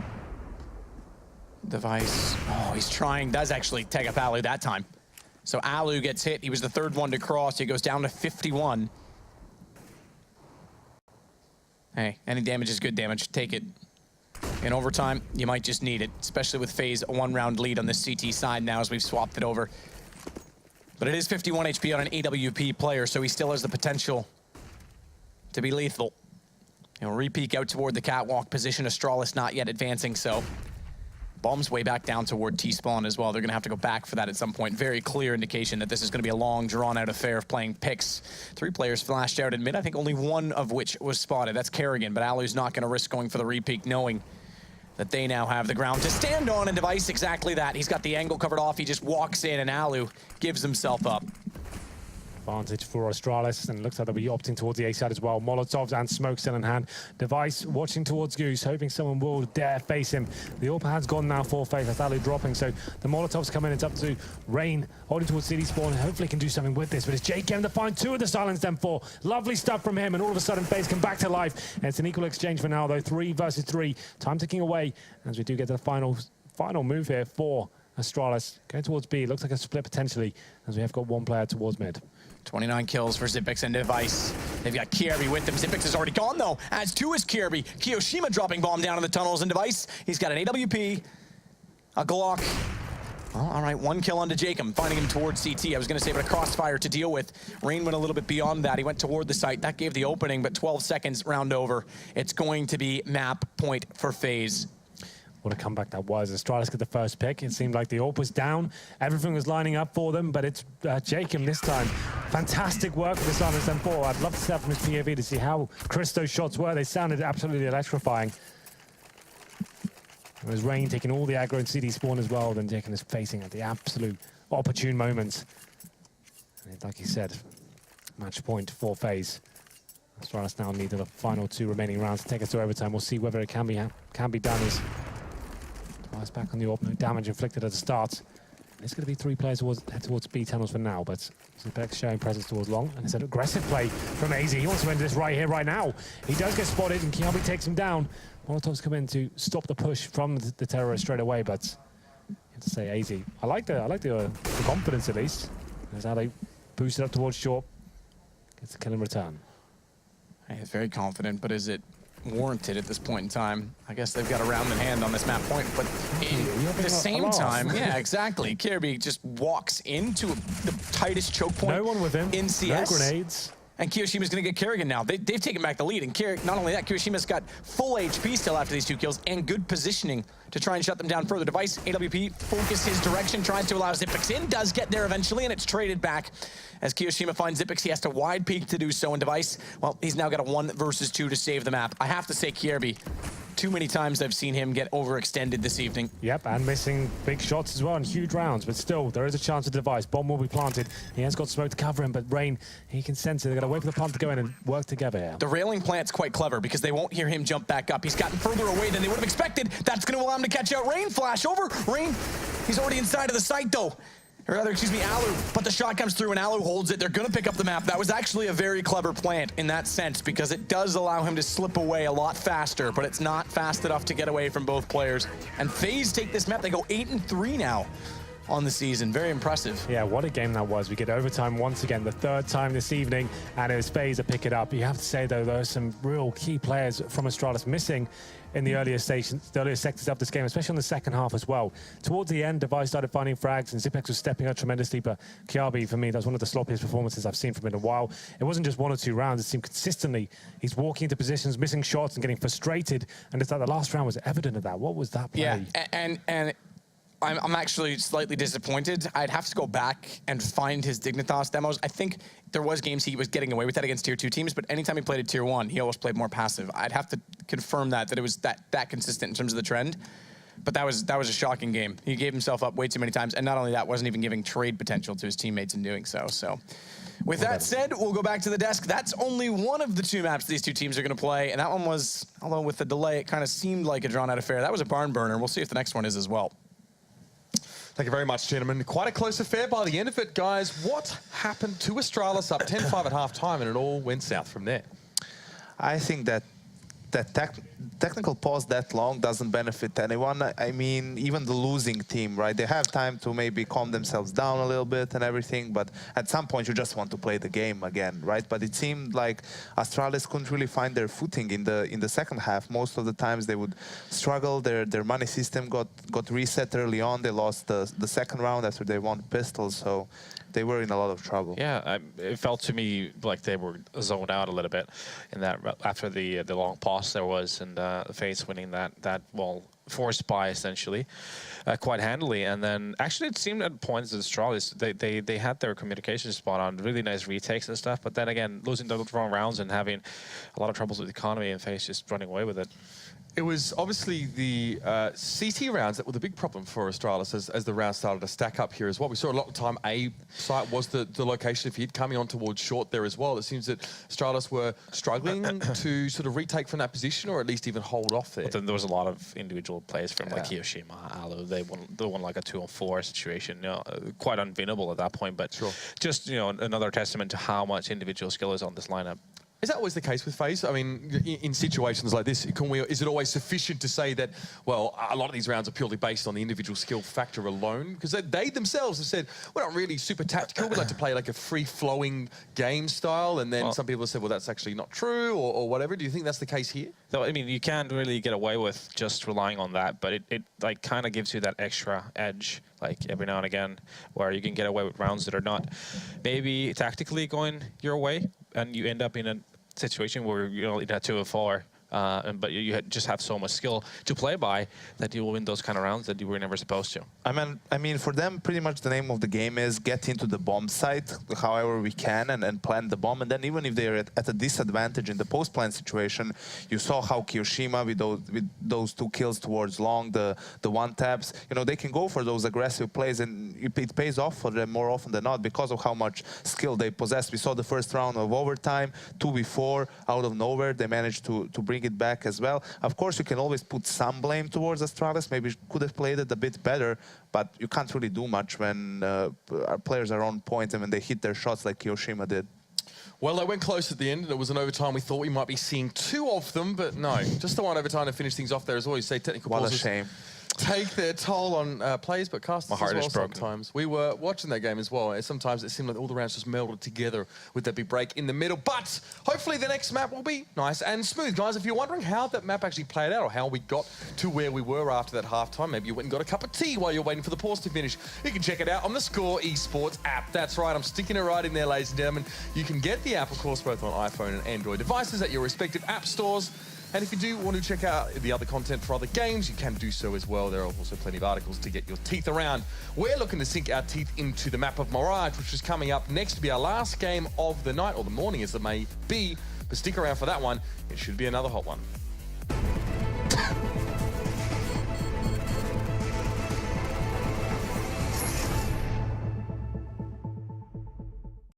Device, oh, he's trying, does actually tag up Alu that time. So Alu gets hit. He was the 3rd one to cross. He goes down to 51. Hey, any damage is good damage. Take it. In overtime, you might just need it, especially with FaZe a 1-round lead on the CT side now as we've swapped it over. But it is 51 HP on an AWP player, so he still has the potential to be lethal. He'll re-peek out toward the catwalk position. Astralis not yet advancing, so bomb's way back down toward T-spawn as well. They're going to have to go back for that at some point. Very clear indication that this is going to be a long, drawn-out affair of playing picks. 3 players flashed out in mid, I think only one of which was spotted. That's Kerrigan, but Alu's not going to risk going for the re-peek, knowing that they now have the ground to stand on, and Device exactly that. He's got the angle covered off. He just walks in, and Alu gives himself up. Advantage for Astralis, and it looks like they'll be opting towards the A side as well. Molotovs and smoke still in hand. Device watching towards Goose, hoping someone will dare face him. The AWP has gone now for FaZe. That's Alu dropping, so the Molotovs come in. It's up to Rain holding towards CD spawn, and hopefully can do something with this. But it's JKM to find 2 of the silence them 4. Lovely stuff from him, and all of a sudden FaZe come back to life. And it's an equal exchange for now, though. 3 versus 3. Time ticking away as we do get to the final move here for Astralis. Going towards B. Looks like a split potentially, as we have got 1 player towards mid. 29 kills for Xyp9x and Device. They've got Kirby with them. Xyp9x is already gone, though, as too is Kirby. Kiyoshima dropping bomb down in the tunnels, and Device, he's got an AWP, a Glock. Well, all right, 1 kill onto Jacob, finding him towards CT. I was going to say, but a crossfire to deal with. Rain went a little bit beyond that. He went toward the site. That gave the opening, but 12 seconds, round over. It's going to be map point for FaZe. What a comeback that was. Astralis got the first pick. It seemed like the AWP was down. Everything was lining up for them, but it's Jacob this time. Fantastic work for the Silence M4. I'd love to see that from his POV to see how crisp those shots were. They sounded absolutely electrifying. It was Rain taking all the aggro and CD spawn as well. Then Jacob is facing at the absolute opportune moments. And like he said, match point for FaZe. Astralis now need the final 2 remaining rounds to take us to overtime. We'll see whether it can be done. Twice back on the AWP, no damage inflicted at the start. There's going to be 3 players head towards B tunnels for now, but Xyp9x showing presence towards long, and it's an aggressive play from AZ. He wants to end this right here, right now. He does get spotted, and Kiabi takes him down. Molotovs come in to stop the push from the terrorist straight away, but you have to say AZ. I like the confidence at least. That's how they boost it up towards short. Gets the kill in return. He's very confident, but is it warranted at this point in time? I guess they've got a round in hand on this map point, but at the same time, yeah, exactly. Kirby just walks into the tightest choke point. No one with him. In CS. No grenades. And Kiyoshima's going to get Kerrigan now. They've taken back the lead. And not only that, Kiyoshima's got full HP still after these 2 kills and good positioning to try and shut them down further. Device, AWP, focus his direction, tries to allow Xyp9x in, does get there eventually, and it's traded back. As Kiyoshima finds Xyp9x, he has to wide peek to do so, and Device, well, he's now got a 1 versus 2 to save the map. I have to say, Kirby, too many times I've seen him get overextended this evening. Yep, and missing big shots as well in huge rounds, but still, there is a chance of Device. Bomb will be planted. He has got smoke to cover him, but Rain, he can sense it. They've got to wait for the plant to go in and work together here. The railing plant's quite clever because they won't hear him jump back up. He's gotten further away than they would have expected. That's going to allow him to catch out Rain. Flash over. Rain, he's already inside of the site, though. Or rather, excuse me, Alu. But the shot comes through and Alu holds it. They're going to pick up the map. That was actually a very clever plant in that sense because it does allow him to slip away a lot faster, but it's not fast enough to get away from both players. And FaZe take this map. They go 8-3 now on the season. Very impressive. Yeah, what a game that was. We get overtime once again, the 3rd time this evening, and it was FaZe to pick it up. You have to say, though, there are some real key players from Astralis missing in the earlier sectors of this game, especially on the second half as well. Towards the end, Device started finding frags, and Xyp9x was stepping out tremendously, but Kiabi, for me, that was one of the sloppiest performances I've seen from him in a while. It wasn't just 1 or 2 rounds. It seemed consistently he's walking into positions, missing shots, and getting frustrated, and it's like the last round was evident of that. What was that play? Yeah, and I'm actually slightly disappointed. I'd have to go back and find his Dignitas demos. I think there was games he was getting away with that against tier 2 teams, but anytime he played at tier 1, he always played more passive. I'd have to confirm that it was that consistent in terms of the trend. But that was a shocking game. He gave himself up way too many times, and not only that, wasn't even giving trade potential to his teammates in doing so. So, with that said, we'll go back to the desk. That's only one of the 2 maps these 2 teams are going to play, and that one was, although with the delay, it kind of seemed like a drawn-out affair. That was a barn burner. We'll see if the next one is as well. Thank you very much, gentlemen. Quite a close affair by the end of it, guys. What happened to Astralis up 10-5 at halftime, and it all went south from there? I think that technical pause that long doesn't benefit anyone. I mean, even the losing team, right? They have time to maybe calm themselves down a little bit and everything, but at some point you just want to play the game again, right? But it seemed like Astralis couldn't really find their footing in the second half. Most of the times they would struggle. Their money system got reset early on. They lost the second round after they won Pistols, so they were in a lot of trouble. Yeah, it felt to me like they were zoned out a little bit in that after the long pause there was, and FaZe winning that well, forced by essentially quite handily. And then actually it seemed at points that Astralis they had their communication spot on, really nice retakes and stuff, but then again losing the wrong rounds and having a lot of troubles with the economy, and FaZe just running away with it. It was obviously the CT rounds that were the big problem for Astralis as the round started to stack up here as well. We saw a lot of time A site was the location if you'd coming on towards short there as well. It seems that Astralis were struggling to sort of retake from that position or at least even hold off there. But then there was a lot of individual plays from like Hiroshima, Alu. They won like a 2-on-4 situation. You know, quite unwinnable at that point, but just, you know, another testament to how much individual skill is on this lineup. Is that always the case with FaZe? I mean, in situations like this, is it always sufficient to say that, well, a lot of these rounds are purely based on the individual skill factor alone? Because they themselves have said, we're not really super tactical. We like to play like a free-flowing game style. And then some people have said, well, that's actually not true or whatever. Do you think that's the case here? So, I mean, you can't really get away with just relying on that, but it like kind of gives you that extra edge, like every now and again, where you can get away with rounds that are not maybe tactically going your way, and you end up in a situation where you're only at 2-4, but you just have so much skill to play by that you will win those kind of rounds that you were never supposed to. I mean, for them, pretty much the name of the game is get into the bomb site however we can and plant the bomb. And then even if they're at a disadvantage in the post-plant situation, you saw how Kiyoshima with those 2 kills towards long, the one taps, you know, they can go for those aggressive plays, and it pays off for them more often than not because of how much skill they possess. We saw the first round of overtime, 2v4 out of nowhere. They managed to bring it back as well. Of course, you can always put some blame towards Astralis. Maybe could have played it a bit better, but you can't really do much when our players are on point and when they hit their shots like Kiyoshima did. Well, they went close at the end, and it was an overtime. We thought we might be seeing 2 of them, but no. Just the one overtime to finish things off there. As always say, technical pauses. What a shame. Take their toll on players, but casters as well sometimes. We were watching that game as well, and sometimes it seemed like all the rounds just melded together with that big break in the middle. But hopefully the next map will be nice and smooth. Guys, if you're wondering how that map actually played out or how we got to where we were after that halftime, maybe you went and got a cup of tea while you're waiting for the pause to finish, you can check it out on the Score Esports app. That's right, I'm sticking it right in there, ladies and gentlemen. You can get the app, of course, both on iPhone and Android devices at your respective app stores. And if you do want to check out the other content for other games, you can do so as well. There are also plenty of articles to get your teeth around. We're looking to sink our teeth into the map of Mirage, which is coming up next to be our last game of the night, or the morning as it may be. But stick around for that one. It should be another hot one.